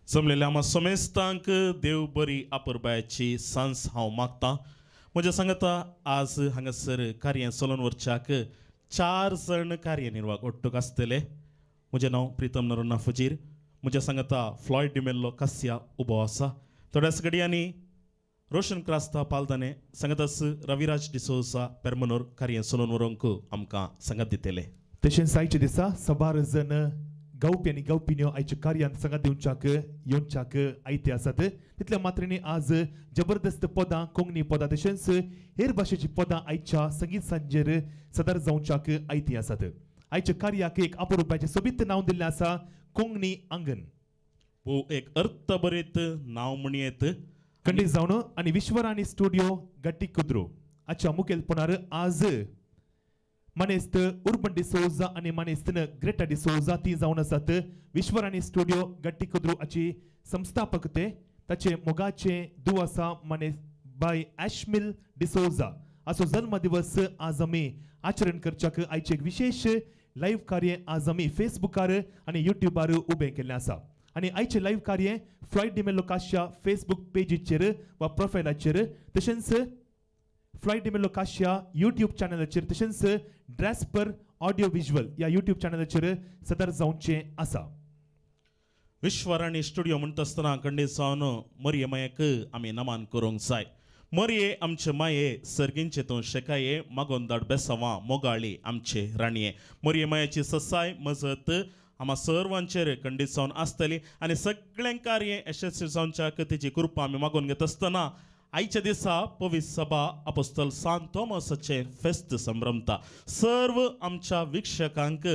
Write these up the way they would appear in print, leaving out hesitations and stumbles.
जमलेल्या आम्हा समेस्तांक देव बरी आपुरबायची सांस हांव मागतां. म्हज्या सांगता आज हांगासर कार्य चलोवन व्हरच्याक 4 जण कार्यनिर्वाहक ओट्टूक आसतले. म्हजें नांव प्रितम नरोन्ना फजीर. म्हज्या सांगता फ्लॉयड डिमेल्लो कासिया उबो आसा. थोड्याच घडयांनी रोशन क्रास्ता पालदाने सांगतास रविराज डिसोजा पेरमनोर कार्य चलोवन व्हरोंक आमकां सांगात दितले. तशेंच आयच्या दिसा सबार जण गावपी आनी गावपिन्यो आयच्या कार्यांत सांगात दिवच्याक येवच्याक आयते आसात. तितल्या मात्रेनी आज जबरदस्त पदां कोंकणी पदां तशेंच हेर भाशेची पदां आयच्या संगीत सांजेर सदार जावच्याक आयती आसात. आयच्या कार्याक एक अपुरुपाचें सोबीत नांव दिल्लें आसा कोंकणी आंगन. एक अर्थभरीत नांव म्हणयेत खंडीत जावन आनी विश्वराणी स्टुडिओ गट्टी कुद्रो हाच्या मुखेलपणान आज मनेस्त उर्बन डिसोजा आणि मनेस्त ग्रेटा डिसोजा ती जावन आसात. विश्वराणी स्टुडिओ गट्टी कुद्रो हाची संस्थापक ते ताचे मोगाचे धूव आसा मनेस्त बाय ॲशमिल डिसोजा. असो जन्म दिवस आज आमी आचरण करच्याक आयचे एक विशेष लाईव्ह कार्य आज आमी फेसबुकार आणि युट्यूबार उबें केल्लें आसा. आणि आयचे लाईव्ह कार्य फ्लॉयड डिमेल्लो काशिया फेसबुक पेजीचेर वा प्रोफायलाचेर तशेंच फ्लॉयड डिमेल्लो काशिया यूट्यूब चॅनलाचेर तशेंच ड्रॅस्पर ऑडिओ विज्युअल या यूट्यूब चॅनलाचेर सदर जावचें आसा. विश्वराणी स्टुडिओ म्हणटा आसतना खंडीत जावन मरये मायेक आमी नमान करूंक जाय. मरये आमचे माये सर्गींचे तूं शेकाये मागोन धाड बेसांवां मोगाळी आमचे राणये. मरये मायेची ससाय मजत आम्हा सर्वांचेर खंडीत जावन आसतली आनी सगळें कार्य यशस्वी जावच्याक तिची कृपा आमी मागून घेत आसतना आयच्या दिसा पवित्र सभा अपोस्तल सांत थॉमसाचे फेस्त संभ्रमता. सर्व आमच्या वीक्षकांक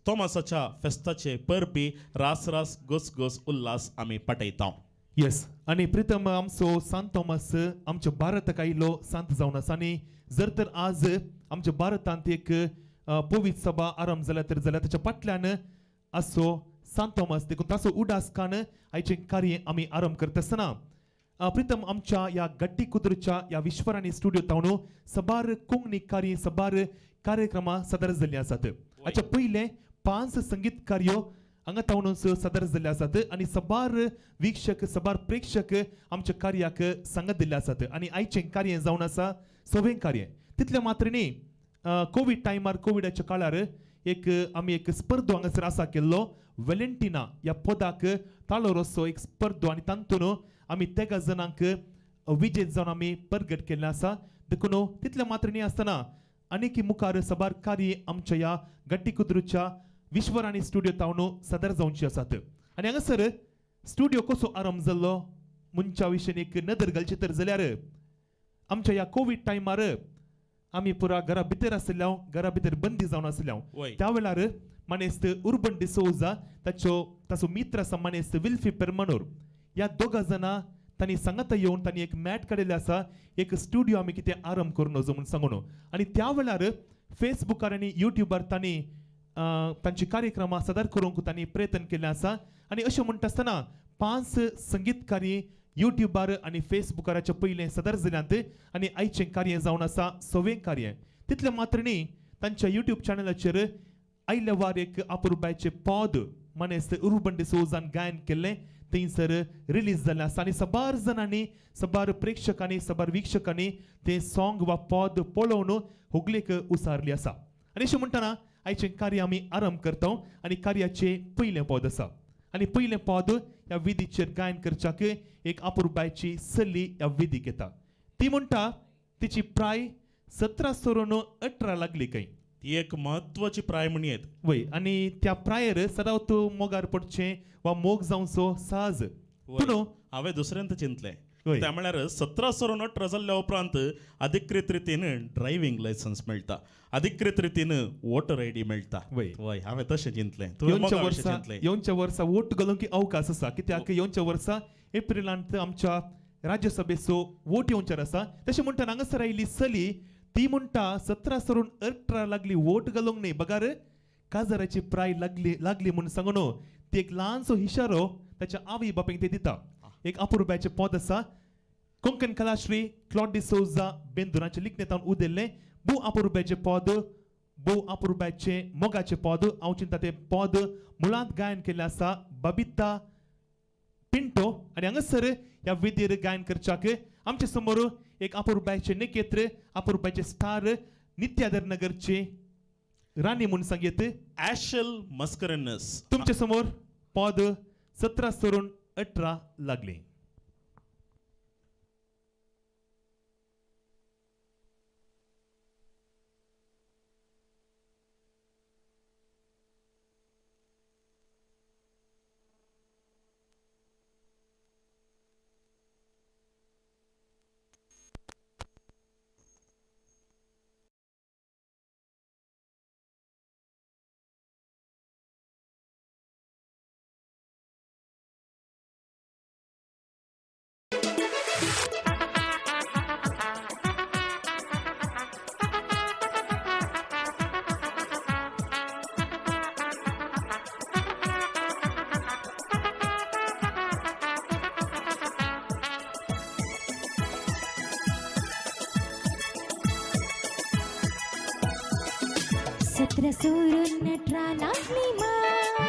थॉमसाच्या फेस्ताचे परबी रास रास गोस उल्हास आमी पाठयता. येस आणि प्रितम आमचो सांत थॉमस आमच्या भारताक आयिल्लो सांत जावन आसा. आनी जर तर आज आमच्या भारतांत एक पवित्र सभा आरंभ जाल्यार ताच्या फाटल्यान असो सांत थॉमस देखून ताचो उडासकान आयचे कार्य आमी आरंभ करता आसतना प्रितम आमच्या या गट्टी कुद्रच्या या विश्वराणी स्टुडिओ तावन सबार कोंकणी कार्य सबार कार्यक्रमां सदर जाल्ली आसात. हाच्या पयले 5 संगीत कार्यो हांगा तावन सदर जाल्ले आसात आनी सबार वीक्षक सबार प्रेक्षक आमच्या कार्याक सांगत दिल्ले आसात. आनी आयचें कार्य जावन आसा 6वें कार्य. तितल्या मात्रेनी कोविड टायमार कोविडाच्या काळार आमी एक स्पर्धो हांगासर आसा केल्लो वेलेंटिना या पदाक ताळो रस्सो एक स्पर्धो आनी तातूंत आमी 13 जणांक विजेत जावन आमी परगट केल्लें आसा. देखून तितल्या मात्रेनी आसतना आनीक मुखार सबार कार्य आमच्या या गट्टी कुद्रूच्या विश्वराणी स्टुडिओ तावन सदर जावची आसात. आनी हांगासर स्टुडिओ कसो आरंभ जाल्लो मनच्या विशयी एक नदर घालची तर जाल्यार आमच्या या कोविड टायमार आमी पुरा घरा भितर आसल्या घरा भितर बंदी जावन आसल्या त्या वेळार मनेस्त उर्बन डिसोजा ताचो मित्र आसा मनेस्त विल्फी पेरमनोर या 2 जाणां तांणी सांगता येवन तांणी एक मॅट काडिल्लें आसा. एक स्टुडिओ आमी कितें आरंभ करून वचो म्हूण सांगून आनी त्या वेळार फेसबुकार आनी युट्यूबार तांणी तांची कार्यक्रमां सदर करूंक तांणी प्रयत्न केल्ले आसा. आनी अशें म्हणटा आसतना 5 संगीत कार्य युट्यूबार आनी फेसबुकाराच्या पयलें सदर जाल्यांत आनी आयचें कार्य जावन आसा 6वें कार्य. तितल्या मात्रेनी तांच्या युट्यूब चॅनलाचेर आयल्या वार एक अपुरुबायचें पद मनेस्त उर्बन डिसोजान गायन केल्लें थंयसर रिलीज जाल्लें आसा. आनी सबार जाणांनी सबार प्रेक्षकांनी सबार वीक्षकांनी तें सॉंग वा पद पळोवन होगलेक उसारली आसा. आनी अशें म्हणटना आयचें कार्य आमी आरंभ करता आनी कार्याचें पयलें पद आसा. आनी पयलें पद ह्या विधीचेर गायन करच्याक एक अपुरुबायची सल्ली ह्या विधीक येता. ती म्हणटा तिची प्राय 17 सोरून 18 लागली खंय. ती एक म्हत्वाची प्राय म्हणयेत. वय आनी त्या प्रायर सदांच मोगार पडचें वा मोग जावचो सहज. पूण हांवें दुसऱ्यांत चिंतलें वय. त्या म्हळ्यार 17 सोरून 18 जाल्ल्या उपरांत अधिकृत रितीन ड्रायव्हिंग लायसन्स मेळटा, अधिकृत रितीन वोटर आयडी मेळटा. वय हांवें तशें चिंतलें. येवच्या वर्सा वोट घालूंक अवकाश आसा कित्याक येवच्या वर्सा एप्रिलांत आमच्या राज्यसभेचो वोट येवच्यार आसा. तशें म्हणटा हांगासर आयिल्ली सली ती म्हणटा 17 सोरून 18 लागली वोट घालूंक न्ही बगार काजाराची प्राय लागली म्हूण सांगून ती एक ल्हानसो इशारो ताच्या आवय बापायक ते दिता. एक अपुरुबायचें पद आसा कोंकण कलाश्री क्लॉड डिसोजा बेंदुराचे लिखणेंतान उदेल्लें भू अपुरुबायचें पद भू अपुरुबायचें मोगाचें पद हांव चिंता तें पद मुळांत गायन केल्लें आसा बबिता पिंटो आणि हांगासर ह्या वेदीर गायन करच्याक आमच्या समोर एक अपुरबायचे नकेत्र अपुरबायचे स्टार नित्यादर नगरचे राणी म्हणून सांगेत ॲशल मस्करनस तुमच्या समोर पद 17 सोडून 18 लागले. सत्र सोडून नटरा लागली माय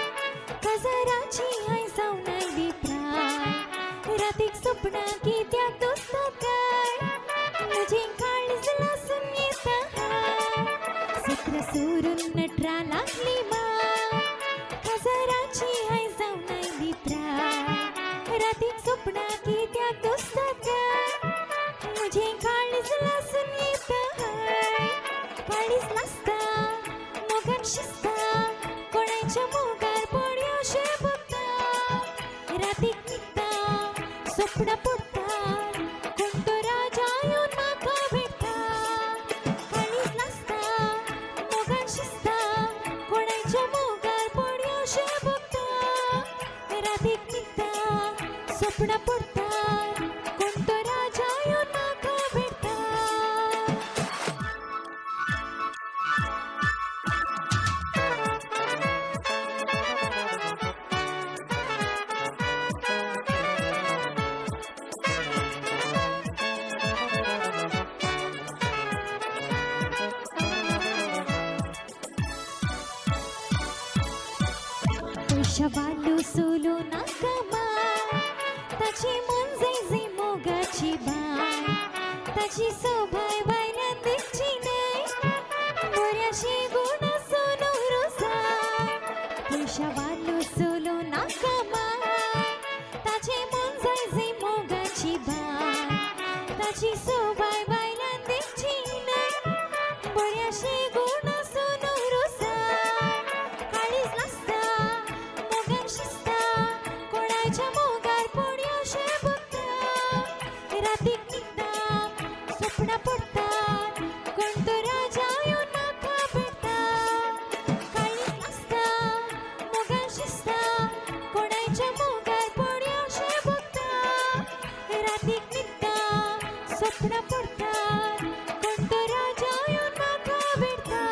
गजराची हाय जाऊन आली प्राय रातीक स्वप्ना की त्या दोस्ता काय मुझे काळीज लासून येत हाय सत्र सोडून नटरा लागली माय गजराची हाय जाऊन आली प्राय रातीक स्वप्ना की त्या दोस्ता काय मुझे काळीज लासून येत हाय काळीज लासता शिस्ता कोणाच्या मोगार पड्यो शे बघता रातीक निघता स्वप्न पडता कोण तो राजा येऊन म्हाका भेटता काळीज नासता मोगार शिस्ता कोणाच्या मोगार पड्यो शे बघता रातीक निघता स्वप्न पडता कोण तो राजा येऊन म्हाका भेटता. पैशावालो सोलो नाकामा ताची मन जैसे मोगाची बाय ताची सोभाय बायलान देखची नाही बऱ्याशी गुण सोनो रोसाय पैशावालो सोलो नाकामा ताचे मन जैसे मोगाची बाय ताची सोभाय बायलान देखची नाही बऱ्याशी गुण सोनो रोसाय काळीज नासता शिस्ता कोणाच्या मोगार पड्यो शे बघता रातीक निघता स्वप्न पडता कोण तो राजा येऊन म्हाका भेटता काळीज नासता मोगार शिस्ता कोणाच्या मोगार पड्यो शे बघता रातीक निघता स्वप्न पडता कोण तो राजा येऊन म्हाका भेटता.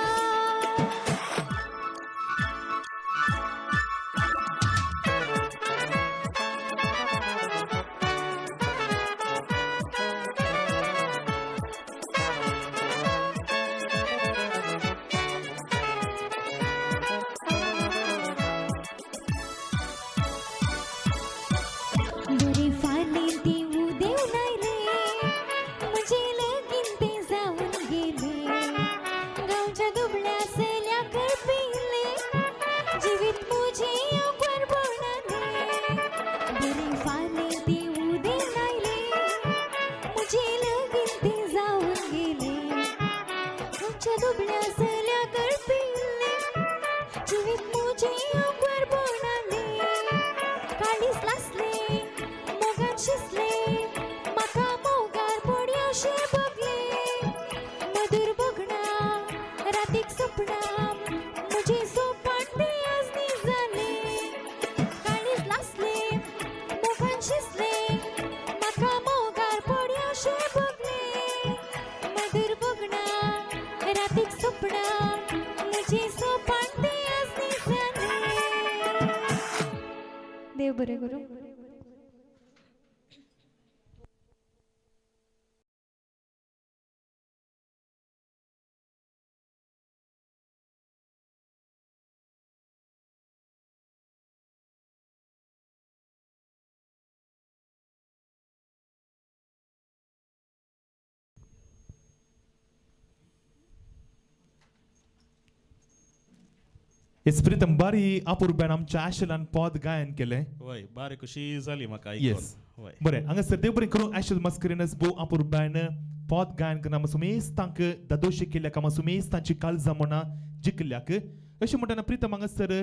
बरे फाले देऊ देव नाही रे म्हणजे लगीन ते जाऊन गेले गावच्या दुबळ्या सल्या करपिले जीवित मुझे अवघड बोलणारे बरे फाले देऊ देव नाही रे म्हणजे लगीन ते जाऊन गेले गावच्या दुबळ्या सल्या करपिले जीवित मुझे अवघड बोलणारे काळीज लासले शिसले म्हाका मोगार पड्यो शे बगले मधुर बगणा रातीक सपना मुझे सोपान ते आजनी जाले काळीज लासले मोगान शिसले म्हाका मोगार पड्यो शे बगले मधुर बगणा रातीक सपना मुझे सोपान ते आजनी जाले. देव बरे करूं. हेच प्रीतम बारी अपूर्ब्यान आमच्या आशेलान पद गायन केलें वय बारी कशी झाली म्हाका Yes. ऐकून वय बरें हांगासर देव बरें करूं आशेल मस्करीनस भोव अपूर्ब्यान पद गायन करना मातसो तांक दादोशी केल्याक मातसो तांची काळजां मना जिखल्याक अशें म्हणटना प्रीतम हांगासर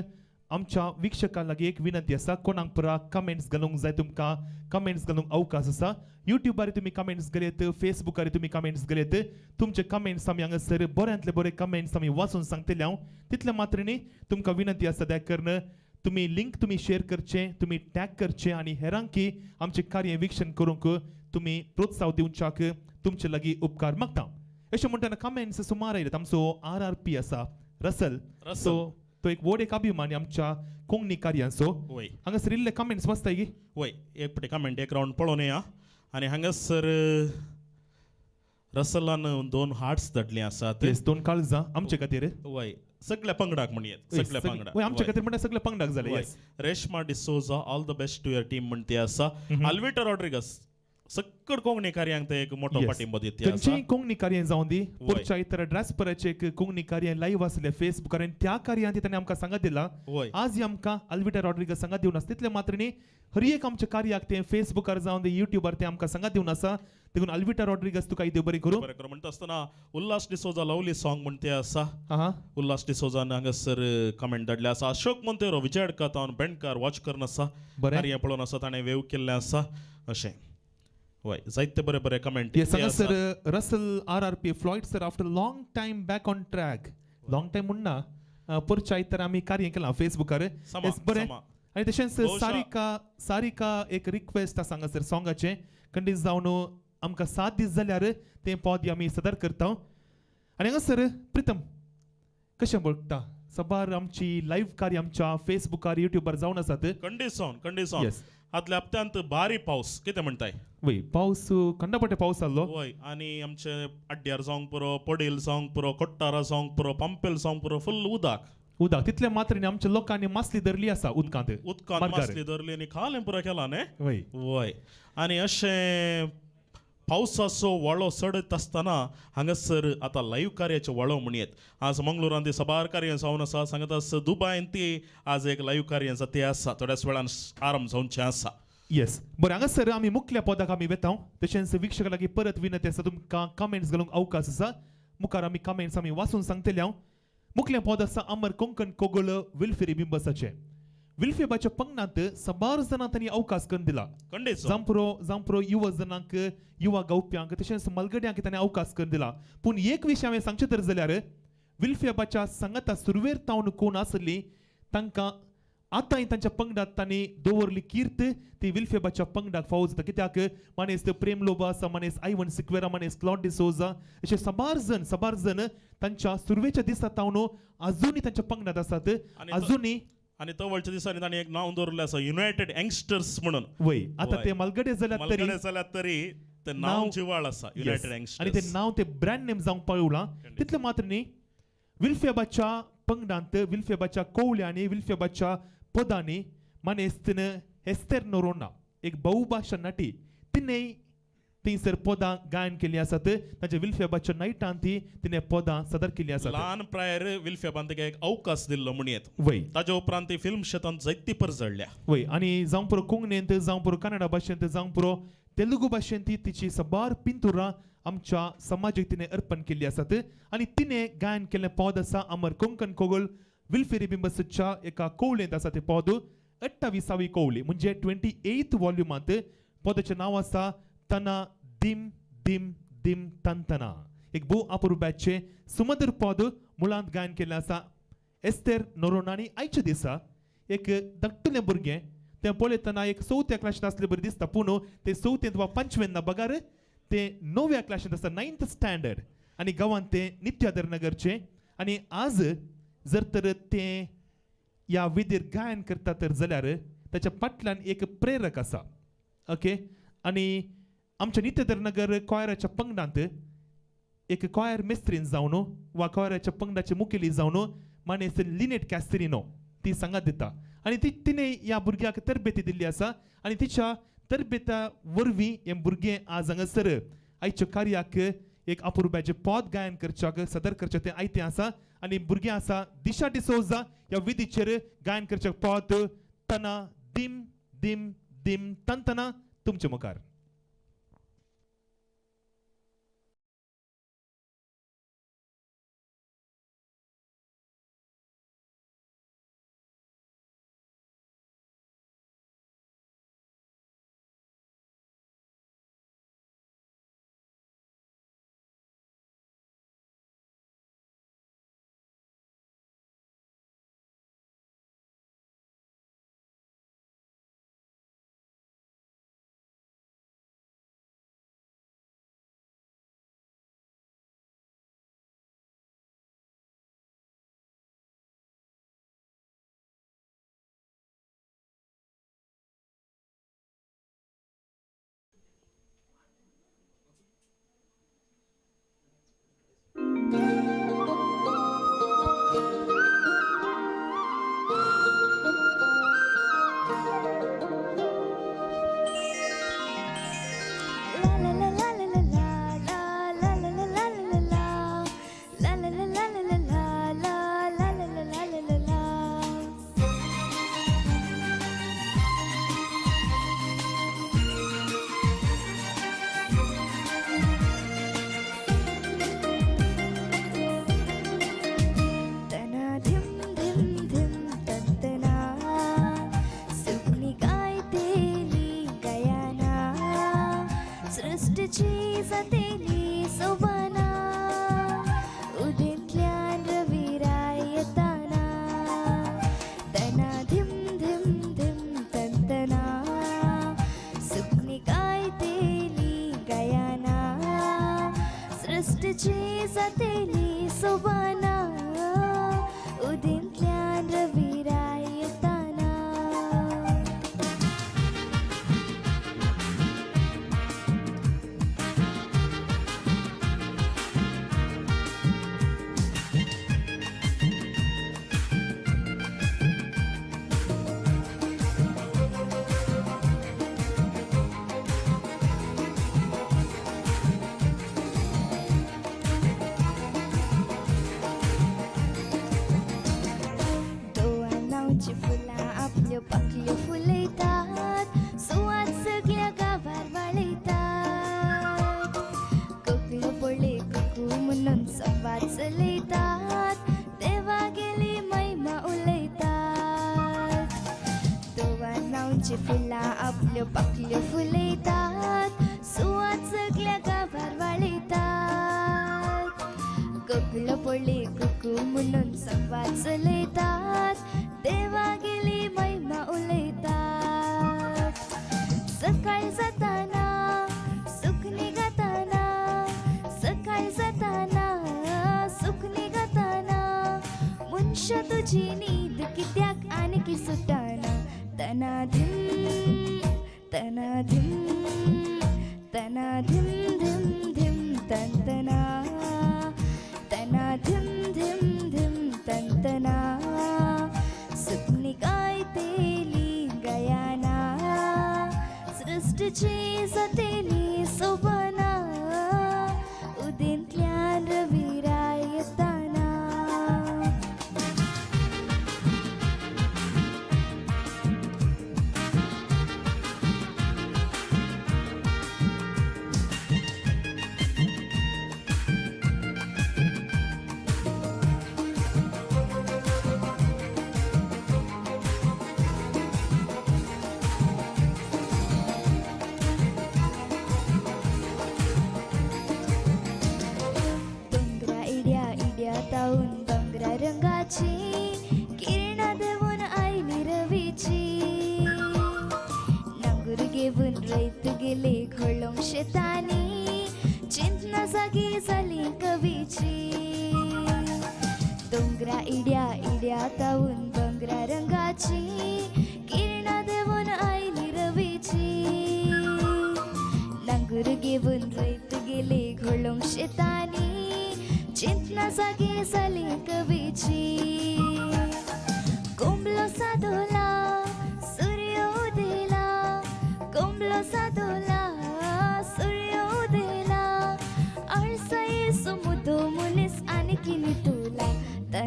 आमच्या विक्षकां लागीं एक विनंती आसा कोणाक परा कमेंट्स घालूंक जाय तुमकां कमेंट्स घालूंक अवकाश आसा युट्यूबार तुमी कमेंट्स घालयत फेसबुकार तुमी कमेंट्स घालयत तुमचे कमेंट्स आमी हांगासर बऱ्यांतले बरे कमेंट्स आमी वाचून सांगतले हांव तितले मात्र न्ही तुमकां विनंती आसा त्या कारण तुम्ही लिंक तुम्ही शेअर करचे तुम्ही टॅग करचे आणि हेरांकी आमचे कार्य वीक्षण करूंक तुम्ही प्रोत्साह दिवच्याक तुमचे लागीं उपकार मागता अशें म्हणटना कमेंट्स सुमार आयल्यात आमचो RRP आसा रसल सो तो एक व्हड एक अभिमानी आमच्या कोंकणी कार्यांचो वय हांगासर इल्ले कमेंट्स वाचताय गी वय एक पटी कमेंट एक राउंड पळोवन येया आनी हांगासर रसलान 2 हार्ट्स धाडली आसात येस 2 काळजां आमचे खातीर वय सगळ्या पंगडाक म्हणयेत सगळ्या पंगडाक वय, आमच्या खातीर म्हणटा सगळे पंगडाक जाले वय. Yes Reshma D'Souza all the best to your team म्हणते आसा अल्विटा रॉड्रिगस सकड कोंकणी कार्यांक ते एक मोठो Yes. पाठिंबो दिते आसा खंयचीय कोंकणी कार्यां जावं दी वय. पुढच्या इतर ड्रासपराचे एक कोंकणी कार्यां लाईव्ह आसले फेसबुकार आनी त्या कार्यांत ताणें आमकां सांगत दिला वय आज आमकां अल्विटा रॉड्रिगस सांगत दिवन आसा तितले मात्र न्ही हर एक आमच्या कार्याक ते फेसबुकार जावं ते युट्यूबार ते आमकां सांगत दिवन आसा देखून अल्विटा रॉड्रिगस तुका देव बरें करूं बरें करून म्हणटा आसतना उल्हास डिसोजा लवली सॉंग म्हणते आसा आहा उल्हास डिसोजान हांगासर कमेंट धाडले आसा अशोक मोंतेरो विजयडका तावन बेंडकार वॉच करन आसा बरें. कार्य पळोवन आसा ताणें वेव केल्लें आसा अशें वय जायते बरे बरे कमेंट येस हांगासर Russell RRP Floyd sir after long time back on track long time म्हणना परच्या इतर आमी कार्य केलां फेसबुकार समा, येस बरें समा. आनी तशेंच भोवशा- सारिका एक रिक्वेस्ट आसा हांगासर सॉंगाचें कंडीस जावन आमकां 7 दीस जाल्यार तें पद आमी सदर करता आनी हांगासर प्रितम कशें बळटा सबार आमची लाईव्ह कार्य आमच्या फेसबुकार युट्यूबार जावन आसात कंडिशन Yes. आदल्या हप्त्यांत बारी पावस कितें म्हणटाय वय पावस खंडापटे पावस आसलो वय आनी आमचे आड्ड्यार जावंक पुरो पडेल जावंक पुरो कोट्टारा जावंक पुरो पंपेल जावंक पुरो फुल्ल उदक उदक तितले मात्र न्ही आमच्या लोकांनी मासली धरली आसा उदकांत उदकान मार्गार. मासली धरली आनी खालें पुरो केला न्ही वय वय आनी अशें पावसाचो वळो सडत आसतना हांगासर आतां लाईव्ह कार्याचो वळो म्हणयेत आज मंगळुरांत ती सबार कार्य जावन आसा सांगत आसा दुबायन ती आज एक लाईव्ह कार्य आसा ते आसा थोड्याच वेळान आरंभ जावचें आसा येस बरें हांगासर आमी मुख्य पदाक आमी वेता तशेंच विक्षका लागीं परत विनंती आसा तुमकां कमेंट्स घालूंक अवकाश आसा मुखार आमी कमेंट्स आमी वाचून सांगतले हांव मुख्य पद आसा अमर कोंकण कोगोळ विल्फेरी बिंबसाचें विल्फेबाच्या पंगडांत सबार जाणां तांणी अवकाश करून दिला खंडेच जांपुरो युवा जनांक युवा गवप्यांक तशेंच मलगड्यांक ताणें अवकाश करून दिला पूण एक विशय हांवें सांगचें तर जाल्यार विल्फेबाच्या सांगाता सुरवेर तावन कोण आसली तांकां आतांय तांच्या पंगडांत तांणी दवरली कीर्त ती विल्फेबाच्या पंगडाक फावो जाता कित्याक मानेस प्रेम लोबा आसा मानेस आयवन सिक्वेरा मानेस क्लॉड डिसोजा अशे सबार जण तांच्या सुरवेच्या दिसा तावन अजुनी तांच्या पंगडांत आसात अजुनी आनी तो दिसांनी ताणें एक नांव दवरलें आसा युनायटेड यंगस्टर्स म्हणून वय आता वय. ते मलगडे जाल्यात तरी मलगडे जाल्यात तरी ते नांव जिवाळ आसा युनायटेड आणि ते यंगस्टर्स नाव ते ब्रँड नेम जावंक पळवला तितले मात्र न्ही विल्फेबाच्या पंगडांत विल्फेबाच्या कोवळ्यांनी विल्फेबाच्या पदांनी मानेस्तीन एस्तेर नोरोना एक बहुभाषा नटी तिणें थंयसर पदां गायन केली आसात ताच्या विल्फेबाच्या नायटांत तिणें पदां सदर केली आसात ल्हान प्रायर विल्फेबान तिका एक अवकाश दिल्लो म्हणयेत वय ताजे उपरांत ती फिल्म क्षेत्रांत जायती पर जळल्या वय आनी जावं पुरो कोंकणींत जावं पुरो कन्नडा भाशेंत जावं पुरो तेलुगू भाशेंत तिची सबार पिंतुरां आमच्या समाजाक तिणें अर्पण केल्ली आसात आनी तिणें गायन केल्लें पद आसा अमर कोंकण कोगोळ विल्फेरी बिंबसच्या एका कोवळेंत आसा तें पद 28वी कोवळी म्हणजे 28th वॉल्युमांत पदाचें नांव आसा तना दिम दिम दिम तंतना एक भोव अपुर्ब्याचें सुमधुर पद मुळांत गायन केल्लें आसा एस्तेर नोरोनानी आयच्या दिसा एक धाकटुलें भुरगें तें पळयतना एक 4थ्या क्लासींत आसलें बरें दिसता पूण तें 4थेंत वा 5वेंत ना बगार तें 9व्या क्लासींत आसा 9th स्टँडर्ड आनी गांवांत तें नित्यादर नगरचें आनी आज जर तर तें ह्या विधीर गायन करता तर जाल्यार ताच्या फाटल्यान एक प्रेरक आसा ओके आनी आमच्या नित्यादर नगर कॉयराच्या पंगडांत एक कॉयर मेस्त्रीन जावन वा कॉयराच्या पंगडाचे मुखेली जावन मानेस लिनेट कॅस्तेरिनो ती सांगात दिता आनी तिणें ह्या भुरग्याक तरबेती दिल्ली आसा आनी तिच्या तरबेता वरवीं हें भुरगें आज हांगासर आयच्या कार्याक एक अपुर्ब्याचें पद गायन करच्याक सदर करचें तें आयतें आसा आणि भुरगीं आसा दिशा डिसोजा ह्या विधीचेर गायन करचे पॉत तना दिम दिम दिम तंतना तुमचे मुखार.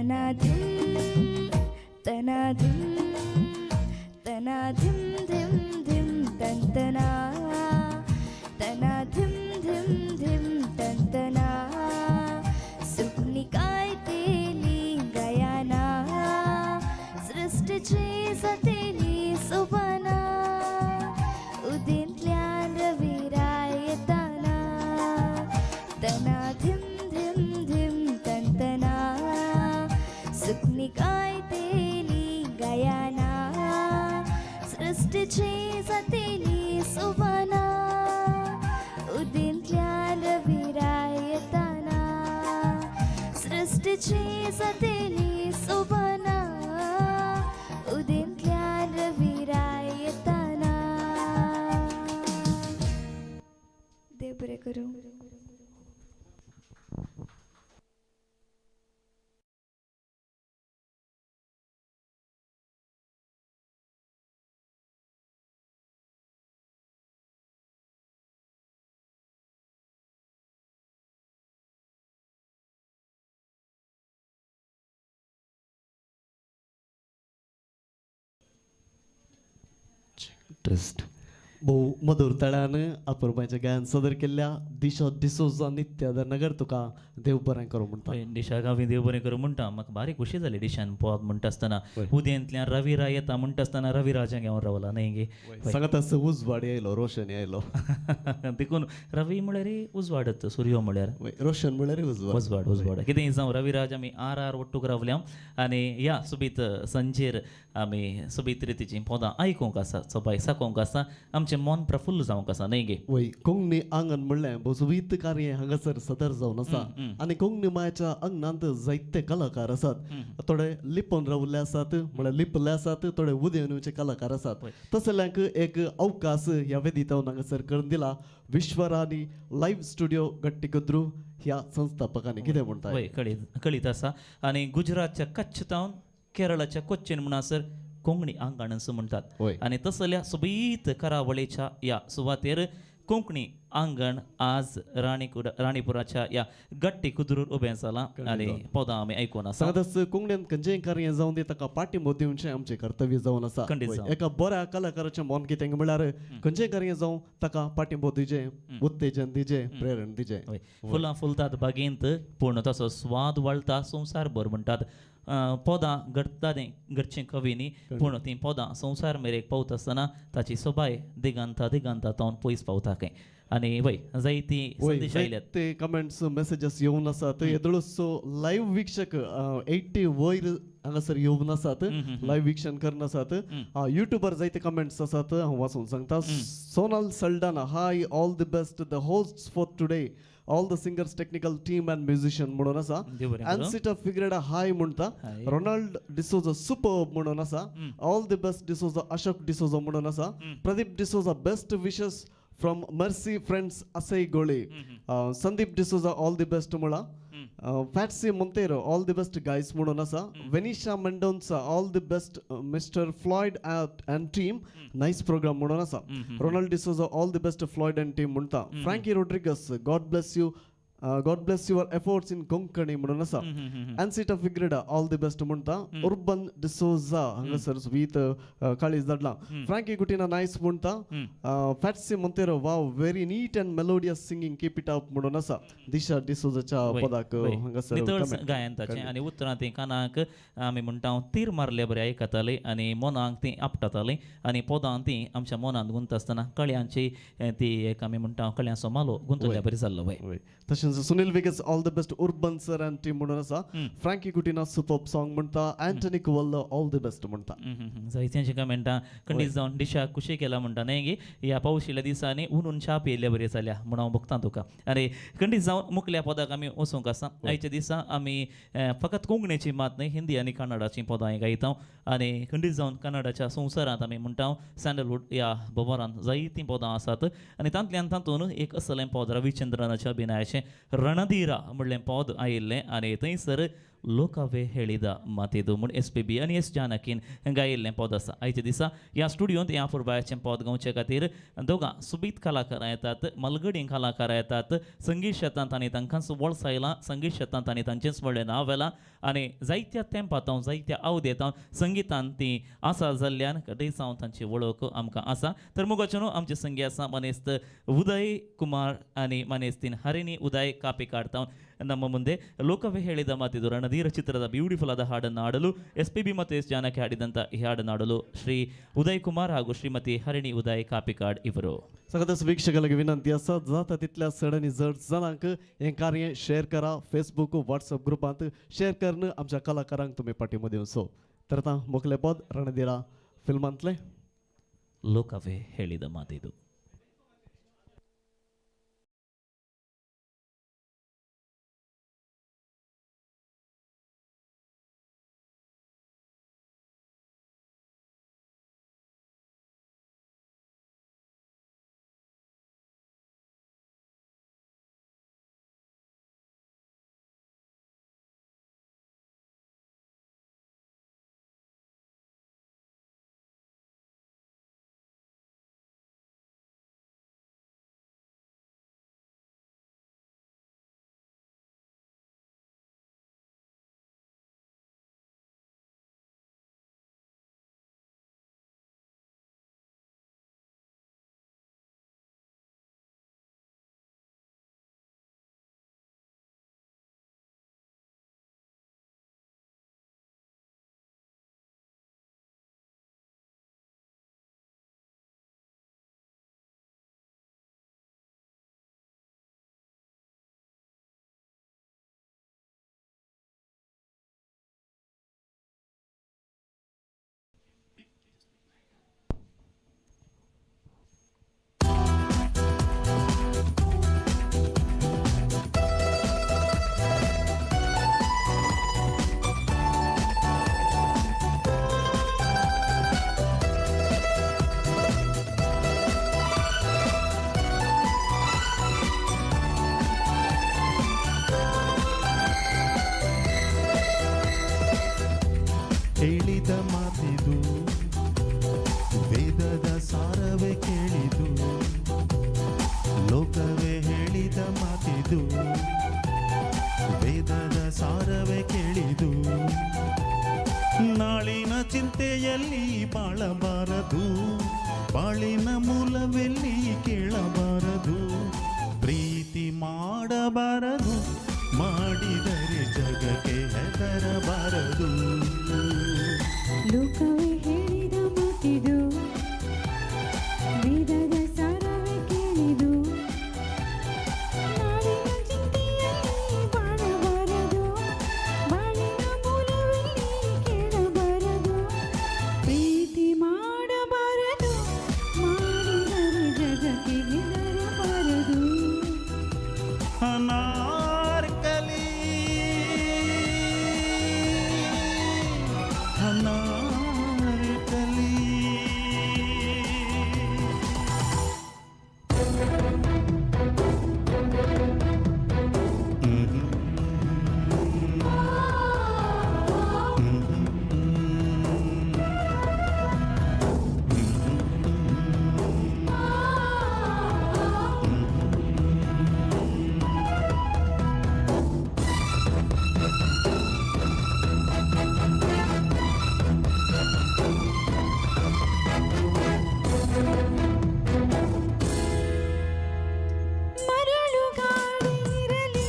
तनाधिम तनाधिम तनाधिम धिम धिम तंतना तनाधिम धिम धिम तंतना सुपनी काय तेली गयाना सृष्टीची सतेली सुपना उदिंतल्या रविराय येताना तनाधिम धिम धिम तंतना सुपनी काय तेली गयाना सृष्टीची सतेली सुपना उदिंतल्या रविराय येताना सृष्टीची सतेली सुपना उदिंतल्या रविराय येताना देव बरे करू ट्रस्ट भोव मधुर तळ्यानं अपूर्वाच्या गायन सदर केल्ल्या दिशा डिसोजा नित्यादर नगर तुका देव बरें करूं म्हणटा पळय डिशा गांवी देव बरें करूं म्हणटा म्हाका बारीक खुशी जाली डिशान पोवात म्हणटा आसतना उदेंतल्यान रविरा येता म्हणटा आसतना रविराजा घेवन रावला न्हय गे सांगात असं उजवाड आयलो रोशन आयलो देखून रवी म्हळ्यार उजवाडत सूर्यो म्हळ्यार रोशन म्हळ्यार उजवाड उजवाड कितें जावं रविराज आमी आर वट्टूक रावल्या आनी ह्या सुबीत संजेर आमी सुबीत रितीची पोदां आयकूंक आसा चोपाय साकोंक आसा आमचें मन प्रफुल्ल जावंक आसा न्हय गे वय कोंकणी आंगण म्हणल्यार भोसवीत कार्य हांगासर सदर जावन आसा आनी कोंकणी मायच्या अंगणांत जायते कलाकार आसात थोडे लिपोवन रावल्ले आसात म्हळ्यार लिपले आसात थोडे उदेवणीचे कलाकार आसात तसल्यांक एक अवकाश ह्या वेदितावन हांगासर करून दिला विश्वराणी लायव्ह स्टुडिओ गट्टिकुद्रू ह्या संस्थापकांनी कितें म्हणटा वय कळीत आसा आनी गुजरातच्या कच्छ तावन केरळाच्या कोच्चीन म्हणसर कोंकणी आंगण असं म्हणटात होय. आणि तसल्या सोबीत करावळेच्या या सुवातेर कोंकणी आंगण आज राणीपुराच्या या गट्टी कुदरूर उबें जाला आनी पदां आमी आयकून आसा सांगतास कोंकणीन खंयचेय कार्य जावन दी ताका पाठिंबो दिवचें आमचें कर्तव्य जावन आसा खंडीत वय. जावन. एका बऱ्या कलाकाराचें मन कितें म्हळ्यार खंयचेय कार्य जावं ताका पाठिंबो दिचें उत्तेजन दिचें प्रेरण दिचें हय. फुलां फुलतात बागेंत पूण तसो स्वाद वळता संवसार भर म्हणटात पदां घडचें कवी न्ही पूण तीं पदां संवसार मेरेक पावता आसतना ताची सोबाय दिगांता तावन पयस पावता खंय आनी वय जायती संदेश आयल्यात ते कमेंट्स मेसेजेस येवन आसात येदळूच लायव्ह वीक्षक 80 वयर हांगासर येवन आसात लायव्ह वीक्षण करन आसात युट्यूबर जायते कमेंट्स आसात हांव वाचून सांगता Sonal Saldanha hi all the best the hosts for today all the singers technical team and musician म्हणून आसा देव बरें करूं. एन्सिटा फिग्रेडा हाय म्हणटा हाय. रोनाल्ड डिसोजा सुपर्ब म्हणून आसा all the best D'Souza Ashok D'Souza म्हणून आसा Pradeep D'Souza best wishes from Mercy friends असई गोळे Sandeep D'Souza all the best म्हणा Fatsy Monteiro all the best guys म्हणून आसा Venisha Mendonca all the best mister Floyd and team nice programme म्हणून आसा Ronald D'Souza all the best Floyd and team म्हणटा Franky Rodrigues God bless your efforts in Konkani म्हणून आसा Ensita Figueiredo all the best म्हणटा उर्बन डिसोजा हांगासर वीत काळीज धाडला फ्रँकी गुटिना नायस म्हणटा Fatsy Monteiro wow very neat and melodious singing keep it up म्हणून आसा दिशा डिसोजाच्या पदाक हांगासर नितळ comment गायन ताचें आनी उत्तरां ती कानाक आमी म्हणटा तीर मारले बरें आयकतालीं आनी मनाक ती आपटातालीं आनी पदां ती आमच्या मनांत गुंत आसतना कळ्यांची ती एक आमी म्हणटा कळ्यांचो मालो गुंतल्या बरी जाल्लो वय तशेंच Sunil Vegas all the best Urban sir and team म्हणून आसा फ्रँकी गुटिना सुपर्ब सॉंग म्हणटा Antony Kuvallo all the best म्हणटा जायत्यांची कमेंटां खंडीत जावन डिशाक खुशी केला म्हणटा न्हय गे ह्या पावशिल्ल्या दिसांनी उरून छाप येयल्ल्या बरी जाल्या म्हणून हांव बगतां तुका आनी खंडीत जावन मुखल्या पदाक आमी वचूंक आसा आयच्या दिसा आमी फकत कोंकणीची मात न्हय हिंदी आनी कन्नडाची पदां गायता आनी खंडीत जावन कन्नडाच्या संवसारांत आमी म्हणटा सॅन्डलवूड ह्या बोवारांत जायतीं पदां आसात आनी तातूंत एक असलें पद रविचंद्रनाच्या अभिनयाचें रणधीरा म्हणलें पद आयिल्लें आनी थंयसर लोकावे ಹೇಳಿದ ಮಾತಿದು मुण SPB आणि S जानकीन गायिल्लें पद आसा. आयच्या दिसा ह्या स्टुडियोंत ह्या फुरबायाचें पद गावचे खातीर दोगां सुबीत कलाकारां येतात, मलगडी कलाकार येतात. संगीत क्षेत्रांत तांणी तांकांच वळस आयलां, संगीत क्षेत्रांत तांणी तांचेंच व्हडलें नांव वेलां आनी जायत्या तेंपातां जायत्या अवधेतां संगितांत तीं आसा जाल्ल्यान कडेसावन तांची वळख आमकां आसा. तर मुगाचें आमचे संगी आसा मनेस्त उदय कुमार आनी ಮನೆಸ್ತಿನ ಹರಿಣಿ ಉದಯ್ ಕಾಪಿ ಕಾಡ್ತಾವ್ ನಮ್ಮ ಮುಂದೆ ಲೋಕವೇ ಹೇಳಿದ ಮಾತಿದು ರಣಧೀರ ಚಿತ್ರದ ಬ್ಯೂಟಿಫುಲ್ ಆದ ಹಾಡನ್ನು ಹಾಡಲು SPB ಮತ್ತು S ಜಾನಕಿ ಹಾಡಿದಂಥ ಈ ಹಾಡನ್ನು ಹಾಡಲು ಶ್ರೀ ಉದಯ್ ಕುಮಾರ್ ಹಾಗೂ ಶ್ರೀಮತಿ ಹರಿಣಿ ಉದಯ್ ಕಾಪಿಕಾಡ್ ಇವರು. सगळ्याच वीक्षकांना विनंती आसा जाता तितल्या चड आनी चड जणांक हें कार्य शेअर करा. फेसबुक व्हॉट्सअप ग्रुपांत शेअर करून आमच्या कलाकारांक तुमी पाठिंबो दिवचो. तर आतां मुखलें पद रणधीरा फिल्मांतलें ಲೋಕವೇ ಹೇಳಿದ ಮಾತಿದು. ಹೇಳಿದ ಮಾತಿದು ವೇದದ ಸಾರವೇ ಕೇಳಿದು ಲೋಕವೇ ಹೇಳಿದ ಮಾತಿದು ವೇದದ ಸಾರವೇ ಕೇಳಿದು ನಾಳಿನ ಚಿಂತೆಯಲ್ಲಿ ಬಾಳಬಾರದು ಬಾಳಿನ ಮೂಲವೆಲ್ಲಿ ಕೇಳಬಾರದು ಪ್ರೀತಿ ಮಾಡಬಾರದು ಮಾಡಿದರೆ ಜಗಕ್ಕೆ ಹೆದರಬಾರದು ಲೋಕವೇ ಹೇಳಿದ ಮಾತಿದು ವೇದದ ಸಾರವೇ ಕೇಳಿದು ನಾಳಿನ ಚಿಂತೆಯಲ್ಲಿ ಬಾಳಬಾರದು ಬಾಳಿನ ಮೂಲವೆಲ್ಲಿ ಕೇಳಬಾರದು ಪ್ರೀತಿ ಮಾಡಬಾರದು ಮಾಡಿದರೆ ಜಗಕ್ಕೆ ಹೆದರಬಾರದು. ಅನಾರ್ಕಲಿ ಅನಾರ್ಕಲಿ ಮರಳುಗಾಡಿರಲಿ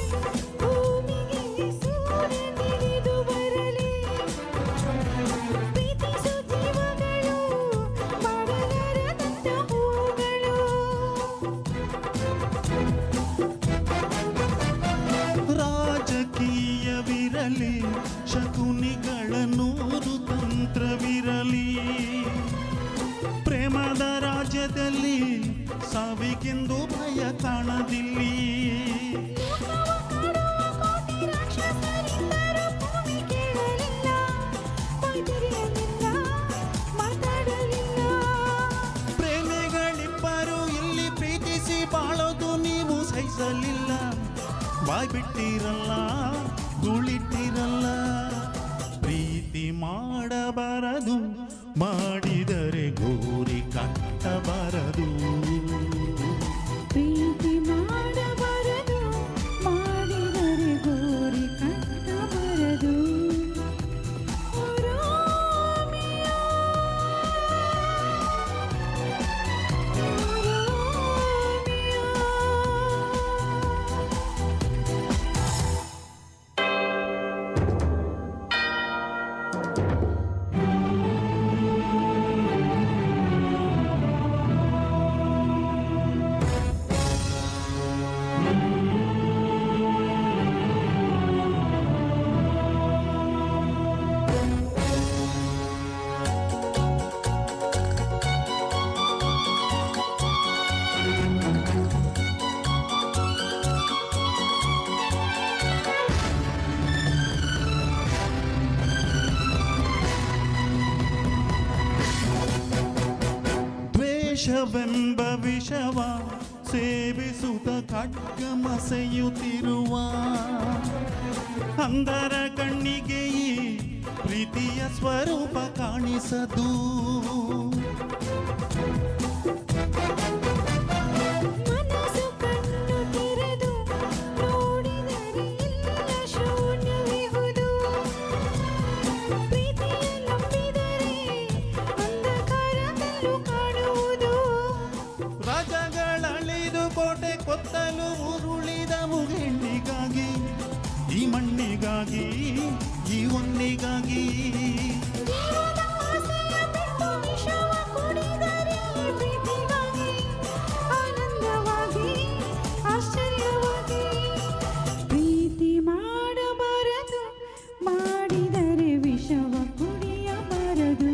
ಭೂಮಿಗೆ ಸೂರ್ಯನಿಳಿದು ಬರಲಿ ಪ್ರೀತಿಸು ಜೀವಗಳು ಮಾಡಲಾರದಂತ ಹೂಗಳು ರಾಜಕೀಯವಿರಲಿ ಶಕುನಿಗಳ ನೂರು ತಂತ್ರವಿರಲಿ ಪ್ರೇಮದ ರಾಜ್ಯದಲ್ಲಿ ಸಾವಿಗೆಂದು ಭಯ ಕಾಣದಿಲ್ಲಿ ಕೋಟಿ ರಾಕ್ಷಸರಿದ್ದರೂ ಭೂಮಿ ಕೇಳಲಿಲ್ಲ ಮೈತ್ರಿಯಲಿಲ್ಲ ಮಾತಾಡಲಿಲ್ಲ ಪ್ರೇಮಿಗಳಿಬ್ಬರು ಇಲ್ಲಿ ಪ್ರೀತಿಸಿ ಬಾಳೋದು ನೀವು ಸಹಿಸಲಿಲ್ಲ ಬಾಯ್ ಬಿಟ್ಟಿರಲ್ಲ ಧೂಳಿಟ್ಟಿರಲ್ಲ ಮಾಡಬಾರದು ಮಾಡಿದರೆ ಗೋರಿ ಕಟ್ಟಬಾರದು ಪ್ರೀತಿ ಮಾಡಬಾರದು ಮಾಡಿದರೆ ಗೋರಿ ಕಟ್ಟಬಾರದು ರೋಮಿಯೋ, ದ್ವೇಷವೆಂಬ ವಿಷವ ಸೇವಿಸುತ್ತ ಖಡ್ಗಮಸೆಯುತ್ತಿರುವ ಅಂಧರ ಕಣ್ಣಿಗೆ ಈ ಪ್ರೀತಿಯ ಸ್ವರೂಪ ಕಾಣಿಸದು ಮನಸ್ಸು ಕಣ್ಣು ತೆರೆದು ನೋಡಿದರೆ ಇಲ್ಲ ಶೂನ್ಯವಿಹುದು ಪ್ರೀತಿಯ ನಂಬಿದರೆ ಅಂಧಕಾರದಲ್ಲೂ ಕಾಣುವುದು ರಾಜಗಳಳಿದು ಕೋಟೆ ಕೊತ್ತಲು ಉರುಳಿದ ಮುಗಿಣ್ಣಿಗಾಗಿ ಈ ಮಣ್ಣಿಗಾಗಿ ಈ ಹೊನ್ನಿಗಾಗಿ ಜೀವದ ಆಸೆಯ ಬಿಟ್ಟು ವಿಷವ ಕುಡಿದರೆ ಪ್ರೀತಿಗಾಗಿ ಆನಂದವಾಗಿ ಆಶ್ಚರ್ಯವಾಗಿ ಪ್ರೀತಿ ಮಾಡಬಾರದು ಮಾಡಿದರೆ ವಿಷವ ಕುಡಿಯಬಾರದು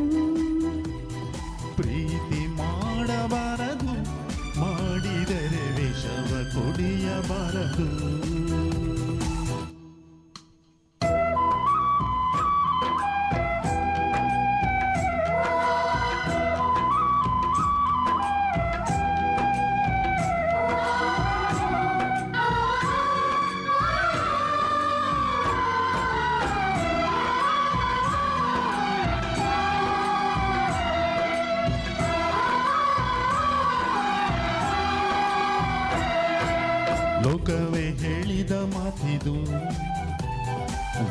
ಪ್ರೀತಿ ಮಾಡಬಾರದು ಮಾಡಿದರೆ ವಿಷವ ಕುಡಿಯಬಾರದು ಲೋಕವೇ ಹೇಳಿದ ಮಾತಿದು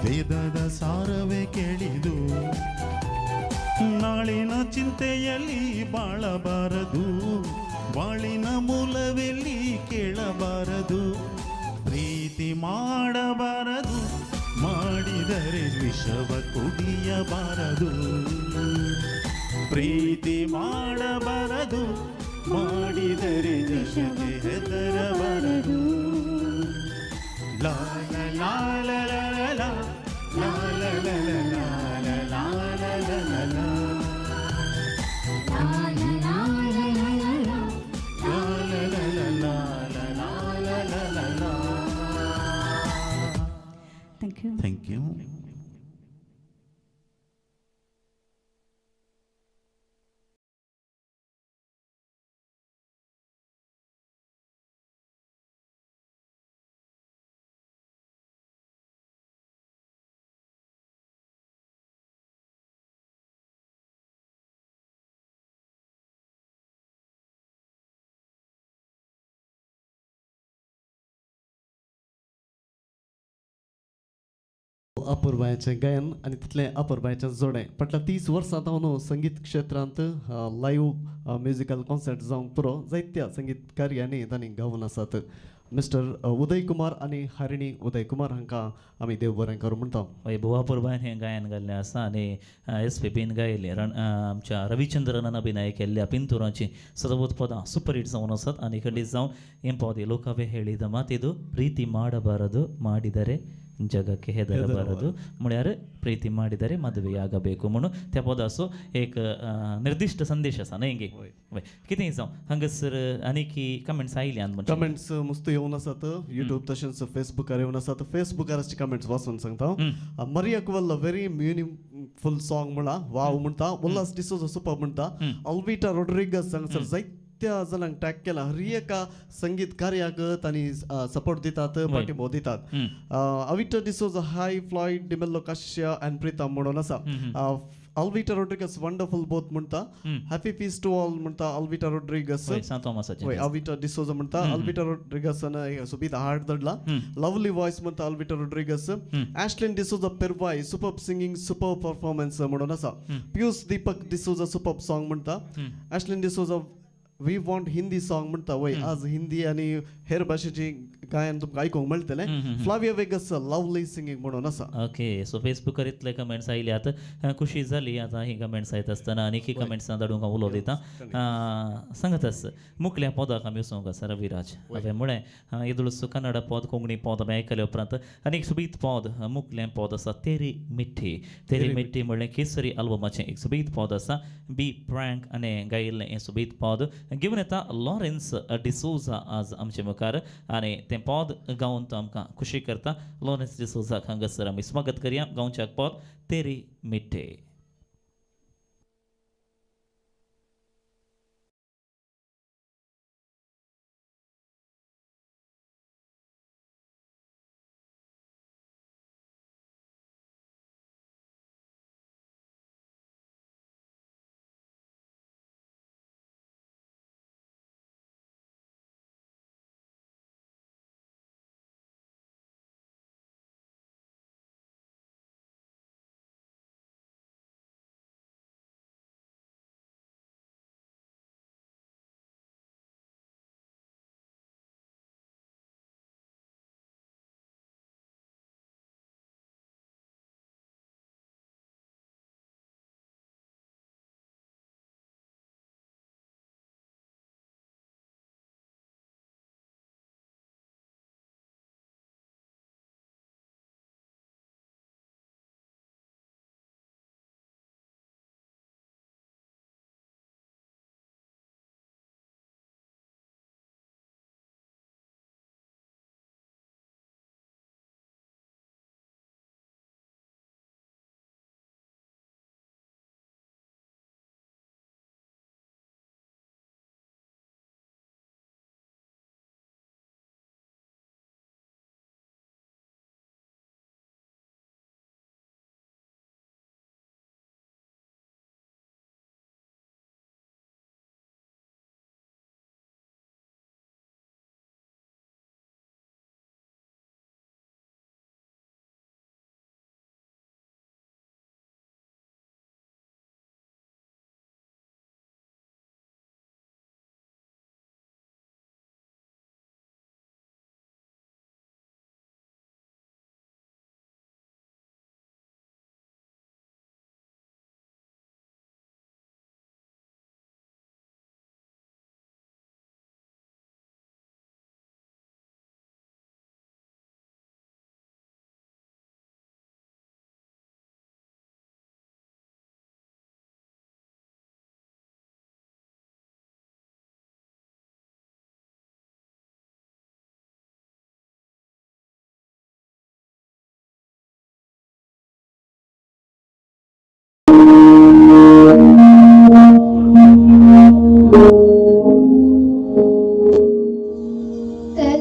ವೇದದ ಸಾರವೇ ಕೇಳಿದು ನಾಳಿನ ಚಿಂತೆಯಲ್ಲಿ ಬಾಳಬಾರದು ಬಾಳಿನ ಮೂಲವೆಲ್ಲಿ ಕೇಳಬಾರದು ಪ್ರೀತಿ ಮಾಡಬಾರದು ಮಾಡಿದರೆ ವಿಷವ ಕುಡಿಯಬಾರದು ಪ್ರೀತಿ ಮಾಡಬಾರದು ಮಾಡಿದರೆ ವಿಷಕ್ಕೆ ಹೆದರಬಾರದು ಲಾ ಲಾ ಲಾ ಲಾ ಲಾ ಲಾ ಲಾ ಲಾ ಲಾ ಲಾ ಲಾ ಲಾ ಲಾ ಲಾ ಲಾ. Thank you Thank you. अपूर्वायेचें गायन आनी तितलें अपूर्वायेचें जोडें फाटल्या 30 वर्सां हांव संगीत क्षेत्रांत लायव्ह म्युजिकल कॉन्सर्ट जावंक पुरो जायत्या संगीत कार्यांनी तांणी गावून आसात मिस्टर उदय कुमार आनी हरिणी उदय कुमार हांकां आमी देव बरें करूं म्हणटा वैभवा पुरबायन हें गायन घाल्लें आसा आनी एस.पी.बीन गायलें आमच्या रविचंद्रनान अभिनय केल्ल्या पिंतुरांची सदावत पदां सुपर हिट जावन आसात आनी खंडीत जावन ಹಿಂಪಾದಿ ಲೋಕವೇ ಹೇಳಿದ ಮಾತಿದು ಪ್ರೀತಿ ಮಾಡಬಾರದು ಮಾಡಿದರೆ जगाಕ್ಕೆ ಹೆದರಬಾರದು म्हळ्यार प्रीती ಮಾಡಿದರೆ मदवेयागಬೇಕು म्हणून त्या पदाचो एक निर्दिष्ट संदेश आसा न्हय गे वय कितेंय जावं हांगासर आनीक कमेंट्स आयल्यात म्हणजे कमेंट्स मस्त येवन आसात युट्यूब तशेंच फेसबुकार येवन आसात फेसबुकार कमेंट्स वाचून सांगता मरिया कुवल व्हेरी मिनिंगफुल सॉंग म्हणा वाव म्हणटा उल्हास डिसोजा सुपर म्हणटा अल्विटा रोड्रिगस हांगासर जायत्या कित्या जणांक टॅग केला हर एका संगीत कार्याक तांणी सपोर्ट दितात पाठिंबो दितात अविटर डिसोजा हाय Floyd D'Mello Kashiya and Pritam म्हणून आसा अल्विटा रोड्रिगस वंडरफुल बोथ म्हणटा हॅपी फीस्ट टू ऑल म्हणटा अल्विटा रोड्रिगस सांत थॉमसाचे वय अविटा डिसोजा म्हणटा अल्विटा रोड्रिगसन सोबीत हार्ट दडला लवली वॉइस म्हणटा अल्विटा रोड्रिगस ॲश्लिन डिसोजा पेरवाय सुपर सिंगिंग सुपर परफॉर्मन्स म्हणून आसा पियुष दीपक डिसोजा सुपर सॉंग म्हणटा Ashlin D'Souza we want Hindi song म्हणटा वय आज हिंदी आणि हेर भाशेची गायन तुमकां आयकूंक मेळटलें फ्लाविया वेगस लवली सिंगिंग म्हणून आसा ओके सो फेसबुकार इतले कमेंट्स आयल्यात खुशी जाली आतां ही कमेंट्स आयत आसतना आनीक कमेंट्स धाडूंक हांव उलो दिता सांगात आस मुखल्या पदाक आमी वचूंक आसा रविराज हांवें म्हळें येदुळस कन्नड पद कोंकणी पद आमी आयकले उपरांत आनीक सुबीत पद मुखलें पद आसा तेरी मिठी म्हणलें केसरी आल्बमाचें एक सुबीत पद आसा बी प्रँक आनी गायिल्लें हें सुबीत पद घेवन येता लॉरेन्स डिसोजा आज आमचे मुखार आनी तें पद गावन तो आमकां खुशी करता लॉरेन्स डिसोजाक हांगासर आमी स्वागत करया गांवच्याक पद तेरी मिठे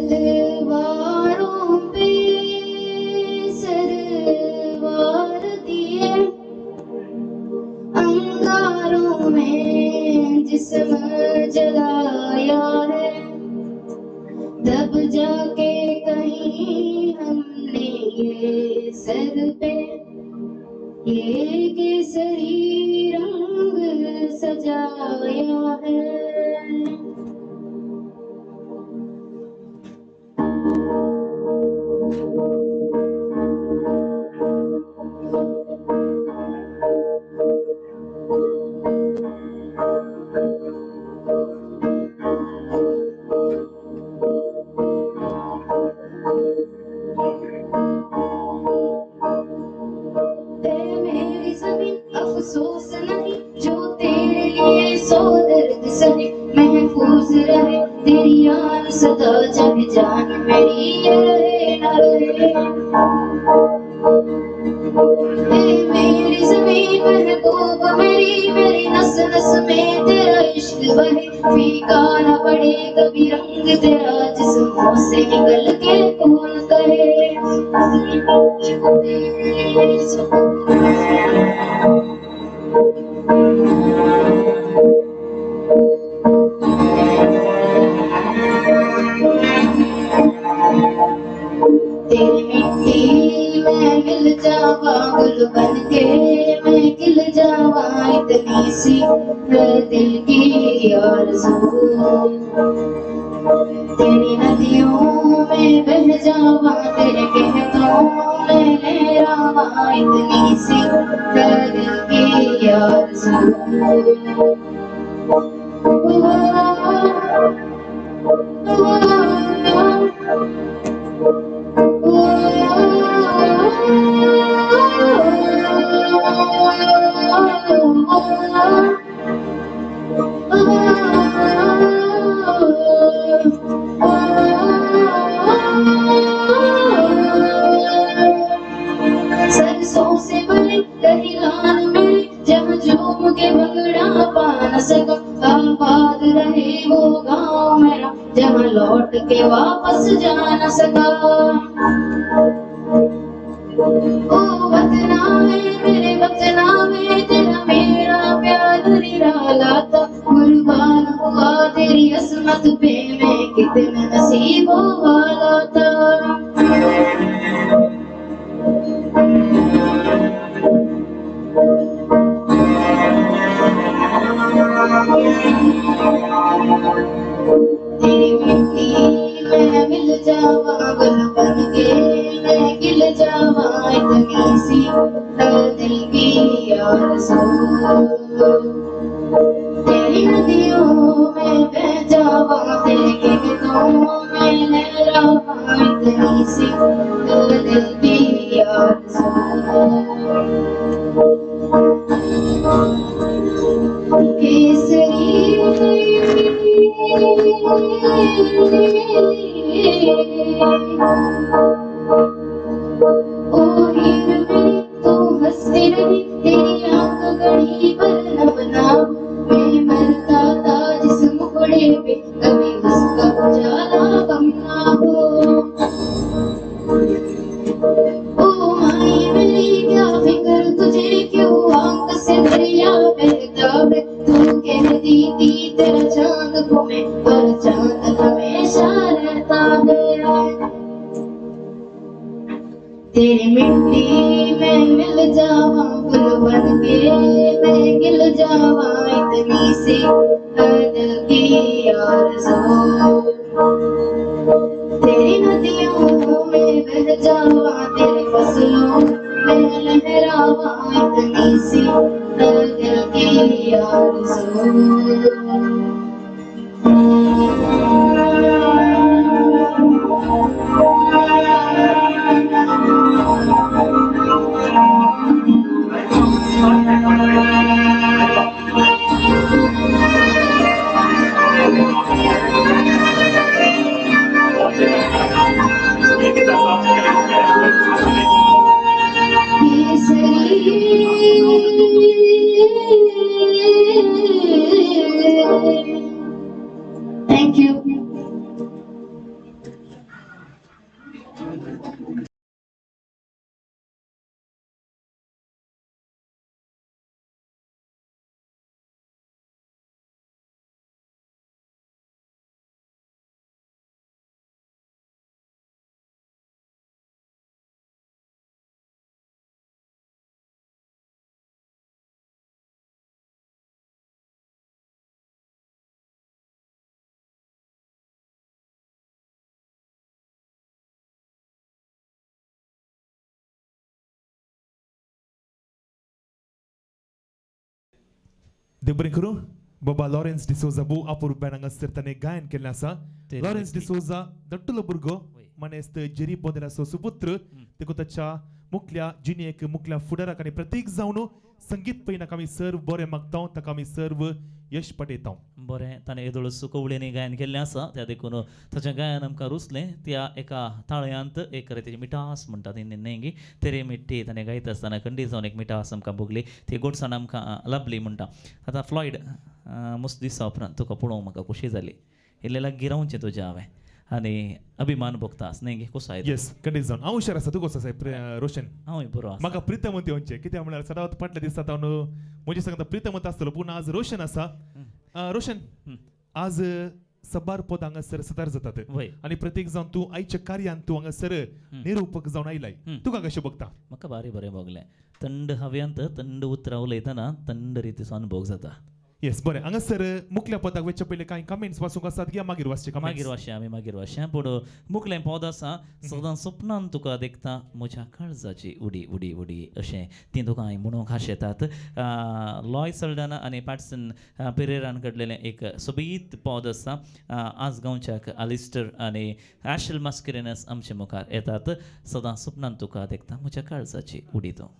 तलवारों पे सरवार दिए अंगारों में जिस्म जलाया है तब जाके कहीं हमने ये सर पे ये केसरी रंग सजाया है मेरी ज़मीन अफसोस नहीं जो तेरे लिए सौ दर्द सहे महफूज रहे तेरी याद सदा जग जान मेरी ये रहे न रहे मेरी ज़मीन महबूब मेरी नस नस में तेरा इश्क बहे फीका न पड़े कभी रंग तेरा जिस्मों से निकल के कौन कहे तेरी मिट्टी में मिल जावा गुल बन के मैं खिल जावा इतनी सी है दिल की आरज़ू तेरी नदियों में बह जावा तेरे कहतों में लहरावा इतनी सी है दिल की आरज़ू सरसों से भरे कहीं लाल मिले जहाँ झूम के भंगड़ा पा न सका आबाद रहे वो गाँव मेरा जहाँ लौट के वापस जा न सका ओ वतना में मेरे वतना में तेरा मेरा प्यार निराला था कुर्बान हुआ तेरी असमत पे मैं कितना नसीबों वाला था तेरी मिट्टी में मिल जावा गुल बन के मैं खिल जावा इतनी सी है दिल की आरज़ू तेरी नदियों में बह जावा तेरे कहतों में लहरावा इतनी सी है दिल की आरज़ू ओ हीर मेरी तू हंसती रही तेरी आंख गड़ी पर न बना मैं मरता था जिस मुखड़े पे कभी उसका उजाला कम ना हो ओ माई मेरी क्या फिक्र तुझे क्यों आंख से दरिया बहता है तू कहती थी तेरा चांद घूमे पर चांद हमेशा रहता है तेरी मिट्टी में मिल जावा गुल बन के मैं गिल जावा इतनी सी है दिल की आरज़ू तेरी नदियों में बह जावा तेरे फसलों में लहरावा इतनी सी है दिल की आरज़ू Thank you. देव बरें करूं बाबा लॉरेन्स डिसोजा बू अपूर्व बेनांगा सर्ताने गायन केल्लें आसा लॉरेन्स डिसोजा दट्टुलो भुरगो मनेस्त जेरी बोंदेराचो सुपुत्र देखून ताच्या मुखल्या जिणेक मुखल्या फुडाराक आनी प्रत्येक जावन संगीत पैनाक आमी सर्व बरें मागता ताका आमी सर्व यश पटयता बरें ताणें येदोळ सुकवळेंनी गायन केल्लें आसा त्या देखून ताचें गायन आमकां रुचलें त्या एका ताळयांत एक तेजी मिठास म्हणटा ती नेंगी तेरे मिट्टी ताणें गायता आसतना खंडी जावन एक मिठास आमकां भोगली ती गोडसाण आमकां लाभली म्हणटा आतां फ्लॉयड मुस्त दिसा उपरांत तुका पळोवंक म्हाका खोशी जाली इल्लेला गिरावचें तुजें हांवें आनी अभिमान भोगतास न्ही गे कसो आयता येस खंडीत जावन हांव हुशार आसा तूं कसो आसा रोशन हांवूय बरो आसा म्हाका प्रितमंत येवचें कित्याक म्हळ्यार सदांच फाटल्या दिसा हांव म्हजे सांगता प्रितमंत आसतलो पूण आज रोशन आसा रोशन आज सबार पद हांगासर सदार जातात वय आनी प्रत्येक जावन तूं आयच्या कार्यान तूं हांगासर निरूपक जावन आयलाय तुका कशें बघता म्हाका भारी बरें भोगलें थंड हव्यांत थंड उतरां उलयतना थंड रितीचो अनुभव जाता येस बरें हांगासर मुखल्या पदाक वयचे पयलीं कांय कमेंट्स वाचूंक आसात की मागीर वाचचे मागीर वाचया आमी मागीर वाचया पूण मुखलें पद आसा सदां सपनान तुका देखता म्हज्या काळजाची उडी उडी उडी अशें ती तुका हांवें म्हणूंक खाश येतात लॉय सल्डाना आनी पॅटसन पेरेरान घडलेलें एक सोबीत पद आसा आज गांवच्याक आलिस्टर आनी ॲशल मास्किरेनस आमचे मुखार येतात सदां सपनान तुका देखता म्हज्या काळजाची उडी तो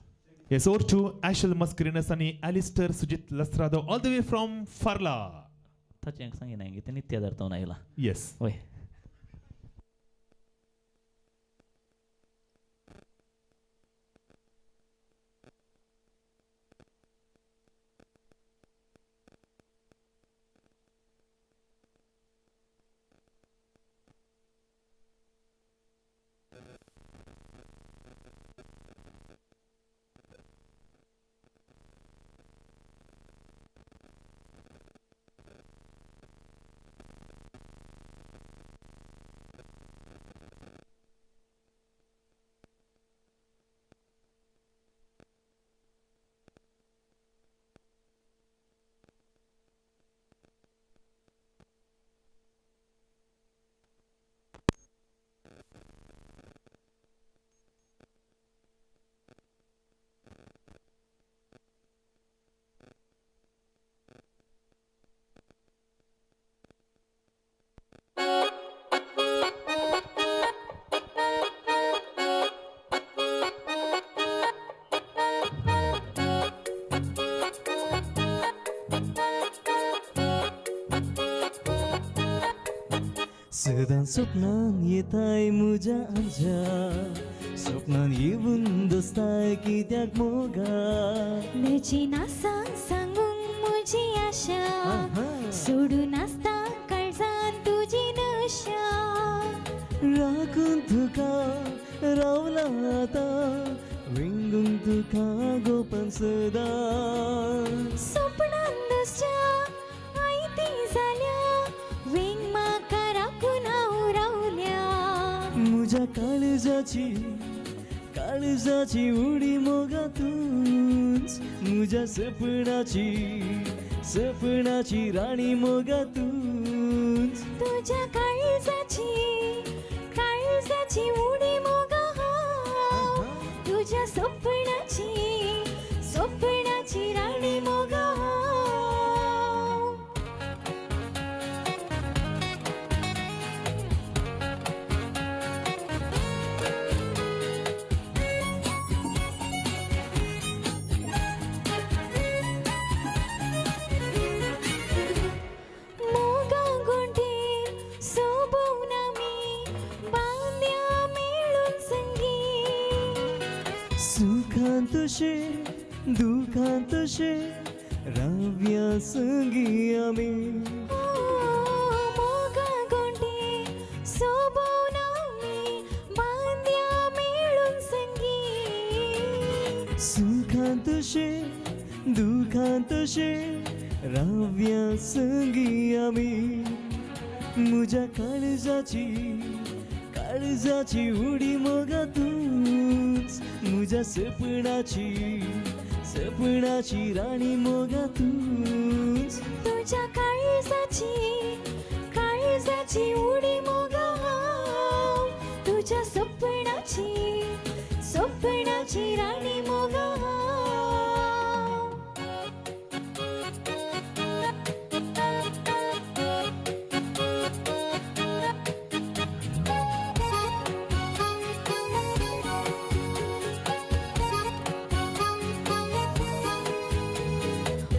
Yes, over to Ashel Mascarenas and Alistair Sujit Lastrado, all the way from Farla. ताचें सांगिना हांवें तें नित्य धरतावन आयला Yes. वय सदां स्वप्नान येताय म्हज्या आमच्या स्वप्नान येवन दसताय कित्याक मोगा नची नासा सांगूंक म्हजी आशा सोडून आसता काळजान तुजी नशा राखून तुका रावला आतां विंगूंक तुका गोपन सदां स्वप्नान दसच्या आयती जाल्या वेंग म्हाका राखून हांव रावल्या म्हज्या काळजाची उडी मोगातूंच म्हज्या सपनाची राणी मोगातूंच तुज्या काळजाची उडी मोगा हांव तुज्या स्वप्नाची राणी मोगा हांव मोगा गोंडेर सोबून आमी बांद्या मेळून संगी सुखांत तशे दुखांत तशे राव्या संगी आमी मोगा गोंडेर सोबून आमी बांद्या मेळून संगी सुखांत तशे दुखांत तशे राव्या संगी आमी म्हज्या काळजाची उडी मोगातूंच म्हज्या सपनाची राणी मोगातूंच तुज्या काळजाची उडी मोगा हांव तुज्या स्वप्नाची राणी मोगा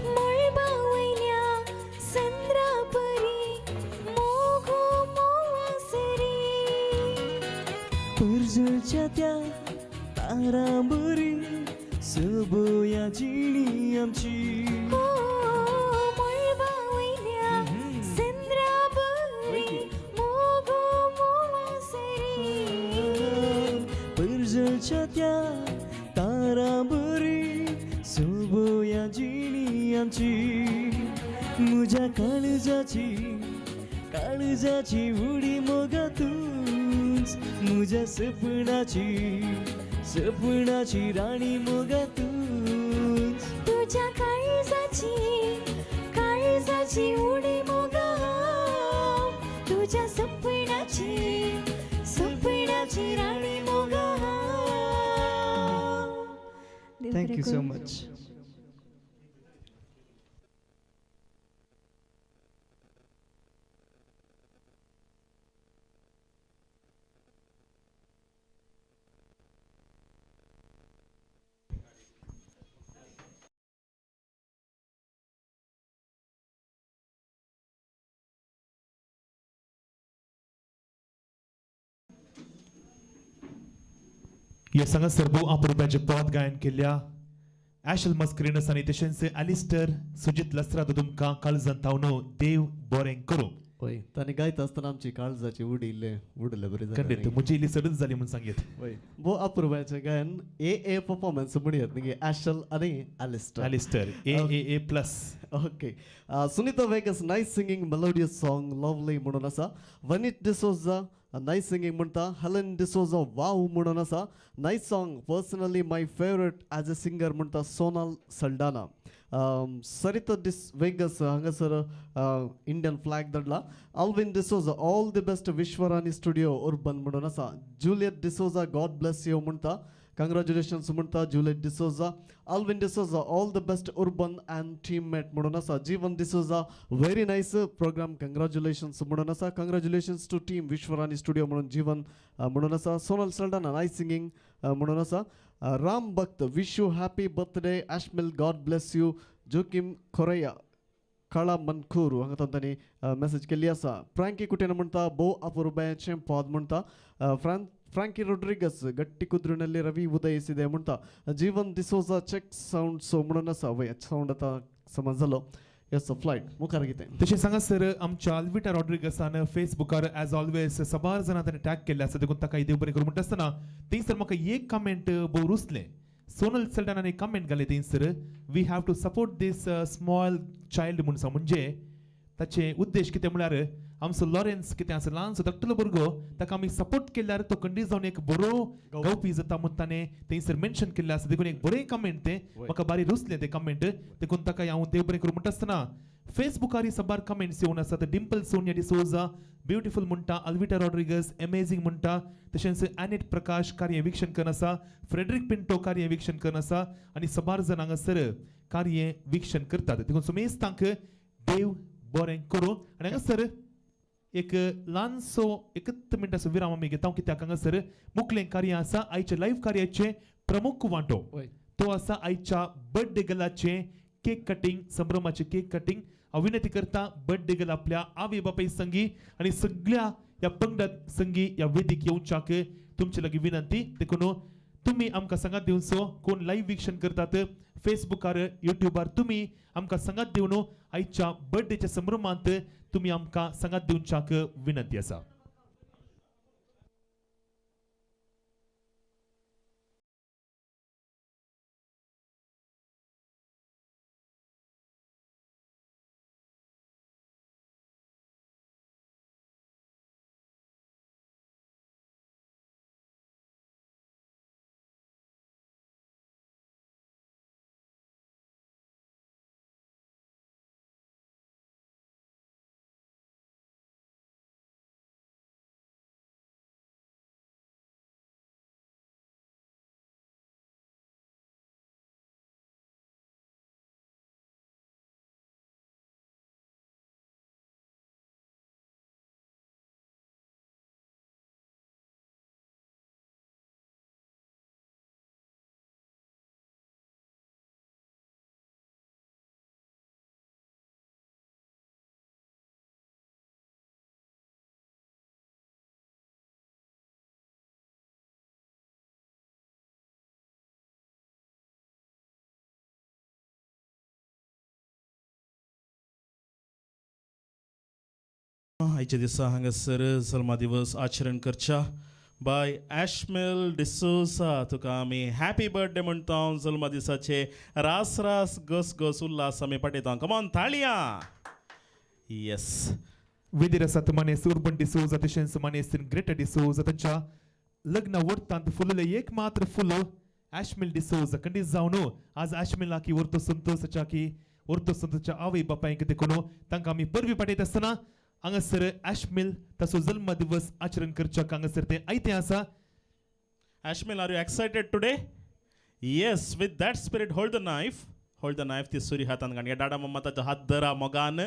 मळबावयल्या संद्रापरी मोगो मोवासरी पर्जळच्या त्या तारांबरी सोबोया जिणी आमची मळबावयल्या या जिणी आमची मुझ्या काळजाची उडी मोगातूच मुझ्या सपनाची राणी मोगातूच तुझ्या काळजाची उडी मोगा तुझ्या सपनाची राणी Moga Thank you so much. या संघ सर्व अपूर्वाचे पद गायन केल्या ॲशल मस्करीनस आणि तशेंच ॲलिस्टर सुजित लसराद तुमकां काळजांत तावनो देव बरें करूं. वय ताणी गायता आसतना आमची काळजाची उडी इल्ले उडले बरे खंडित म्हजी इल्ली सडच जाली म्हणून सांगीत. वय बो अपूर्वाचे गायन ए परफॉर्मन्स म्हणयात न्ही ॲशल आणि ॲलिस्टर. ॲलिस्टर ए plus. Okay. Sunita Vegas, nice singing, melodious song, lovely म्हणून आसा. Vanit D'Souza, nice singing म्हणटा. Helen D'Souza, wow म्हणून आसा. Nice song, personally my favorite as a singer म्हणटा Sonal Saldana. Sarita Vegas हांगासर इंडियन फ्लॅग धरला. Alvin D'Souza, all the best Vishwarani Studio Urban म्हणून आसा. Juliet D'Souza, God bless you म्हणटा. Congratulations म्हणटा Juliet D'Souza. Alvin D'Souza, all the best Urban and teammate म्हणून आसा. Jeevan D'Souza, very nice program, congratulations म्हणून आसा. Congratulations to team Vishwarani Studio म्हणून जीवन म्हणून आसा. Sonal Saldana, nice singing म्हणून आसा. Ram Bhakt, wish you happy birthday. Ashmil, God bless you. Joakim Correa, काळा मनखूर हांगा तांणी मेसेज केल्ली आसा. फ्रँकी कुटेन म्हणटा बो अपुर्बाचें पद म्हणटा. फ्रँकी रोड्रिगस गट्टी कुद्रुनल्ली रवी उदय सिदे म्हणटा. Jeevan D'Souza check sound so म्हणून आसा. वय साऊंड आतां समज जालो. येस फ्लायट मुखार कितें तशें सांगा सर आमच्या अल्विटा रॉड्रिगसान फेसबुकार एज ऑलवेज सबार जाणां ताणें टॅग केल्ले आसा देखून ताका देव बरें करूं म्हणटा आसतना थंयसर म्हाका एक कमेंट भोव रुचलें. सोनल सल्टानान एक कमेंट घाले थंयसर we have to support this small child म्हणून सांग म्हणजे ताचे उद्देश कितें म्हळ्यार आमचो लॉरेन्स कितें आसा ल्हानसो धाकटलो भुरगो ताका आमी सपोर्ट केल्यार तो खंडीत जावन एक बरो गावपी जाता म्हणून ताणें थंयसर मेन्शन केल्लें आसा देखून एक बरें कमेंट तें म्हाका बारी रुचलें तें कमेंट देखून ताका हांव देव बरें करूं म्हणटा आसतना फेसबुकार सबार कमेंट्स येवन आसात. डिंपल सोनिया डिसोजा ब्युटिफूल म्हणटा. अल्विटा रॉड्रिगस अमेझिंग म्हणटा. तशेंच एनेट प्रकाश कार्य वीक्षण करन आसा. फ्रेडरिक पिंटो कार्य वीक्षण करन आसा आनी सबार जाण हांगासर कार्य वीक्षण करतात देखून सुमेज तांकां देव बरें करूं. आनी हांगासर एक ल्हानसो एकच मिनटाचो विराम आमी घेता कित्याक हांगासर मुखलें कार्य आसा. आयच्या लायव्ह कार्याचे प्रमुख वांटो तो आसा आयच्या बर्थडे गर्लाचे केक कटिंग संभ्रमाचे केक कटिंग. हांव विनंती करता बर्थडे गर्ल आपल्या आवय बापाय संगी आनी सगळ्या ह्या पंगडात संगी ह्या वेदीक येवच्याक तुमचे लागीं विनंती देखून तुम्ही आमकां सांगात दिवचो कोण लायव्ह वीक्षण करतात फेसबुकार युट्यूबार तुम्ही आमकां सांगात दिवन आयच्या बर्थडेच्या संभ्रमांत तुम्ही आमकां सांगात दिवच्याक विनंती आसा. आयच्या दिसा हांगासर जल्मा दिवस आचरण करच्या बाय ॲशमेल डिसोसा तुका आमी हॅपी बर्थडे म्हणटा जल्म दिसाचे रास रास गस गस उल्हास आमी पाठयता कमॉन थाळया येस विदिरसात मनेस उर्बन डिसोजा तशेंच मनेस्तीन ग्रेटर डिसोजा तांच्या लग्न वर्तांत फुलले एक मात्र फुलो ॲशमेल डिसोजा खंडीत जावन आज ॲशमेला की वर्तो संतोषाच्या की वर्तो संतोषच्या आवय बापायक देखून तांकां आमी परबी पाठयता आसतना हांगासर ॲशमेल ताचो जल्म दिवस आचरण करच्याक हांगासर ते आयतें आसा Ashmel are you excited today yes with that spirit hold the knife ती सुरी हातान घाण डाडा मम्मा ताचो हात धरा मोगान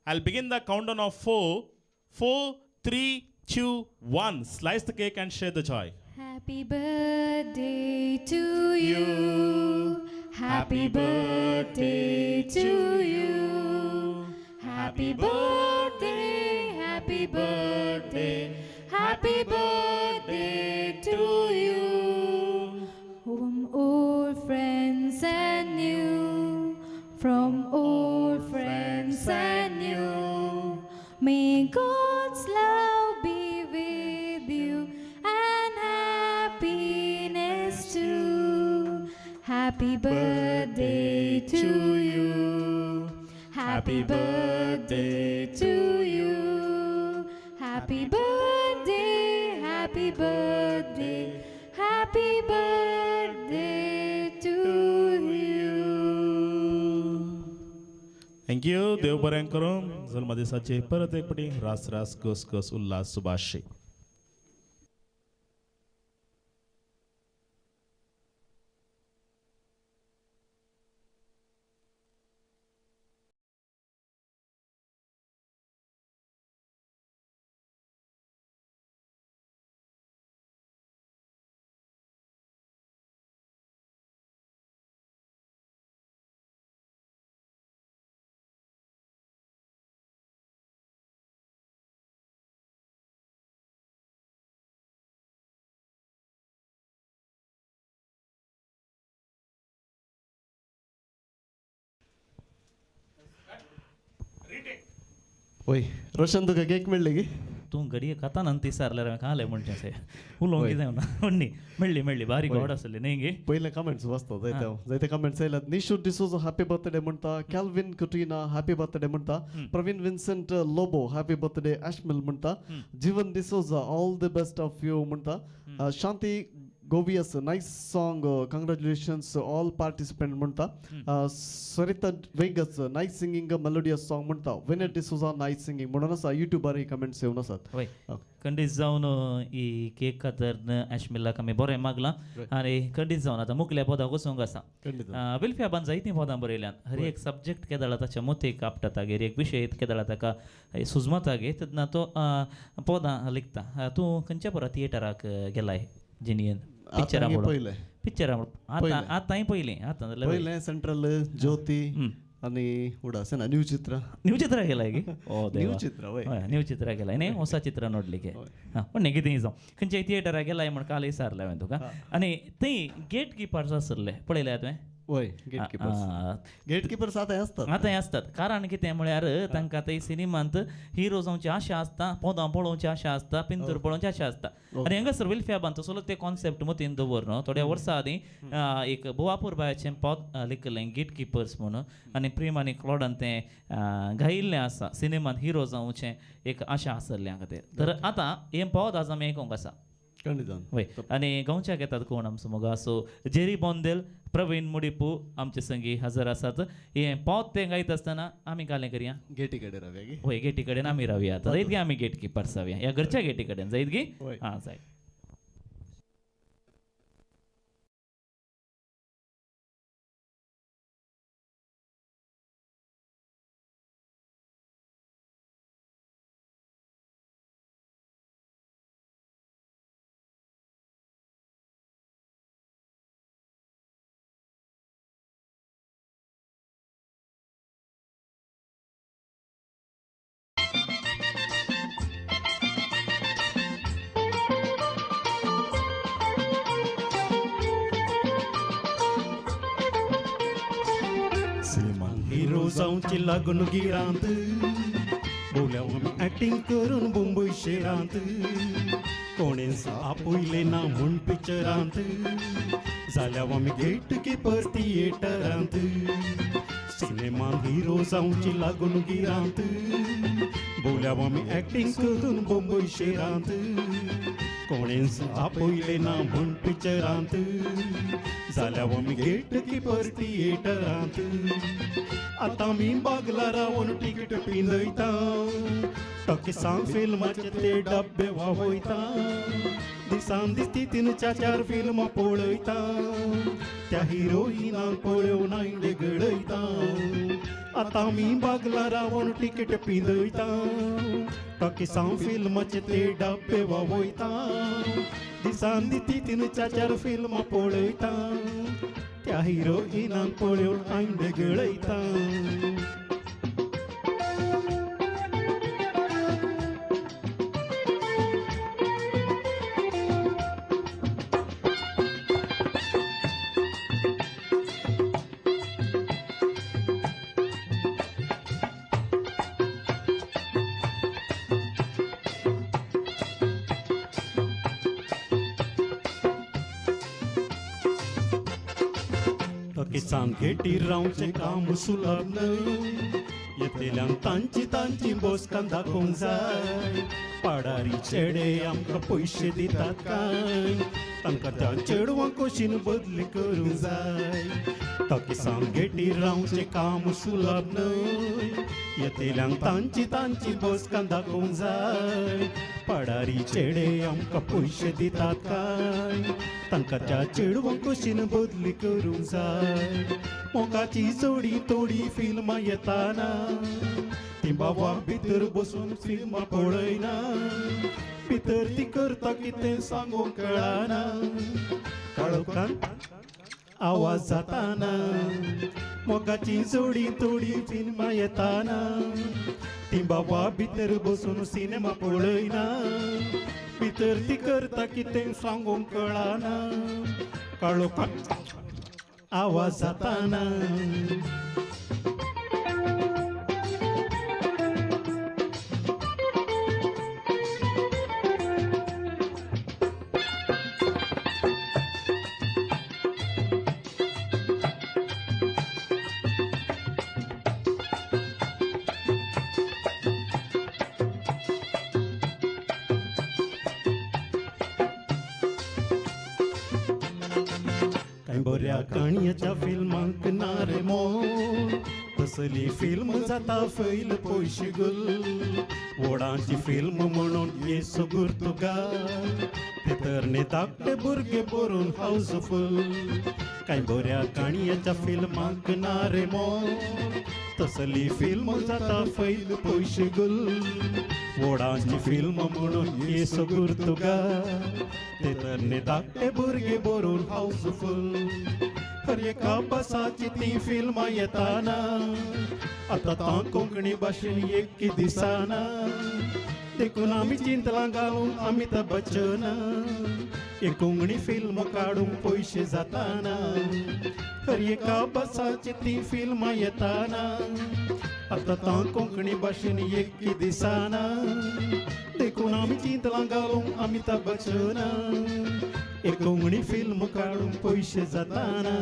I'll begin the countdown of 4. 4, 3, 2, 1. Slice the cake and share the joy. Happy birthday to you. Happy birthday to you. Happy birthday, happy birthday, happy birthday to you. From old friends and new, from old friends and new, may God's love be with you and happiness too. Happy birthday to you. Happy birthday to you. Happy birthday, happy birthday, happy birthday to you. Thank you देव बरें करूं जल्म दिसाचे परत एक पटी रास रास गस गस उल्हास सुभाषी वय रोशन तुका केक मेळ्ळी की तूं घडये खाता न्हू ती सारल्यार हांवें खालें म्हणचें अशें उलोवंक कितें ना म्हणणी मेळ्ळी बारीक गोड आसली न्ही गे पयले कमेंट्स वाचता जायते कमेंट्स आयल्यात निशू डिसोजा हॅपी बर्थडे म्हणटा कॅल्विन कुट्रिना हॅपी बर्थडे म्हणटा प्रवीण विन्सेंट लोबो हॅपी बर्थडे ॲशमेल म्हणटा Jeevan D'Souza all the best of you म्हणटा Shanti Goveas nice song congratulations all participant म्हणटा Sarita Vegas nice singing melodious song म्हणटा विनेट डिसोजा नाईस सिंगिंग म्हणून आसा युट्यूबार ही कमेंट्स येवन आसात वय खंडीत जावन ही केक खातर ॲशमेलाक आमी बरें मागलां आनी खंडीत जावन आतां मुखल्या पदाक वचूंक आसा विल्फ्याबान जायतीं पदां बरयल्यात हर एक सब्जेक्ट केदाळा ताच्या मोतीक आपटा तागेर एक विशय केदाळा ताका सुजमा तागे तेन्ना तो पदां लिखता तूं खंयच्या बरा थिएटराक गेलाय जिनियन पिक्चरा म्हणून आतां पयलीं सेंट्रल ज्योती आणि उडास ना न्यू चित्रा गेलाय की न्यू चित्रा न्यू चित्रा गेलाय न्ही ಹೊಸ चित्र नोडली की पण कितें जावं खंयच्याय थिएटराक गेलाय म्हण काल विचारलें हांवें तुका आनी थंय गेट किपर्स आसले पळयल्या तुवें वय गेटकीपर्स आतां आसतात कारण कितें म्हळ्यार तांकां थंय सिनेमांत हिरो जावची आशा आसता पदां पळोवची आशा आसता पिंतूर पळोवची आशा आसता आनी हांगासर विल्फ्याबान तसलो ते कॉन्सेप्ट मतीन दवरन थोड्या वर्सां आदीं एक बुवापूर बायाचें पद लिखलें गेट किपर्स म्हणून आनी प्रेम आनी क्लॉडान तें घायिल्लें आसा सिनेमांत हिरो जावचें एक आशा आसल्या खातीर तर आतां हें पद आज आमी आयकूंक आसा वय आनी गोंयच्याक येतात कोण आमचो मोगा सो जेरी बोंदेल प्रवीण मुडिपू आमचे संगी हजर आसात हें पद तें गायत आसतना आमी कालें करया गेटी कडेन रावया गे वय गेटी कडेन आमी रावया आतां जायत गे आमी गेट किपर्स जावया ह्या घरच्या गेटी कडेन जायत गे हां जाय हिरो जावची लागून गिरांत बोल्या आमी ऍक्टिंग करून मुंबय शेरांत कोणेच आपुयले ना म्हूण पिक्चरांत जाल्यार आमी गेट कीपर थिएटरांत सिनेमान हिरो जावची लागून गिरांत बोल्या आमी एक्टिंग करून बंबई शेरांत कोणेच आपोयले ना म्हूण पिक्चरांत जाल्यार आमी गेट कीपर थिएटरांत आतां आमी बागला रावून टिकेट पिंजयता टॉकिसां फिल्माचे ते डब्बे वावयता दिसान दीस तीन चार फिल्मां पळयता त्या हिरोईनांक पळोवन आयले गळयता आतां आमी बागला रावून टिकेट पिंजयता टॉकिसां फिल्माचे ते डब्बे वावयता दिसान दीस तीन चार फिल्मां पळयता त्या हिरोईनांक पळोवन आयले गळयता किसान घेटी रावचे काम सुलभ न्हय येतेल्यांक तांची बसकां दाखोवंक जाय पाडारी चेडे आमकां पयशे दितात काय तांकां त्या चेडवांक कशीन बदली करूंक जाय तो किसान घेटी रावचे काम सुलभ न्हय येतेल्यांक तांची बसकां दाखोवंक जाय पाडारी चेडे आमकां पयशे दितात काय तांकां त्या चेडवांक कशीन बदली करूंक जाय मोगाची जोडी तोडी फिल्मां येताना ती बाबा भितर बसून फिल्मां पळयना भितर ती करता कितें सांगूंक कळना काळोखांत आवाज जाताना मोगाची जोडी तोडी फिल्मां येताना ती बाबा भितर बसून सिनेमा पळयना भितर ती करता कितें सांगूंक कळना काळोखांत आवाज जाताना बऱ्या काणयेच्या फिल्मांक ना रे मोल तसली फिल्म जाता फैल पयशे गुल वोडांची फिल्म म्हणून येसो गुर्तुगाल भितर धाकटे भुरगे बरोवन हावसफुल कांय बऱ्या काणयेच्या फिल्मांक ना रे मोल तसली फिल्म जाता फैल पयशे गुल वोडांची फिल्म म्हणून येसो गुर्तुगाल भितर धाकटे भुरगे बरोवन हावसफुल हर एका बसाची ती फिल्मां येताना आतां ता कोंकणी भाशेन एक दिसाना देखून आमी चिंतलां घालून अमिताभ बच्चन एक कोंकणी फिल्म काडूंक पयशे जाताना हर एका बसाची ती फिल्मां येताना आतां ता कोंकणी भाशेन एक दिसाना देखून आमी चिंतलां घालूंक अमिताभ बच्चन एक कोंकणी फिल्म काडूंक पयशे जाताना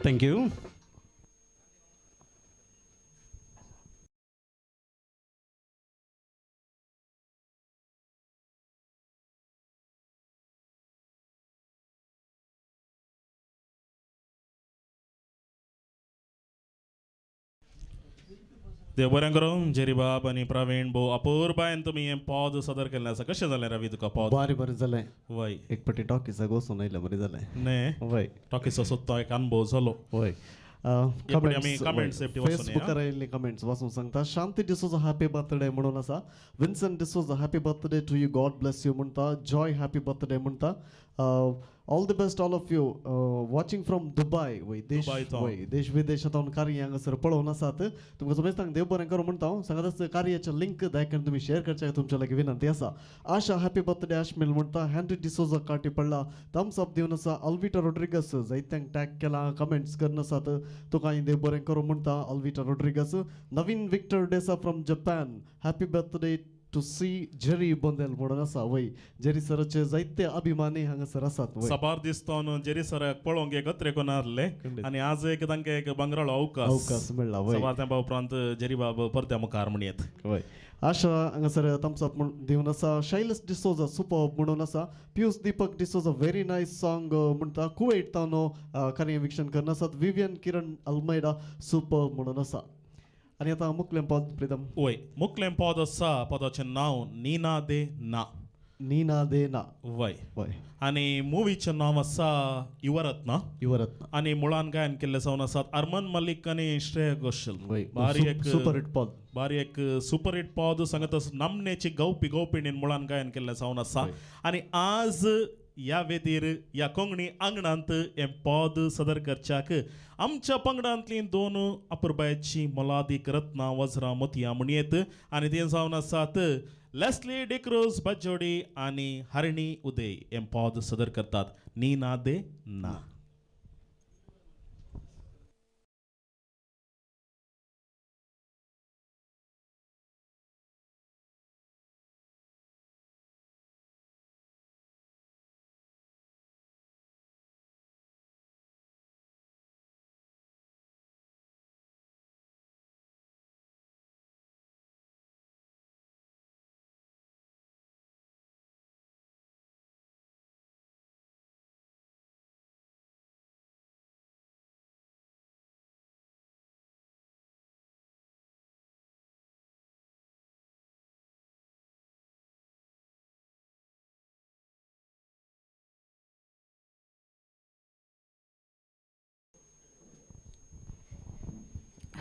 Thank you. देव बरें करूं जेरी बाब आनी प्रवीण भोव अपूर्बायन तुमी हें पद सादर केल्लें आसा कशें जालें रवी तुका पद बरें जालें वय एक पाटी टॉकीसाक वचून आयलें बरें जालें ने वय टॉकीसो सोदतो एक अनुभव जालो वय एपटी आमी comments एपटी वाचून फेसबुकार येयल्ली कमेंट्स वाचून सांगता. शांती डिसोजा हॅपी बर्थडे म्हणून आसा. Vinson D'Souza happy birthday to you, God bless you म्हणटा. जॉय हॅपी बर्थडे म्हणटा. All the best all of you watching from Dubai. वय देश दुबय तो. वय देश विदेशांतून कार्य हांगासर पळोवन आसात. तुमकां समेस्तांक देव बरें करूं म्हणटा हांव. सांगात कार्याचें लिंक दयकन तुमी शेअर करचे तुमच्या लागीं विनंती आसा. आशा हॅपी बर्थडे आशमिल म्हणटा. हॅनरी डिसोजा कार्टी पडला थम्स अप दिवन आसा. अल्विटा रोड्रिगस जायत्यांक टॅग केला, कमेंट्स करन आसात. तुका देव बरें करूं म्हणटा Alvita Rodrigues. Naveen Victor Desa from Japan happy birthday to see Jerry Bondel म्हणून आसा. वय जेरी सराचे जायते अभिमानी हांगासर आसात. वय सबार दिसता जेरी सराक पळोवंक एक त्रेकोन आसले आनी आज एक तांकां एक बंगराळो अवकाश मेळ्ळा. वय सबार त्या उपरांत जेरी बाब परत्या मुखार म्हण येत. वय आशा हांगासर थम्स अप दिवन आसा. शैलस डिसोजा सुपर्ब म्हणून आसा. Piyush Deepak D'Souza very nice song म्हणटा. कुवेट तावन कार्य विक्षण करन आसात. विवियन किरण अल्मेडा सुपर्ब म्हणून आसा. आनी आतां मुख्यलें पद प्रितम. वय मुख्यलें पद आसा. पदाचें नांव नीना दे ना. नीना दे ना. वय वय आनी मुवीचें नांव आसा युवरत्न. युवरत्न. आनी मुळान गायन केल्ले जावन आसात अरमान मलिक आनी श्रेया घोषाल. वय बारी एक सुपर हिट पद. बारी एक सुपर हिट पद सांगत नामनेची गवपी गवपिणीन मुळान गायन केल्लें जावन आसा. आनी आज ह्या वेदीर ह्या कोंकणी आंगणांत हें पद सदर करच्याक आमच्या पंगडांतलीं दोन अपुरबायची मोलादीक रत्नां वज्रां मोतयां म्हणयेत. आनी तीं जावन आसात लेस्ली डिक्रूज बज्जोडी आनी हरिणी उदय. हें पद सदर करतात नीना दे ना.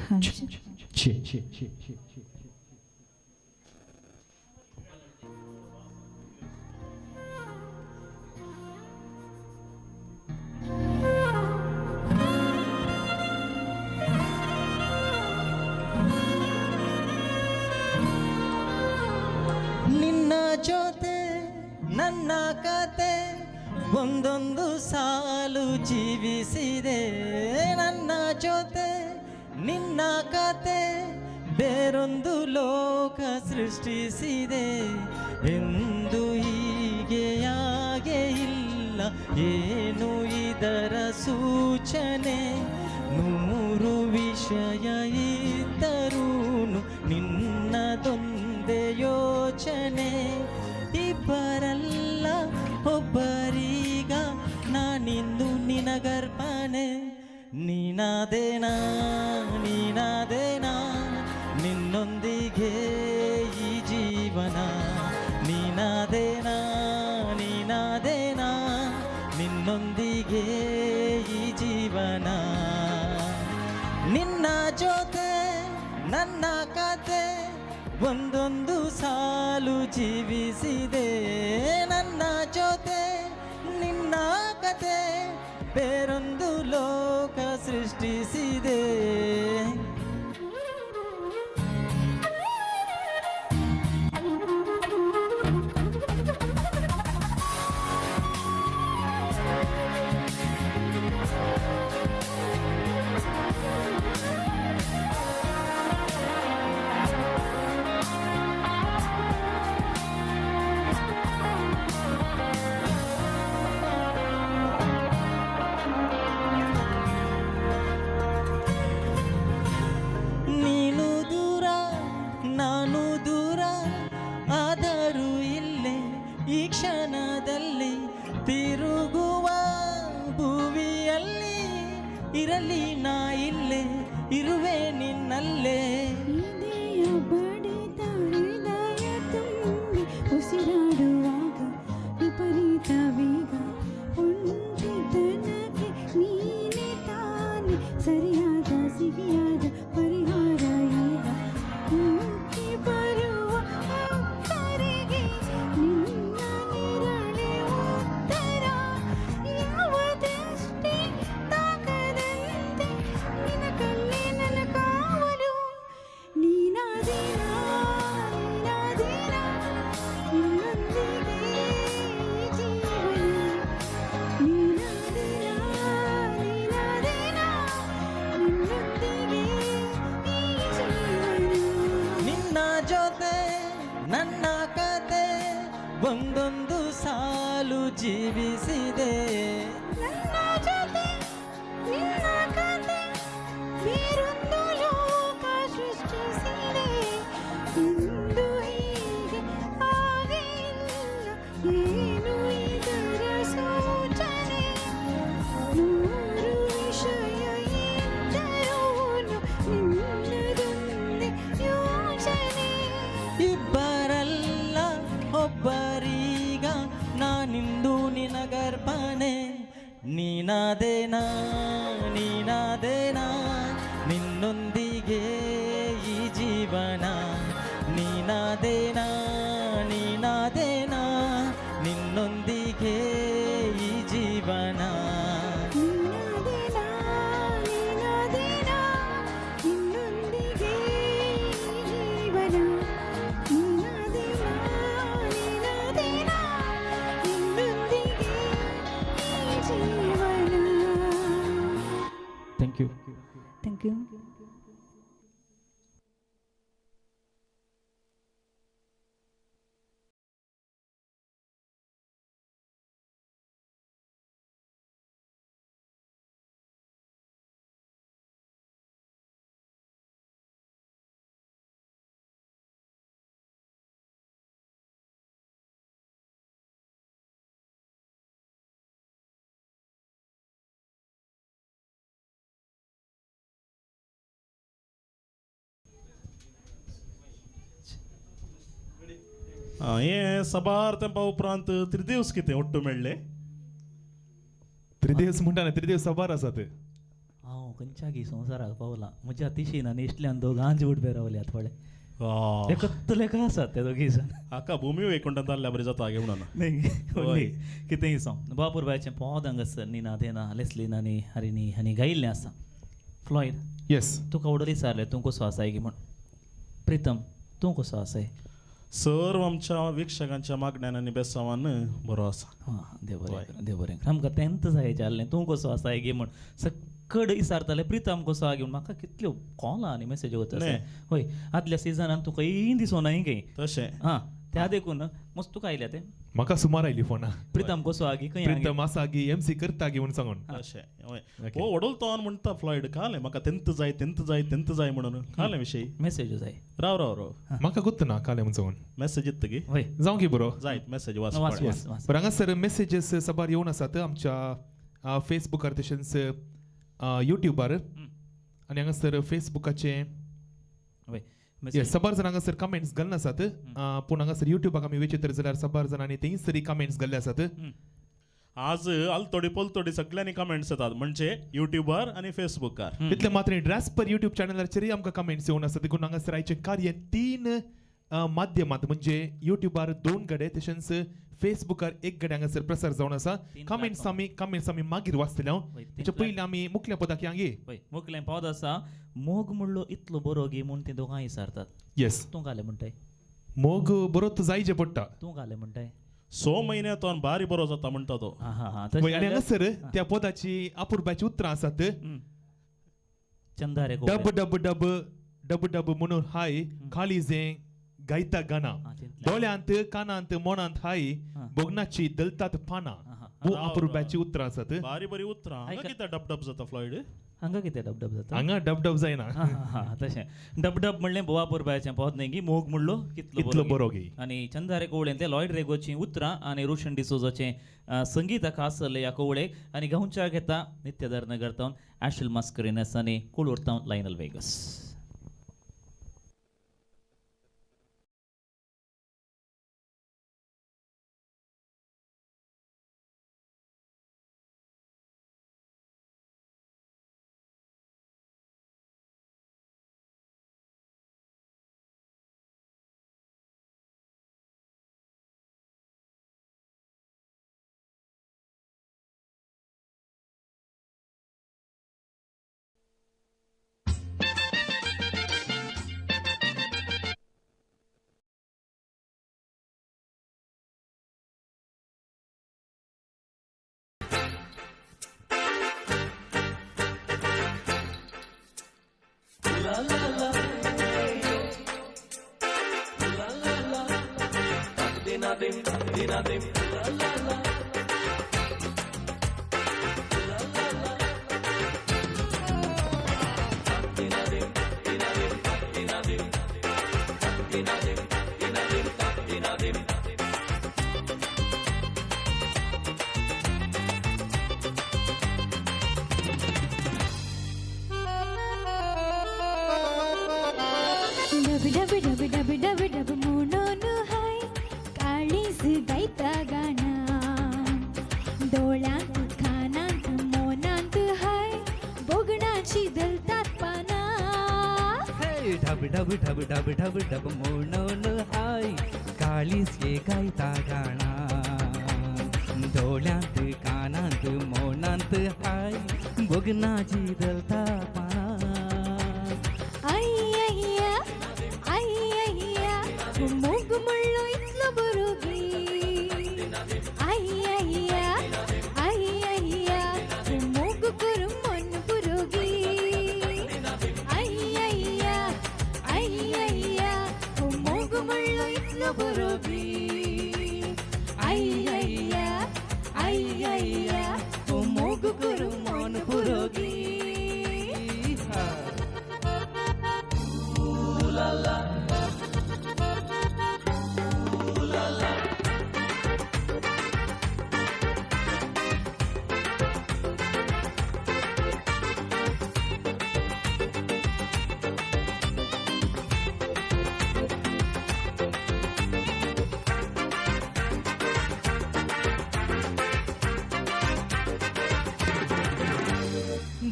हाँ जी. ನಿನ್ನ ಜೊತೆ ನನ್ನ ಕತೆ ಒಂದೊಂದು ಸಾಲು ಜೀವಿಸಿದೆ. ನನ್ನ ಜೊತೆ ನಿನ್ನ ಕತೆ ಬೇರೊಂದು ಲೋಕ ಸೃಷ್ಟಿಸಿದೆ. ಎಂದು ಹೀಗೆಯಾಗೆ ಇಲ್ಲ ಏನು ಇದರ ಸೂಚನೆ. ನೂರು ವಿಷಯ ಇದ್ದರೂನು ನಿನ್ನದೊಂದೇ ಯೋಚನೆ. ಇಬ್ಬರಲ್ಲ ಒಬ್ಬರೀಗ ನಾನಿಂದು ನಿನಗರ್ಪಣೆ. ನೀನಾದೇನಾ ನೀನಾದೇನಾ ನಿನ್ನೊಂದಿಗೆ ಈ ಜೀವನ. ನೀನಾದೇನಾ ನೀನಾದೇನಾ ನಿನ್ನೊಂದಿಗೆ ಈ ಜೀವನ. ನಿನ್ನ ಜೊತೆ ನನ್ನ ಕತೆ ಒಂದೊಂದು ಸಾಲು ಜೀವಿಸಿದೆ. ನನ್ನ ಜೊತೆ ನಿನ್ನ ಕತೆ ಬೇರೊಂದು ಲೋಕ ಸೃಷ್ಟಿಸಿದೆ. ಕ್ಷಣದಲ್ಲಿ ತಿರುಗುವ ಭುವಿಯಲ್ಲಿ ಇರಲಿ ನಾ ಇಲ್ಲೇ ಇರುವೆ ನಿನ್ನಲ್ಲೇ. ಇದೆಯ ಬಡಿತ ಹೃದಯ ತುಂಬಿ ಉಸಿರಾಡುವಾಗ ವಿಪರೀತ ವೇಗ ಒಂಟಿತನಕ್ಕೆ ನೀನೆ ತಾನೆ ಸರಿಯಾದ ಒಂದೊಂದು ಸಾಲು ಜೀವಿಸಿದೆ. ನನ್ನ ಜೊತೆ ನಿನ್ನ ಕತೆ ಬೇರೊಂದು ಲೋಕ ಸೃಷ್ಟಿಸಿದೆ. ಇಂದು ಹೀಗೆ ಹಾಗೆ ಇಲ್ಲ, ಏನು ಇದರ ಸೂಚನೆ? ನೂರು ವಿಷಯ ಇದ್ದರೂನು ನಿನ್ನದೊಂದೇ ಯೋಚನೆ. ಇಬ್ಬರಲ್ಲ ಒಬ್ಬರೀಗ ನಾನಿಂದು ನಿನಗರ್ಪಣೆ. ನೀನಾದೇನಾ ನೀನಾದೇನಾ ನಿನ್ನೊಂದಿಗೆ ಈ ಜೀವನ. ನೀನಾದೇನಾ ನೀನಾದೇನಾ ನಿನ್ನೊಂದಿಗೆ ಈ ಜೀವನ. ನೀನಾದೇನಾ ನೀನಾದೇನಾ ನಿನ್ನೊಂದಿಗೆ ಜೀವನ. ನೀನಾದೇನಾ ನೀನಾದೇನಾ ನಿನ್ನೊಂದಿಗೆ ಜೀವನ. Thank you. Thank you. हे सबार तेंपा उपरांत त्रिदिवस कितें ओट्टू मेळ्ळे. त्रिदिवस म्हणटा त्रिदिवस सबार आसात. हांव खंयच्यागी संवसाराक पावला. म्हज्या तिशीन आनी इश्टल्यान दोगांच उडबे रावल्यात पळय. एकत्तले काय आसात ते दोगी जण. हाका भुमी वेकुंठान जाल्ल्या बरें जाता गे म्हणून. नाही कितेंय सांग. बापूर बायचें पोद हांगासर निनादेना लेस्लीन आनी हरिणी हांणी गायिल्लें आसा. Floyd yes. तुका ऑर्डर विचारलें तूं कसो आसाय गी म्हण. प्रितम तूं कसो आसाय. सर्व आमच्या वीक्षकांच्या मागण्यान आनी बेसांवान बरो आसा. हां देव बरें करूं, देव बरें करूं. आमकां तेंत जाय जाल्लें तूं कसो आसाय गी म्हण. सकड विचारताले प्रितम कसो आहा गी म्हण. म्हाका कितल्यो कॉलां आनी मेसेज वता. होय आदल्या सिजनान तुका येय दिसोना गे. तशें हां त्या देखून मस्त तुका आयल्या ते. म्हाका सुमार आयली फोना. प्रितम कसो आहा गी खंय प्रितम आसा गी MC करता गी म्हूण सांगून. तशें हय. हो वडोल तोन म्हणटा फ्लॉयड काले म्हाका तेंत जाय तेंत जाय तेंत जाय म्हणून. काले विशयी मेसेज जाय. राव राव राव म्हाका गुत्त ना काले म्हूण सांगून. मेसेज येत गे होय जावं गी बरो. जायत मेसेज वाच वाच वाच वाच. बरं हांगासर मेसेजेस सबार येवन आसात आमच्या फेसबुकार तशेंच युट्यूबार आनी हांगासर फेसबुकाचे होय येस सबार जाण हांगासर कमेंट्स घालून आसात. पूण हांगासर युट्यूबाक आमी वेचीत जाल्यार सबार जाणांनी तेंसरी कमेंट्स घाल्ले आसात. आज आलतोडी पलतोडी सगळ्यांनी कमेंट्स येतात म्हणजे युट्यूबार आणि फेसबुकार. तितले मात्र ड्रॅस्पर युट्यूब चॅनलाचेरय आमकां कमेंट्स येवन आसात. देखून हांगासर आयचे कार्य 3 माध्यमांत म्हणजे युट्यूबार 2 गडे तशेंच फेसबुकार 1 गडे हांगासर प्रसार जावन आसा. कमेंट्स आमी मागीर वाचतले हांव. तेच्या पयलीं आमी मुखल्या पदाक या गे. होय मुखलें पावद आसा. मोग म्हणलो इतलो बरो गे म्हूण ते दोगांय विचारतात. येस तूं घाले म्हणटाय. मोग बरोच जायचे पडटा. तूं घाले म्हणटाय. 6 म्हयन्यांतून बारी बरो जाता म्हणटा तो. हां हां हां आनी हांगासर त्या पदाची अपुर्बाची उतरां आसात. चंदारे डब डब डब डब डब म्हणून हाय काळीजें गायता गाना दोळ्यांत कानांत मोणांत हाय बोगनाची दलतात पानां. वो अपुर्बाची उतरां आसात. बारी बरी उतरां. हांगा कितें डबडब जाता फ्लॉयड. हांगा कितें डबडब जाता. हांगा डबडब जायना. हां तशें डबडब म्हणलें बोवा पुरबायचें पोत न्ही गी. मोग म्हणलो इतलो कितलो बरो गे. आनी चंदारे कोवळें ते लॉयड रेगोचीं उतरां आनी रोशन डिसोजाचें संगीत हाका आसलें ह्या कोवळेक. आनी गांवच्या घेता नित्यधर नगरतावन ॲशल मास्करिनस आनी कोलुर्तावन लायनल वेगस. डब डब डब डब डब डब म्हणून हाय काळीज गायता गाणा डोळ्यांत कानांत मोनांत हाय बोगणाची दलतात पाना हे ढब ढब ढब ढब ढब ढब म्हणून हाय काळीस ये गायता गाणा डोळ्यांत कानांत मौनांत हाय बघनाची दलता पाना अय्यय्या अय्यय्या मोग म्हणलो इतलो बरोगी अय्यय्या अय्यय्या मोग करून मन पुरोगी अय्यय्या अय्यय्या मोग म्हणलो इतलो बरोगी अय्यय्या अय्यय्या मोग करून मन पुरोगी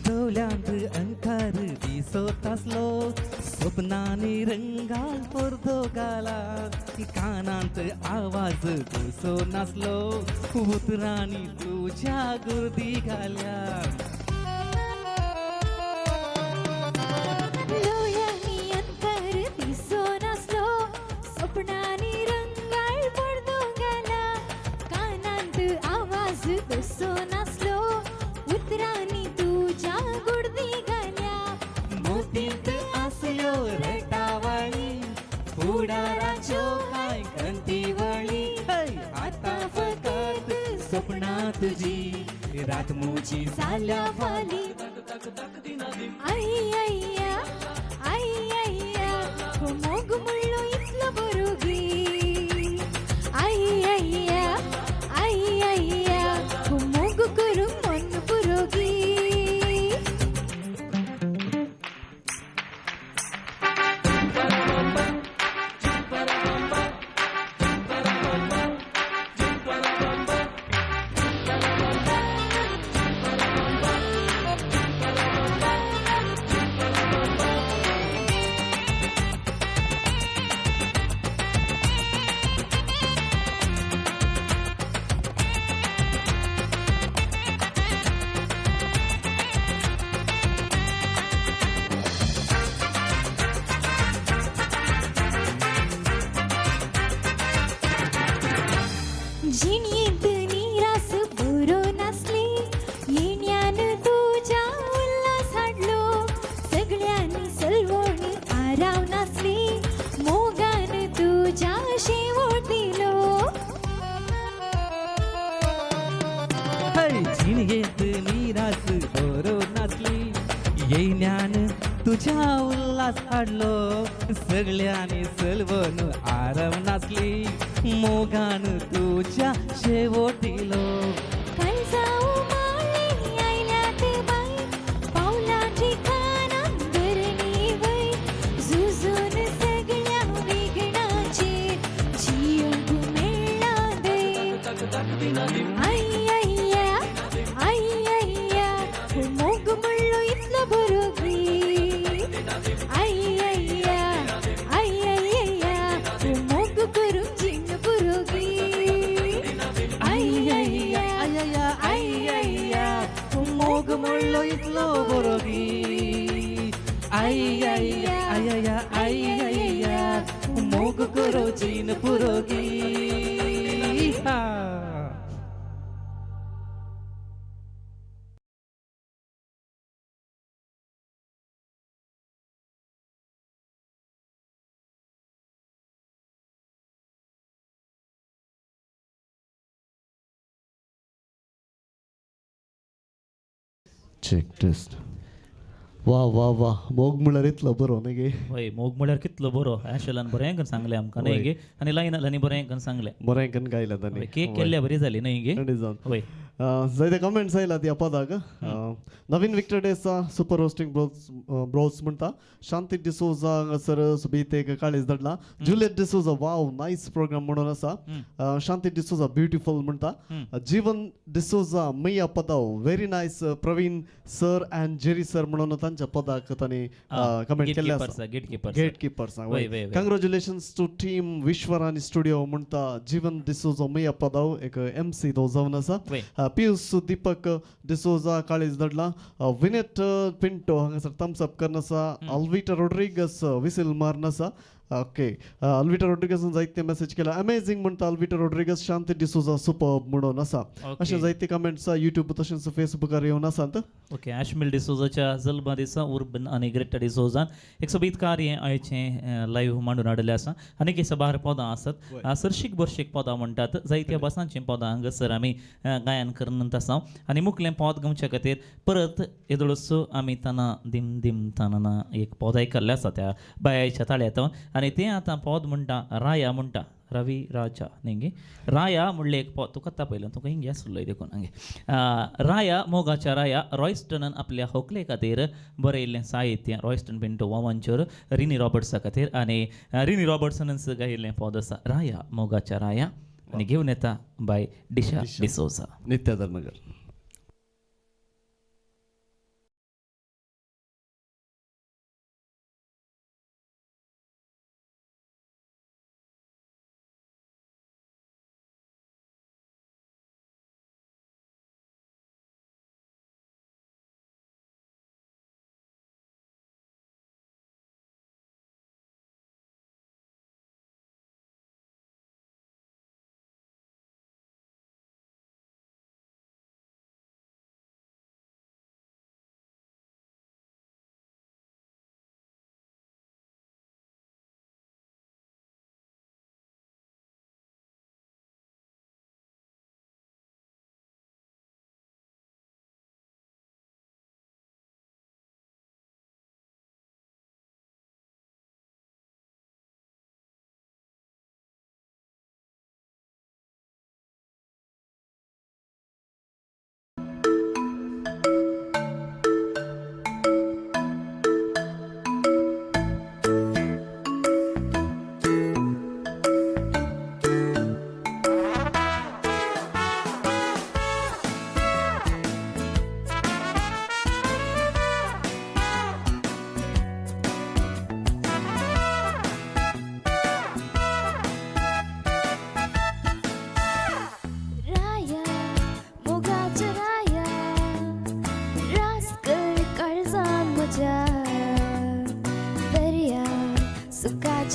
डोळ्यांत अंकार दिसत असलो स्वप्नाने रंगाल पडतो गाला कानांत आवाज घुसो नसलो उतराणी तुझ्या गुर्दी घाल्या डोळ्यांनी अंतर दिसो नसलो स्वप्नांनी रंगाळ पडतो गेला कानांत आवाज घुसो नसलो उतरांनी तुझ्या गुडदी घाल्या मोतीत आसयो रेटावळी फुडाराच्यो काय गंतीवळी आता फकत स्वप्ना तुझी रात मुची झाल्या फाली अय्यय्या अय्यय्या मोग म्हणलो इतलो बरोगी अय्यय्या अय्यय्या मोग करून मन पुरोगी जिणयेंत निरास बरो नासली येण्यान तुझ्या उल्हास हाडलो सगळ्यांनी सलवण आराव नासली मोगान तुझ्या शेवट दिलो जिणगेत निरास बरो नाचली येण्यान तुझ्या उल्हास हाडलो सगळ्याने सलवण आराम नाचली मोगान तुझ्या शेवटिलो काल जाऊ माळी आयल्यात बाई पावलाची खानान धरणी वय झुजून सगळ्या विघ्नाचे जियोग मेळ्ळा दय अय्यय्या अय्यय्या मोग म्हणलो इतलो बरोगी अय्यय्या अय्यय्या मोग करून जीण पुरोगी अय्यय्या अय्यय्या मोग म्हणलो इतलो बरोगी अय्यय्या अय्यय्या मोग करो जीन पुरोगी चेक टेस्ट वा वा वा मोग म्हळ्यार इतलो बरो न्ही गे होय मोग म्हळ्यार कितलो बरो ॲशलान बरें करून सांगलें आमकां न्हय गे आनी लायनांनी बरें करून सांगलें बरें करून गायला तांणी केक केल्ल्या बरी जाली न्हय गे खंडी जावन होय जायते कमेंट्स आयलात ह्या पदाक Naveen Victor Desa super roasting bros म्हणटा शांती डिसोजा हांगासर सुबीतेक काळीज धाडला Juliet D'Souza wow nice programme म्हणून आसा शांती डिसोजा ब्युटिफुल म्हणटा जीवन डिसोजा मैया पदाव very nice Praveen sir and Jerry sir म्हणून तांच्या पदाक तांणी कमेंट केल्ले आसा gate keepers congratulations to team Vishwarani studio म्हणटा जीवन डिसोजा मैया पदाव एक MC तो जावन आसा पियुष दीपक डिसोजा काळीज धाडला विनेट पिंटो हांगासर थम्स अप करन आसा अल्विटा रोड्रिगस विसील मारन आसा ओके अल्विटा रोड्रिगसान जायते मेसेज केला अमेझिंग म्हणटा अल्विटा रोड्रिगस शांती डिसोजा सुपर्ब म्हणून आसा अशे जायते कमेंट्स युट्यूब तशेंच फेसबुकार येवन आसात ओके ॲशमिल डिसोजाच्या जल्मा दिसा उर्बन आनी ग्रेटा डिसोजान एक सोबीतकार हें आयचें लायव्ह मांडून हाडलें आसा आनीक हें बार पदां आसात सरशीक बरशीक पदां म्हणटात जायत्या भासांचीं पदां हांगासर आमी गायन करनंत आसा आनी मुखलें पद गावचे खातीर परत येदोळस आमी ताना दिम दिम ताना एक पद आयकल्लें आसा त्या बायाच्या ताळ्यात आनी तें आतां पद म्हणटा राया म्हणटा रवी राजा न्ही राया म्हणलें एक पद तुका आतां पयलें तुका हिंगी आसलो देखून हांगे राया मोगाच्या राया रॉयस्टनान आपल्या होकले खातीर बरयल्लें साहित्य रॉयस्टन पिंटो वामांचेर रिनी रॉबर्ट्सा खातीर आनी रिनी रॉबर्ट्सनान गायिल्लें पद आसा राया मोगाच्या राया आनी घेवन येता बाय डिशा डिसोजा नित्या धर्मगर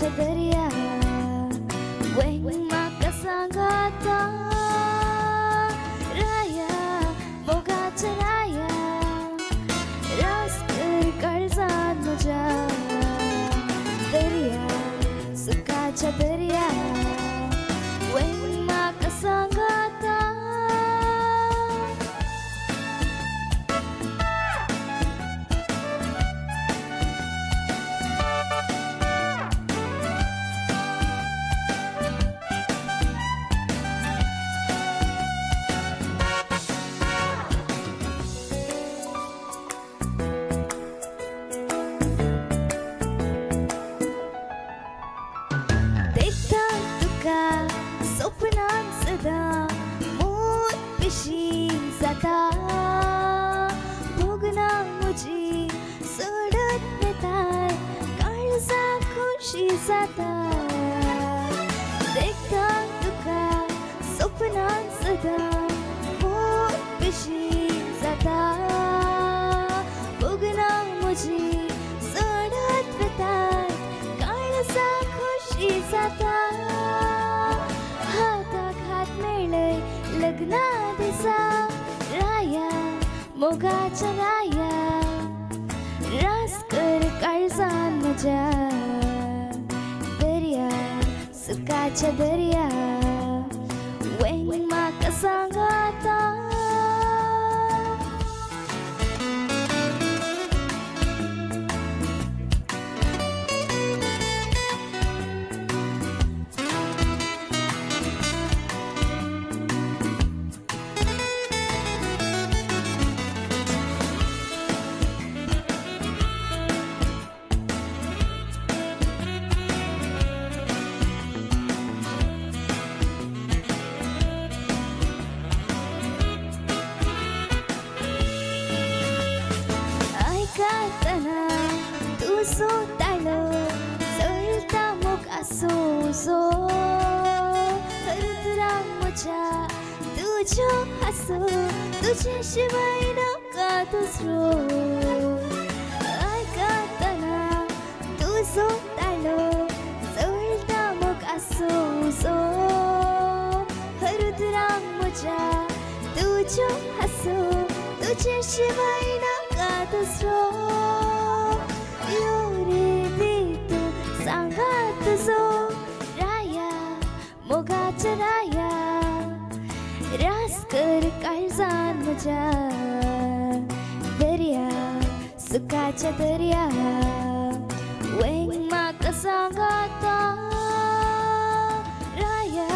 दर्या म्हाका सांगाता राया मोगाच्या राया रास कर काळजान म्हज्या दर्या सुखाच्या दर्या म्हाका सांगाता भोगना मुजी सोडत नेताय काळजा खुशी जाता देखता तुका स्वप्नान सदा मोर पिशी जाता भोगना मुजी सोडत नेताय काळजा खुशी जाता हाताक हात मेळय लग्ना दिसा राया मोगाच्या राया रास कर काळजान म्हज्या दर्या सुखाच्या दर्या म्हाका सांगाता तुझ्या हसू तुझ्याशिवाय नका दुसरो ऐकताना तुझो ताळो चळता मग असो सो हृदराम म्हज्या तुझ्या हसू तुझ्याशिवाय नका दुसरो यो रे दे तू सांगा तुझो राया मोगाच्या राया रास्कर काळजान म्हज्या दर्या सुखाच्या दर्या वेंग म्हाका सांगाता राया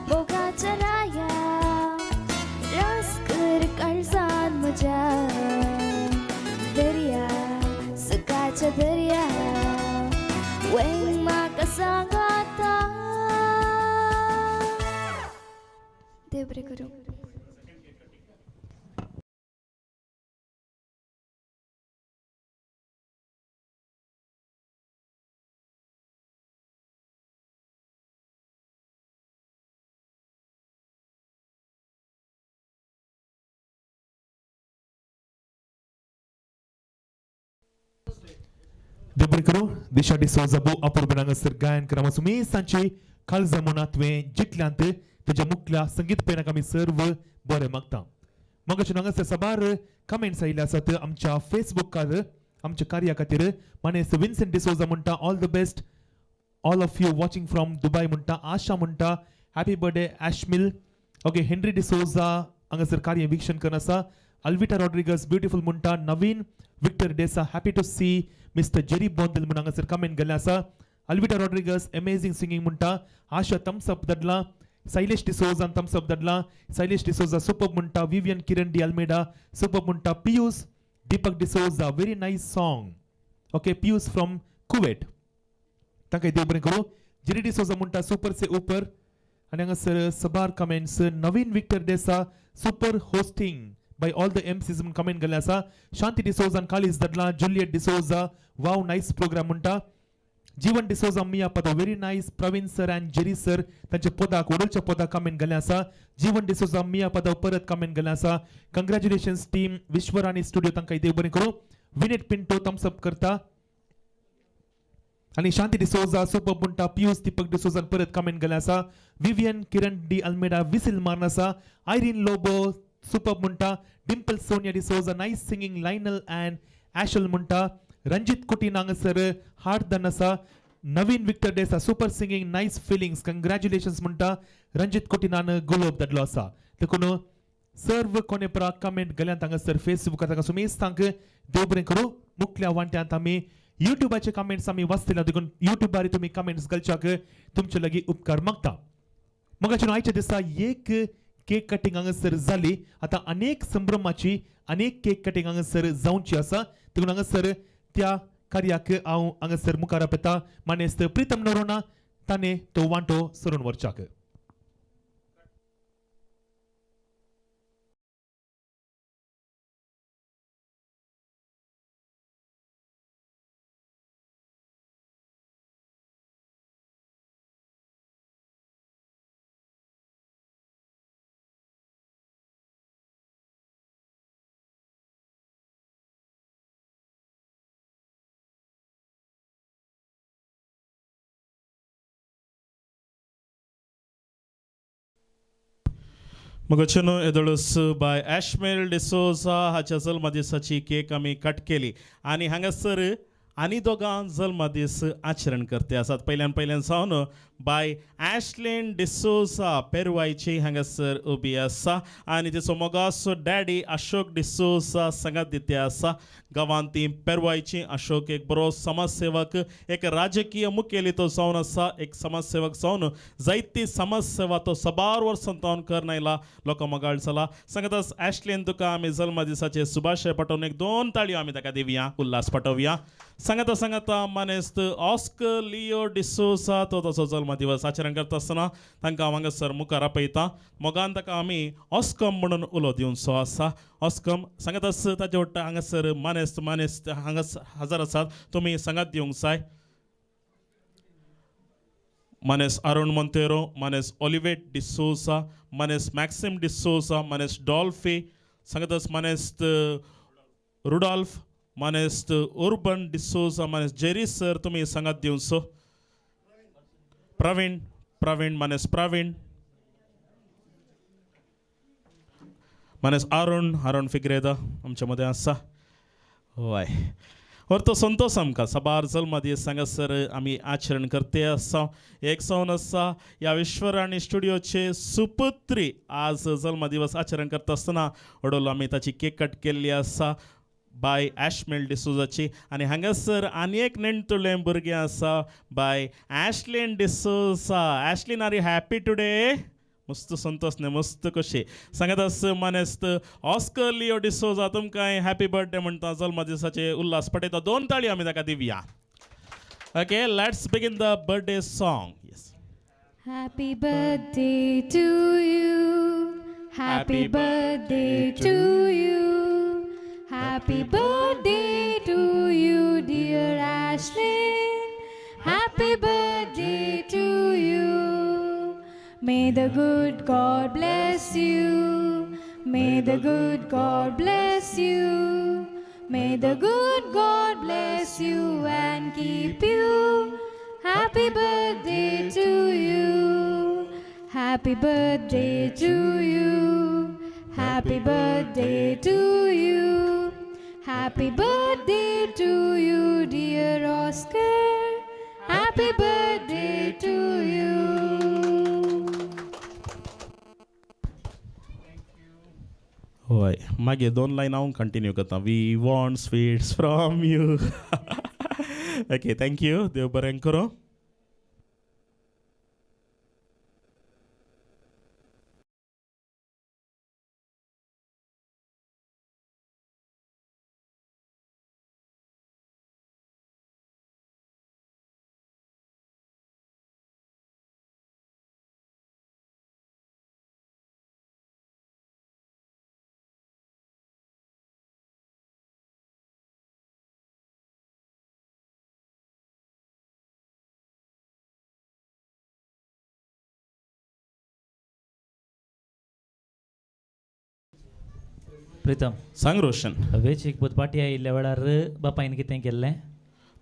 मोगाच्या राया रास्कर काळजान म्हज्या दर्या सुखाच्या दर्या वेंग म्हाका सांगाता देव बरें करूं. देव करू दिशा डिसोजा बो अपूर्व हांगासर गायन करा सुमी सांची काळजा मना तुवें जितल्यांत तुज्या मुखल्या संगीत प्रेरक आमी सर्व बरें मागता. मग हांगासर साबार कमेंट्स आयिल्ले आसात आमच्या फेसबुकार आमच्या कार्या खातीर मानेस विन्सेंट डिसोजा म्हणटा all the best all of you watching from Dubai म्हणटा आशा म्हणटा happy birthday Ashmil. Okay Henry D'Souza हांगासर कार्य वीक्षण करन आसा. अल्विटा रॉड्रिगस ब्युटिफुल म्हणटा. Naveen Victor Desa happy to see mister Jerry Bondel म्हणून हांगासर कमेंट गेल्ले आसा. अल्विटा रॉड्रिगस अमेझिंग सिंगिंग म्हणटा. आशा थम्सअप धडला. शैलेश डिसोजा थम्सअप धडला. शैलेश डिसोजा सुपर्ब म्हणटा. विवियन किरण डी अल्मेडा सुपर्ब म्हणटा. Piyush Deepak D'Souza very nice song. Okay Piyush from Kuwait तांकां देव बरें करूं. जेरी डिसोजा म्हणटा सुपर से ऊपर. आनी हांगासर सबार comments Naveen Victor Desa super hosting by all the MCs म्हणून कमेंट केले आसा. शांती डिसोजा कालीस धडला. Juliet D'Souza wow nice programme म्हणटा. जीवन डिसोजा मिया पदा very nice. Praveen sir and Jerry sir तांचे पदाक वडलच्या पदाक कमेंट केले आसा. जीवन डिसोजा मिया पदा परत कमेंट केले आसा. कंग्रॅच्युलेशन्स टीम विश्वराणी स्टुडिओ तांकां देव बरें करूं. विनेट पिंटो थम्स अप करता. आणि शांती डिसोजा सुपर म्हणटा. पियुष दीपक डिसोजा परत कमेंट केले आसा. विवियन किरण डी अल्मेडा विसिल मारन आसा. आयरीन लोबो सुपर म्हणटा. Dimple Sonia D'Souza nice singing. Lionel and Ashal म्हणटा. रणजित कुटीन हांगासर हार्ट धन आसा. Naveen Victor Desa super singing nice feelings congratulations म्हणटा. रणजित कुटीनान गुलाब धडलो आसा. देखून सर्व कोणे परा कमेंट गेल्यांत हांगासर फेसबुकार ताका सुमेश तांक देव बरें करूं. मुखल्या वांट्यांत आमी युट्यूबाचे कमेंट्स आमी वाचतले देखून युट्यूबार तुमी कमेंट्स घालच्याक तुमचे लागीं उपकार मागता. मगाच्यान आयच्या दिसा एक केक कटिंग हांगासर जाली. आता अनेक संभ्रमाची अनेक केक कटिंग हांगासर जावची आसा. देखून हांगासर त्या कार्याक हांव हांगासर मुखार आपयता मानेस्त प्रितम नोरोना ताणे तो वांटो सरून व्हरच्याक. मगचनो एदळस बाय ॲशमेल डिसोजा हाच्या जल्म दिसाची केक आमी कट केली आणि हांगासर आनी दोगां जल्म दीस आचरण करते आसात. पयल्यान सावन बाय ॲशलेन डिसोजा पेरवायची हांगासर उबी आसा आनी तिचो मोगासो डॅडी अशोक डिसोजा सांगात दिते आसा. गांवांत ती पेरवायची. अशोक एक बरो समाजसेवक एक राजकीय मुखेली तो जावन आसा. एक समाजसेवक जावन जायती समाजसेवा तो सबार वर्सां तावन करन आयला. लोकां मोगाळ जाला. सांगतास ॲशलेन तुका आमी जल्म दिसाचे शुभाशय पाठोवन एक 2 ताळयो आमी ताका दिवया. उल्हास पाठोवया. सांगता मानेस्त ऑस्कर लिओ डिसोजा तो ताचो जल्म दिवस आचरण करता आसतना तांकां हांव हांगासर मुखार आपयता. मोगान ताका आमी ऑस्कम म्हणून उलो दिवचो आसा. ऑस्कम सांगतास ताचे वट्टा हांगासर मानेस्त हांगा हजर आसात. तुमी सांगात दिवंक जाय. Manes Aaron Montero, Manes Olivet de Souza, Manes Maxim de Souza, Manes Dolphy, Sangadas Manes Rudolf, Manes Urban de Souza, Manes Jerry Sir, तुम्ही सांगत देऊन so. Praveen, Manes Praveen. Manes Aaron Figueiredo, आमच्यामध्ये असा. होय. और तो संतोष आमका सबार जल्मादी सांगा सर आम्ही आचरण करते असा एक सावन असा या विश्वराणी स्टुडिओचे सुपुत्री आज जल्मा दिवस आचरण करत असताना वडोलो आम्ही ताची केक कट केल्ली असा बाय ॲशमेल डिसोजाची आणि हांगासर आनी एक नेणटुलें भुरगें आसा by Ashlin D'Souza. Ashlin are you happy today? मस्त संतोष ने मस्त कशी सांगत अस मानेस्त ऑस्कर लिओ डिसोजा तुमकां हॅपी बर्थडे म्हणटा जल्मा दिसाचे उल्हास पटयता. 2 ताळी आमी ताका दिवया. Okay let's begin the birthday song. Yes. Happy birthday to you. Happy birthday to you. Happy birthday to you, dear Ashlyn. Happy birthday to you. May the good God bless you. May the good God bless you. May the good God bless you and keep you. Happy birthday to you. Happy birthday to you. Happy birthday to you. Happy birthday to you, dear Oscar. Happy birthday to you. होय मागे 2 line हांव continue करता. We want sweets from you. Okay thank you. देव बरें करो. प्रितम सांग रोशन. वेचीक पाटी आयिल्ल्या वेळार बापायन कितें केल्लें?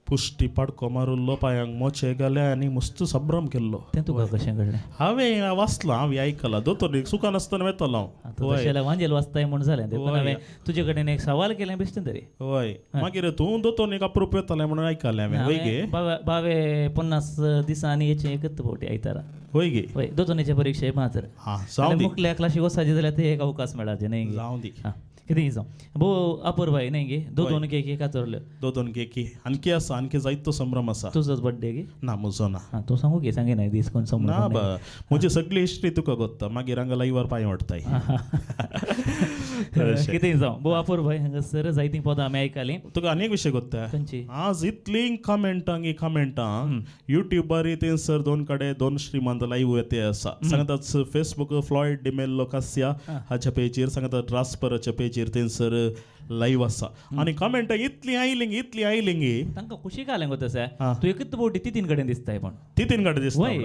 पुष्टी पाडको मारुल्लो पांयांक मोचे घाले आनी मस्त संभ्रम केल्लो. तें तुका कशें कळ्ळें? हांवें वाचलां हांवें आयकलां. दोतोर सुखान आसतना वेतलो हांव. तशें वांजेल वाचताय म्हूण जालें तें. पूण होय. हांवें तुजे कडेन एक सवाल केलें बेश्टें तरी. होय मागीर तूं दोतोर अप्रूप येतलें म्हणून आयकलें हांवें. वय गे बावे 50 दिसांनी हेचे एकच फावटी आयतारा. होय गे. होय दोतोनेचे परीक्षे मात्र. हां जावं दी. मुखल्या क्लासीक वचाचे जाल्यार ते एक अवकाश मेळाचे न्ही. जावं दी. हां कितें जावं भो अपूर्वाय न्ही गे दोन केक एका चोरल्यो. दोन केकी आणखी आसा आणखी जायतो संभ्रम आसा. तुजोच बर्थडे गे? ना म्हजो ना. हां तूं सांगू गे सांगे नाही दीस कोण ना संभ्रम बा म्हजी सगळी हिस्ट्री तुका गोत्ता मागीर हांगा लायव्हार पांय ओडताय. कितें जावं भो अपूर्वाय हांगासर जायतीं पदां आमी आयकलीं. तुका आनी एक विशय गोत्ता. खंयची? आज इतलीं कमेंटां युट्यूबार थंयसर 2 कडेन 2 श्रीमंत लाईव्ह येते आसा. सांगतात फेसबुक फ्लॉयड डिमेल्लो कासिया हाच्या पेजीर सांगतात रास्पराच्या पेजीर थंयसर लाईव्ह आसा आनी कमेंटां इतलीं आयलीं तांकां खुशी घालें गो तशें. हां. तूं एकच फावटी तितीन कडेन दिसताय पण. तितीन कडेन दिसता. होय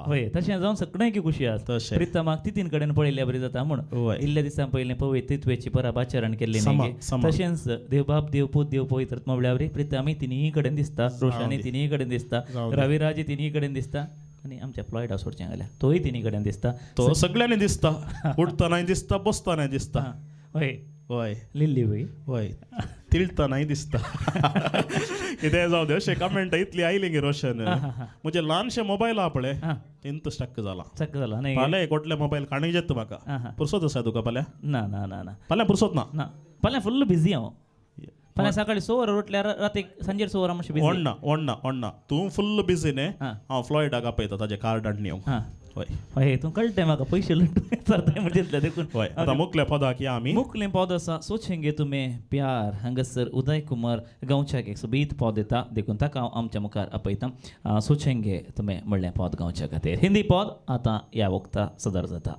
होय तशें जावन सगळ्यांकी खुशी आसा. तशें. प्रितमाक तितीन कडेन पळयल्या बरी जाता म्हूण. होय. इल्ल्या दिसां पयलें पवित्रत्वेची पराभाचरण केल्लें समा, न्ही गे. समा. तशेंच देव बाप देव पूत देव पवित्र म्हळ्यार प्रितमी तिनीय कडेन दिसता. रोशानी दी. तिनीय कडेन दिसता. जावं दी. रविराज तिनीय कडेन दिसता. आनी आमच्या फ्लॉयडा सोडचें जाल्यार तोय तिनीय कडेन दिसता. तो सगळ्यांनी दिसता. उठतानाय दिसता बसतानाय दिसता. हां. होय होय लिल्ली वय. होय तिळतानाय दिसता. कितें जावं दे अशें कमेंटां इतलीं आयलीं गे रोशन. म्हजे ल्हानशे मोबायल आहा पळय हां तेंत स्टक जाला. चक्क जाला न्ही. फाल्यां एकवटले मोबायल काणूक येता म्हाका. हां. पुरसोत आसा तुका फाल्यां? ना ना ना ना फाल्यां पुरसोत ना. ना फाल्यां फुल्ल बिजी हांव. फाल्यां सकाळीं 6 वरां उठल्यार रातीक सांजेर 6 वरां मातशें बिजी. ओडना तूं फुल्ल बिझी न्ही. हां. हांव फ्लॉयडाक आपयता ताजें कार्ड हाडून येवं. हां होय हय तूं कळटें म्हाका पयशे लुटून सरताय म्हणजे इतलें देखून. होय आतां मुखल्या पदाक या आमी. मुखलें पद आसा सोचेंगे तुम्हें प्यार हांगासर उदय कुमार गांवच्याक एक सोबीत पद येता देखून ताका हांव आमच्या मुखार आपयतां. सोचेंगे तुम्हें म्हणलें पद गांवच्या खातीर. हिंदी पद आतां ह्या वक्ता सदर जाता.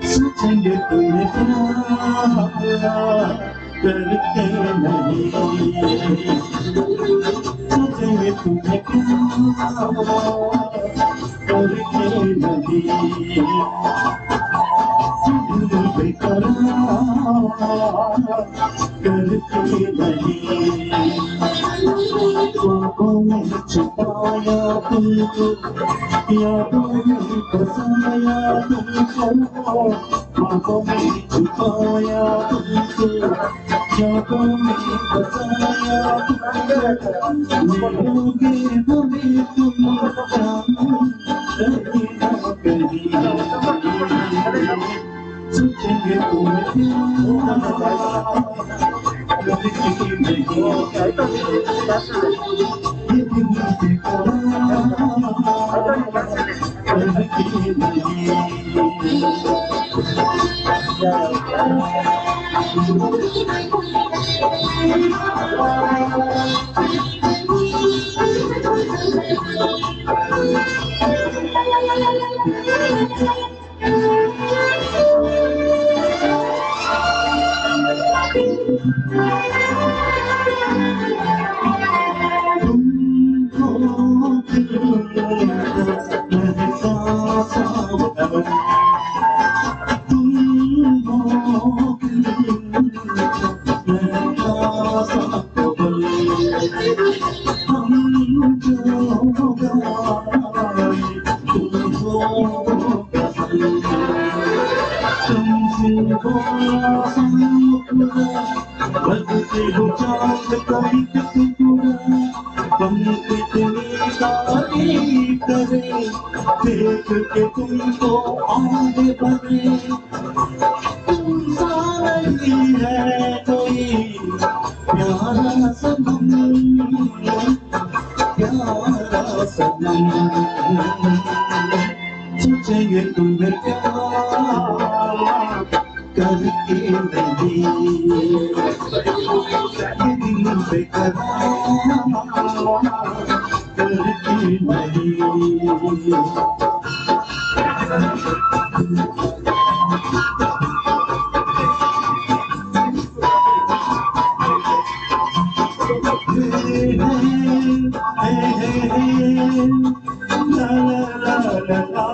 सोचेंगे तुम्हें प्यार करके नहीं, सोचेंगे तुम्हें प्यार करके नहीं, दिल बेकरार करके नहीं, ख्वाबों में छुपाया तुमको, यादों में बसाया तुमको, ख्वाबों में छुपाया तुमको, यादों में बसाया तुमको, मिलोगे हमें तुम कहीं ना कहीं, सोचेंगे तुम्हें प्यार करके नहीं, ये दिल बेकरार करके नहीं। बदते हो चांद का एक टुकड़ा, हम कितनी तारीफ करें, देख के तुमको आगे बढ़े, तुमसा नहीं है कोई प्यारा सनम, प्यारा सनम, सोचेंगे तुम्हें प्यार करके नहीं, दिल बेकरार करके नहीं। La la la la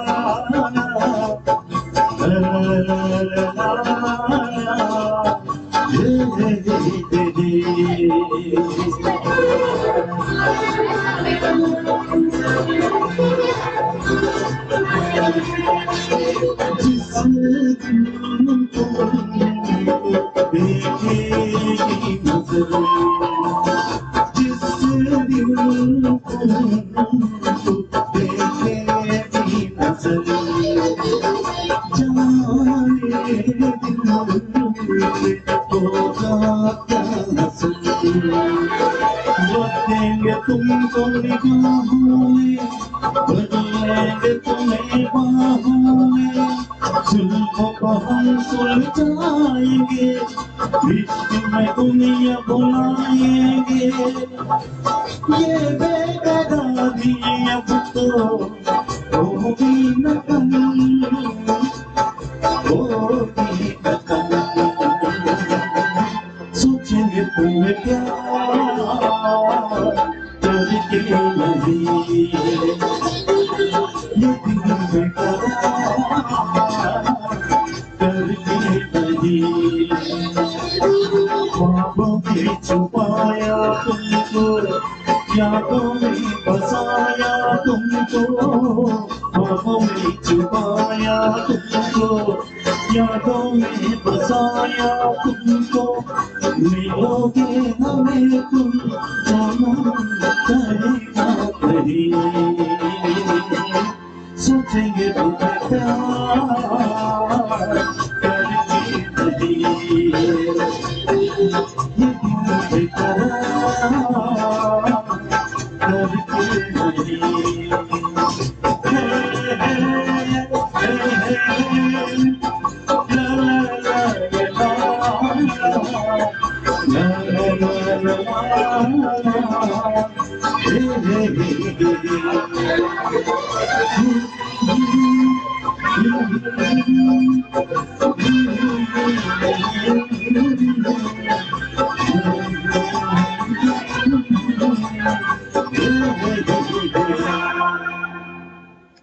तुमको निगाहों में, बदलेंगे तुम्हें बाहों में, जुल्फों को हम सुलझाएंगे, इश्क में दुनिया बुलाएंगे, ये बेकरारी अब तो होगी न कहीं, होगी न कहीं, सोचेंगे तुम्हें प्यार करके नहीं, ये दिल बेकरार करके नहीं, ख्वाबों में छुपाया तुमको, यादों में बसाया तुमको, ख्वाबों में छुपाया तुमको, यादों में बसाया तुमको, मिलोगे हमें तुम कहीं ना कहीं, सोचेंगे तुम्हें प्यार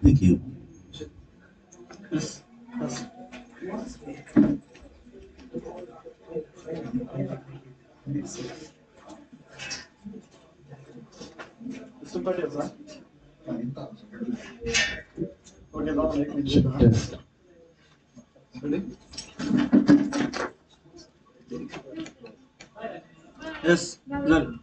Thank you. Test. Yes, done.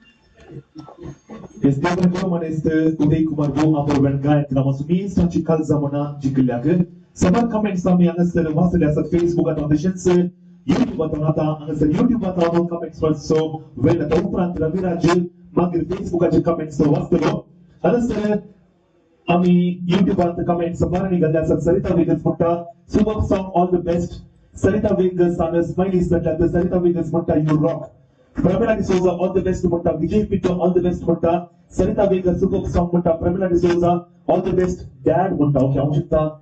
Este programa este Udai Kumar Bo aprovern gain gramos mi sta ci calza mona jikliak. Sabar comment sami angasar wasle sa Facebook at auditions YouTube atonata angasar YouTube atanon comments so when the upran Raviraj magir Facebook at comments so wastelo. Angasar Ami YouTube at comments sabarani galla Sarita Vegas mutta super song all the best. Sarita Vegas and smiley that Sarita Vegas mutta you rock. Pramila D'Souza, all the best Mutta. Vijay Pitto, all the best Mutta. Sarita Vega, super song Mutta. Pramila D'Souza, all the best Dad Mutta. Okay, Amshita.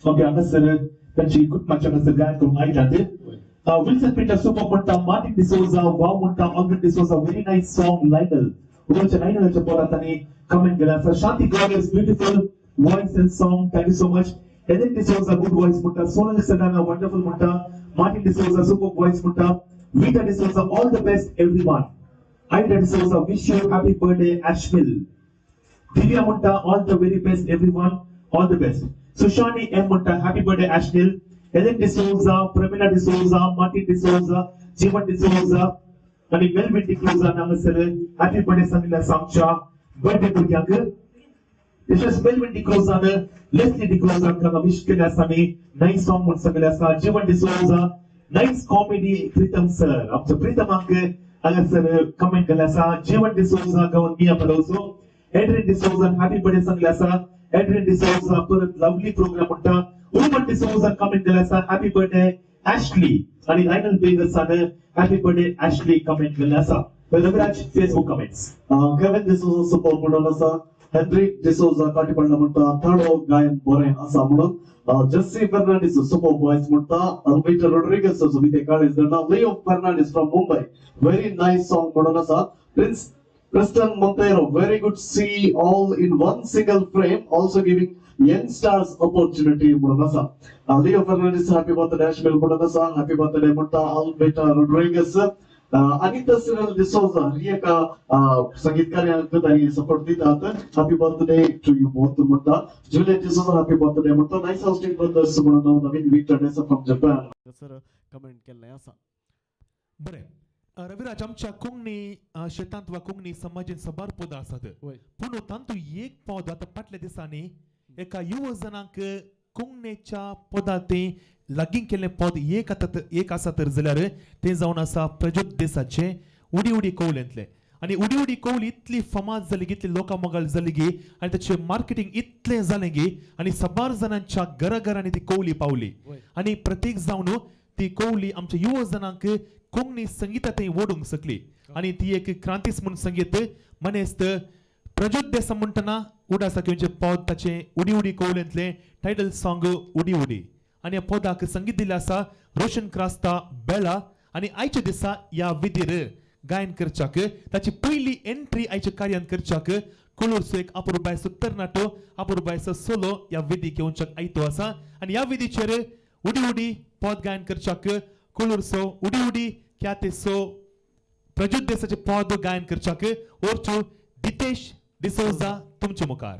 Okay, Angasar, then she good much Angasar guy from Ireland. Wilson Peter, super Mutta. Martin D'Souza, wow Mutta. Alvin D'Souza, very nice song, Lionel. Urocha Lionel Chaporatani, comment Galasa. Shanti Glorious, beautiful voice and song. Thank you so much. Eden D'Souza, good voice Mutta. Sonal Sadana, wonderful Mutta. Martin D'Souza, super voice Mutta. Vita D'Souza, all the best, everyone. Ida D'Souza, wish you happy birthday, Ashville. Divya Mutta, all the very best, everyone. All the best. Sushani M. Mutta, happy birthday, Ashville. Ellen D'Souza, Pramila D'Souza, Martin D'Souza, Jivan D'Souza, and Melvin D'Souza, Namasere, happy birthday, Samila Samcha. Birthday to Yankar. This is Melvin D'Souza, Leslie D'Souza, wish Sami, nice song, Samila Jivan D'Souza. Nice comedy, Pritam sir. After Pritam Anke, agar sir comment galasa. Jeevan D'Souza kawan Mia Paloso. Adrian D'Souza, happy birthday sanglasa. Adrian D'Souza, per lovely program mutta. Ulman D'Souza comment galasa. Happy birthday Ashley. Ani Lionel Vegas sana. Happy birthday Ashley comment galasa. Well, Raviraj Facebook comments. Kevin D'Souza support Mudonasa. Henry D'Souza Katipanda Mutta. Third Gayan Bore Asamudan. Jesse Fernandez, super voice Mutta. Alvita Rodriguez, so we take is now Leo Fernandez from Mumbai. Very nice song, Modonasa. Prince Preston Montero, very good to see all in one single frame, also giving young stars opportunity, Modonasa. Leo Fernandez, happy birthday, Ashville Modonasa. Happy birthday, Mutta. Alvita Rodriguez. Anita Cyril D'Souza, Rieka, Sangitkari Ankutari, support the happy birthday to you both, Mutta. Juliet D'Souza, happy birthday, Mutta. Nice hosting brothers, Sumano, Navin Victor Nessa from Japan. Sir, comment केलं असा. बरे रविराज आमच्या कोंगणी शेतांत वा कोंगणी समाजीन सबार पदां आसात पूण तांतू एक पद आतां फाटल्या दिसांनी एका युव जनांक कोंगणेच्या पदांतें लागीं केल्लें पद एक आसा तर जाल्यार तें जावन आसा प्रज्योत देसाचें उडी उडी कौलेंतलें आनी उडी उडी कौल इतली फामाद जाली गी इतली लोकां मोगाळ जाली गी आनी ताचें मार्केटिंग इतलें जालें गी आनी सबार जाणांच्या घराघरांनी ती कौली पावली आनी प्रत्येक जावन ती कौली आमच्या युव जनांक कोंकणी संगीतांतय ओडूंक शकली आनी ती एक क्रांतीस म्हूण संगीत मनेस्त प्रज्योत देसा म्हणटना उडा साखीचें पद ताचें उडी उडी कौलेंतलें टायटल सॉंग उडी उडी आनी ह्या पदाक संगीत दिल्लें आसा रोशन क्रास्ता बेला आनी आयच्या दिसा ह्या विधीर गायन करच्याक ताची पयली एंट्री आयच्या कार्यान करच्याक कोलूरचो एक अपुरबायचो तरणाटो अपुरबायचो सोलो ह्या विधीक येवच्याक आयतो आसा आनी ह्या विधीचेर उडी उडी पद गायन करच्याक कोलूरचो उडी उडी ख्यातेचो प्रज्योत देसाचें पद गायन करच्याक ओरचो दितेश डिसोजा तुमचे मुखार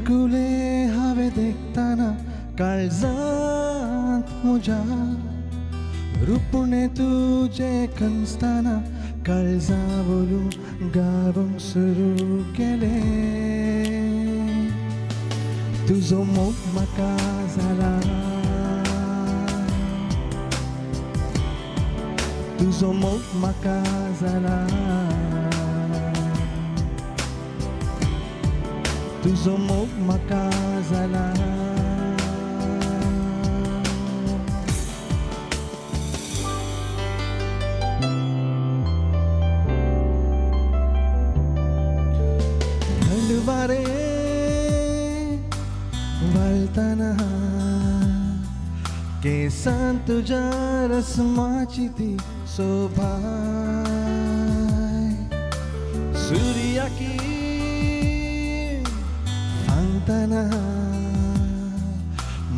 खुले हवे देखताना काळजात मुझ्या रूपुणे तुझे खणसताना काळजा बोलू गावंक सुरू केले तुझो मोग म्हाका जाला तुझो मोग म्हाका जाला तुझो मोग म्हाका जाला हलवारे वळताना केसांत तुझ्या रस्माची ती शोभा सूर्याकी सांगताना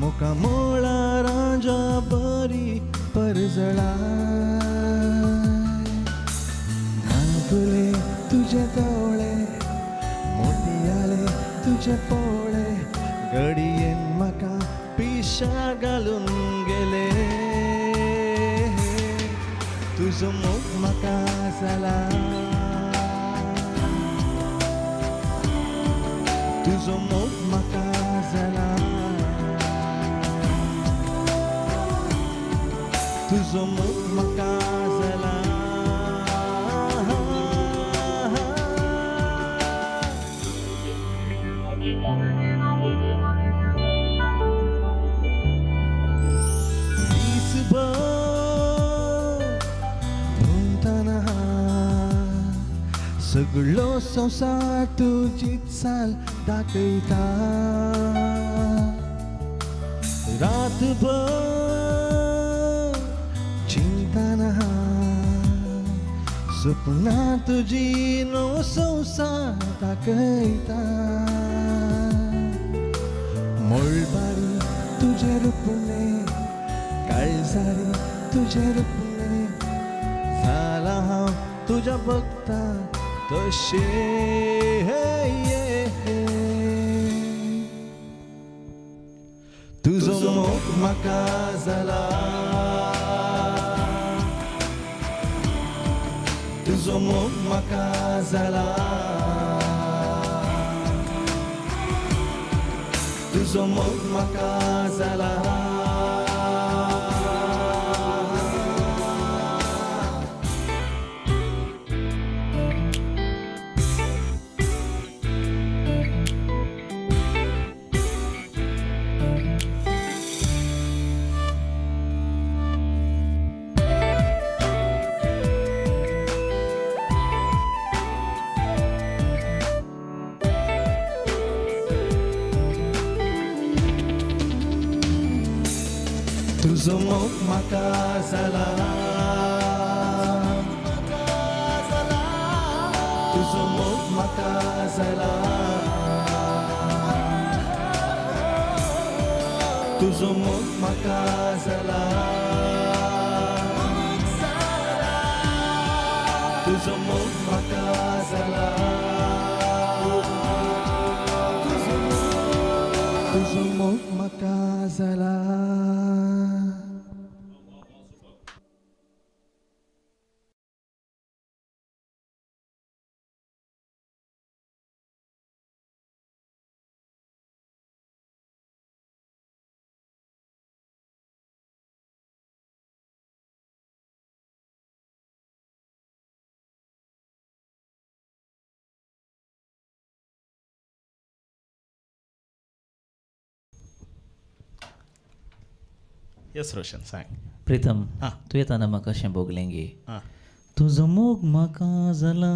मुका मोळा राजा बरी परजळा नागुले तुझे तोळे मोतियाले तुझे पोळे गडीयेन म्हाका पिशा घालून गेले तुझो मोग म्हाका जाला तुझो मोग म्हाका जाला तुझो मोग म्हाका जाला भोंवताना सगळो संवसार तुजीच चाल दाखयता रातभर चिंताना सपना तुजी नो संवसार दाखयता मोळबारी तुझे रूपणे काळजारी तुझे रूपणे जाला हांव तुझ्या बघता तशे तुझो मोग म्हाका जाला तुझो मोग म्हाका जाला तुझो मोग म्हाका जाला तुझो मोग म्हाका जाला तुझो मोग म्हाका जाला तुझो मोग म्हाका जाला तुझो मोग म्हाका जाला तुझो मोग म्हाका जाला येस रोशन सांग प्रीतम हा. तू येताना म्हाका अशें भोगलें गे हां तुजो मोग म्हाका जाला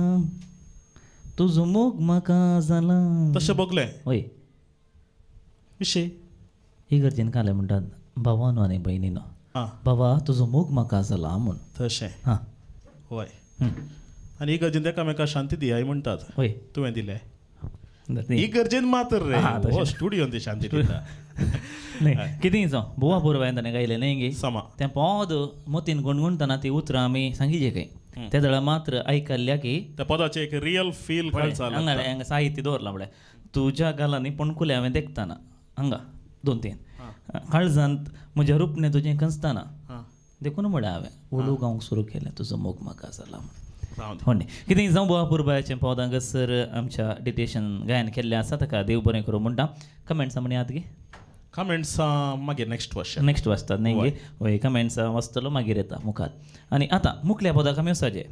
तुजो मोग म्हाका जाला तशें बघलें वय विशय इगर्जेन काले म्हणटात भावानो आनी भयणीनो हां बाबा तुजो मोग म्हाका जाला म्हूण तशें हां होय आनी ही गरजेन एकामेका शांती दियाय म्हणटात वय तुवें दिलें न्ही. ही गरजेन मात्र रे हा, तशें. हो स्टुडियोन ती शांती दिता न्ही कितेंय जावं बुवा पुरवायन ताणें गायलें न्ही गे समा तें पोद मोतीन गुणगुणतना ती उतरां आमी सांगिजे खंय त्या दळा मात्र आयकल्ल्या की त्या पदाचें एक रियल फील काळचा हांगा साहित्य दवरला म्हळ्यार तुझ्या गालांनी पणकुले हांवें देखताना हांगा 2-3 काळजांत म्हज्या रुपणे तुजें कंसताना देखून म्हळ्यार हांवें उलो गावंक सुरू केलें तुजो मोग म्हाका जाला म्हणून होणे कितें जावं बुवा पुरबायाचें पद सर आमच्या डिटेशन गायन केल्लें आसा ताका देव बरें करूं म्हणटा कमेंट्स म्हणे याद गे कमेंट्स मागीर नेक्स्ट क्वेश्चन नेक्स्ट वाचतात न्ही गे वय कमेंट्स वाचतलो मागीर येता मुखार आनी आतां मुखल्या पदाक आमी वसाचे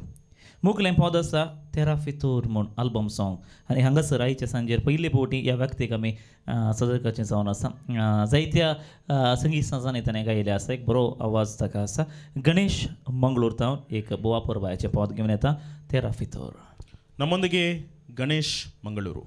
मुखलें पद आसा तेरा फितूर म्हूण आल्बम सॉंग आनी हांगासर आयच्या सांजेर पयले फावटी ह्या व्यक्तीक आमी सदर करचें जावन आसा जायत्या संगीत संस्थांनी ताणें गायिल्लें आसा एक बरो आवाज ताका आसा गणेश मंगळूरतावन एक बोवा पुरबायाचें पद घेवन येता तेरा फितूर ನಮ್ಮೊಂದಿಗೆ ಗಣೇಶ್ ಮಂಗಳೂರು.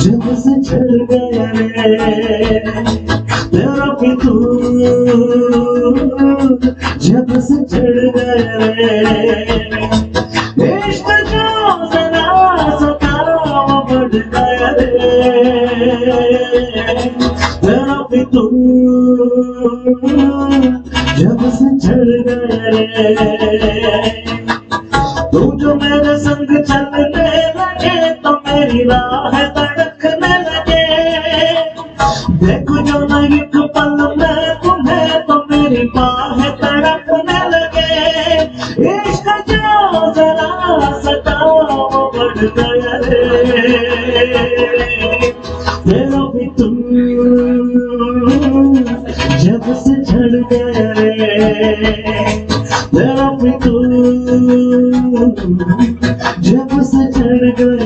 जब से चढ़ गया रे तेरा फितूर जब से चढ़ गया रे इश्क जो जरा सतावा बढ़ गया रे तेरा फितूर जब से चढ़ गया रे तू जो मेरे संग चलने लगे तो मेरी राह तड़कने लगे देखो जो न एक पल में तुम्हें तो मेरी बाह तड़कने लगे इश्क जो जरा सताओ बढ़ गया रे तेरा भी तुम जब से चढ़ गया रे तेरा भी तुम जब से चढ़ गए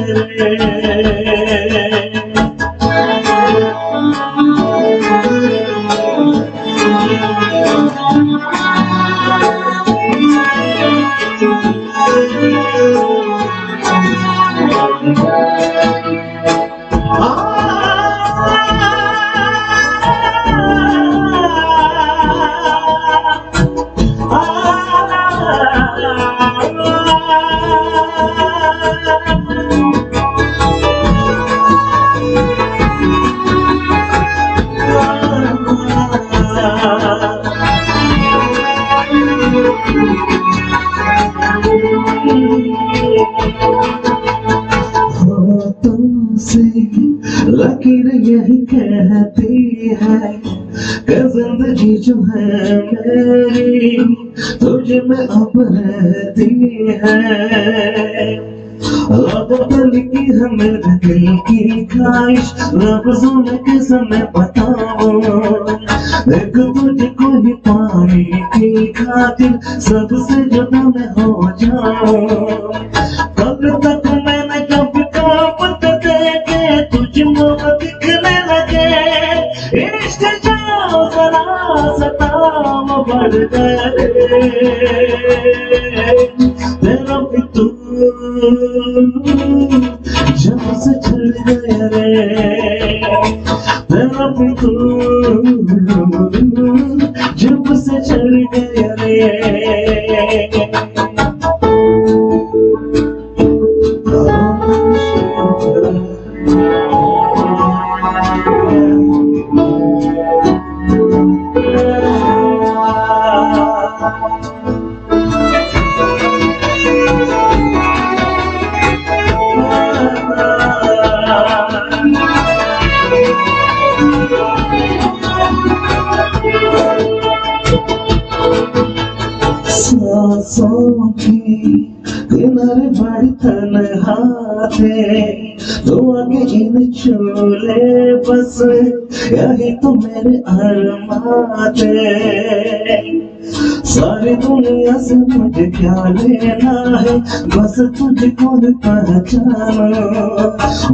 लकीर यही कहती है कि जिंदगी जो है मेरी तुझ में अब रहती है लबों पर लिखी है मेरे दिल की ख्वाहिश लफ्जों में किसे मैं बताऊं एक तुझको ही पाने की खातिर सबसे जुदा मैं हो जाऊं कब तक मैंने कब काबत देखे तुझको दिखने लगे इश्क जो जरा सताओ बढ़ गए तेरा फितूर जब से चढ़ गया रे तेरा फितूर जब से चढ़ गया रे सांसों की किनारे बड़ी तन्हाते तो आगे इन चूले बस यही तो मेरे अरमान थे सारी दुनिया से मुझे क्या लेना है बस तुझको न पहचानो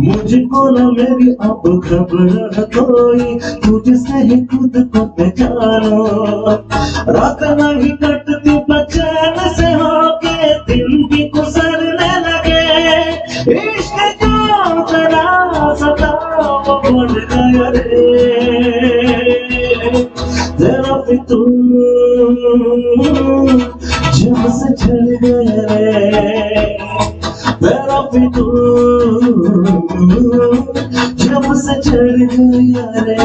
मुझको न मेरी अब खबर कोई तुझसे ही खुद को पहचानो रात नहीं कटती बचैन से होके दिन भी गुजरने लगे इश्क जो जरा सता वो बढ़ गया रे तेरा फितूर जब से चढ़ गया रे तेरा फितूर जब से चढ़ गया रे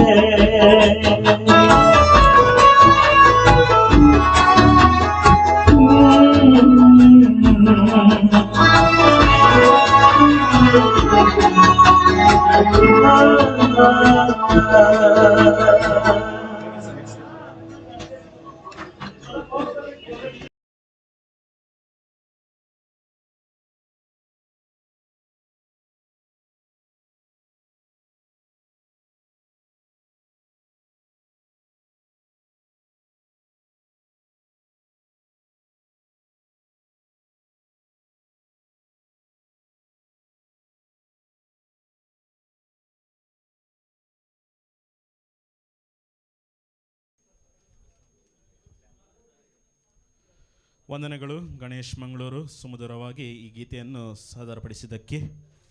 ವಂದನೆಗಳು ಗಣೇಶ್ ಮಂಗಳೂರು ಸುಮಧುರವಾಗಿ ಈ ಗೀತೆಯನ್ನು ಸಾದರಪಡಿಸಿದ್ದಕ್ಕೆ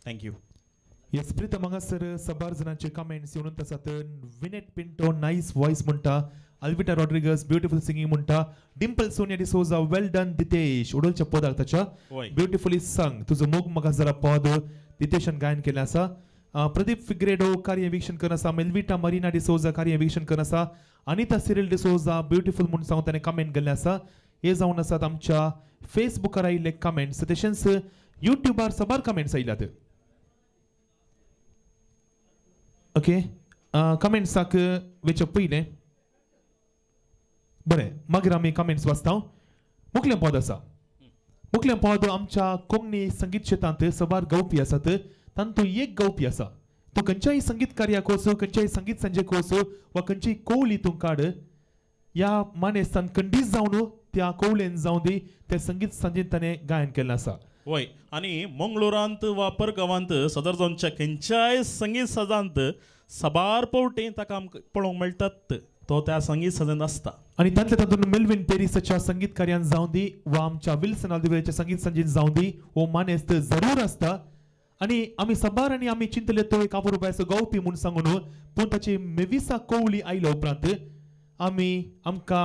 ಥ್ಯಾಂಕ್ ಯು. येस प्रीतम हांगासर सबार जणांचे कमेंट्स येवन आसात. विनेट पिंटो नाइस वॉइस म्हणटा, अल्विटा रॉड्रिगस ब्युटिफुल सिंगिंग म्हणटा, डिंपल सोनिया डिसोजा वेल डन दितेश उडोलच्या पदाक ताच्या होय. ब्युटिफुली संग तुझं मोग म्हाका जरा पद दितेशान गायन केलें आसा. प्रदीप फिग्रेडो कार्य वीक्षण करन आसा. मेल्विटा मरिना डिसोजा कार्य वीक्षण करन आसा. अनिता सिरिल डिसोजा ब्युटिफुल म्हणून सांगून ताणें कमेंट केल्लें आसा. हे जावन आसात आमच्या फेसबुकार आयिल्ले कमेंट्स. तशेंच युट्यूबार सबार कमेंट्स आयल्यात. ओके कमेंट्साक वेचे पयलें बरें मागीर आमी कमेंट्स वाचता. मुखलें पद आसा. मुखलें पद आमच्या कोंकणी संगीत क्षेत्रांत सबार गावपी आसात. तातूंत एक गावपी आसा. तूं खंयच्याय संगीत कार्याक वचूं, खंयच्याय संगीत संजेक वचूं वा खंयचीय कवळी तूं काड, ह्या मानेस्तान खंडीत जावन त्या कवळेन जावं दी त्या संगीत संजेंत ताणें गायन केल्लें आसा. होय. आणि मंगळुरांत वा परगांवांत सदर जावनच्या खंयच्याय संगीत सजांत सबार पावटी ताका आमकां पळोवंक मेळटात. तो त्या संगीत सजेंत आसता. आणि तांतले तातूंत मेल्विन पेरिसाच्या संगीत कार्यान जावं दी वा आमच्या विल्सन ऑलिव्हराच्या संगीत संजेंत जावं दी हो मानेस्त जरूर आसता. आणि आमी सबार आनी आमी चिंतले तो एक अपुरबायचो गावपी म्हूण सांगून पूण ताची मेविसा कवळी आयल्या उपरांत आमकां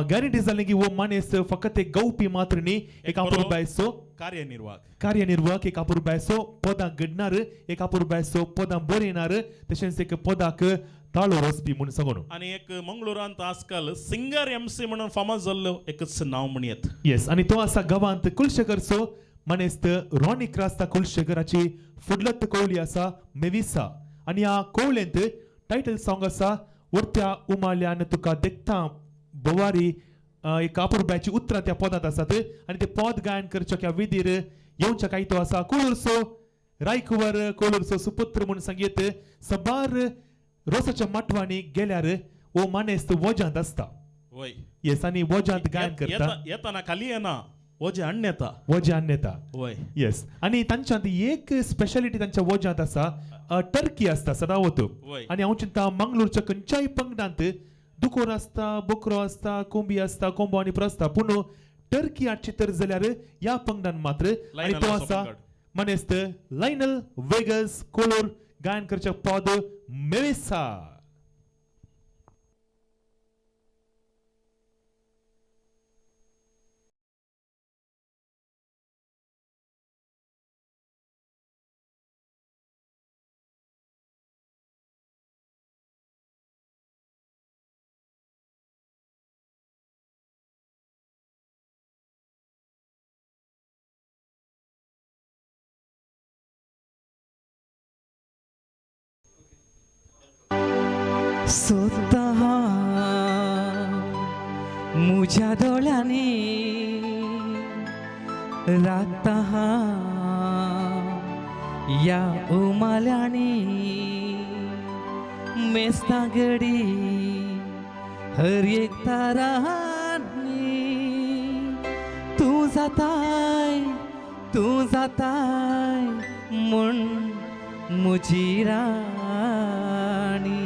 गॅरंटी जालें की वो मानेस्त फकत एक गावपी मात्र न्ही, एक अपुरबायचो कार्यनिर्वाहक, एक अपुरबायचो पदां घडणार, एक अपुरबायचो पदां बरयणार, तशेंच एक पदाक ताळो रचपी म्हूण सांगून. आणि एक मंगळुरांत आजकाल सिंगर एमसी म्हणून फामाद जाल्लो एकच नांव म्हणयात. येस आणि तो आसा गांवांत कुलशेखरचो मानेस्त रॉनी क्रास्ता कुलशेखराची फुडलत कवळी आसा मेविसा. आणि ह्या कवळेंत टायटल सॉंग आसा वरत्या उमाल्यान तुका देखता बोवारी. एक अपुरबायची उतरां त्या पदांत आसात आणि ते पद गायन करच्या ह्या विधीर येवच्या काही तो आसा कोळुरसो रायकुवर कोळुरसो सुपुत्र म्हणून सांगीत सबार रोसाच्या माटवांनी गेल्यार ओ मानेस्त वजांत आसता. होय. येस आणि वजांत गायन करता. येताना खाली येना वजे हाडून येता. वजे हाडून येता. होय. येस आणि तांच्यांत एक स्पेशालिटी तांच्या वजांत आसा टर्की आसता सदावत. आणि हांव चिंता मंगळूरच्या खंयच्याय पंगडांत दुकोर आसता, बोकरो आसता, कोंबी आसता, कोंबो आनी प्रस्ता, पूण टर्की हाडची तर जाल्यार ह्या पंगडान मात्र आणि तो आसा मानेस्त लायनल वेगस कोलोर गायन करचे पद मेविसा. स्वतः मुझ्या डोळ्याने राखता या उमाल्याने मेस्ता गडी हर एक ताराने तू जाताय म्हण मुझी राणी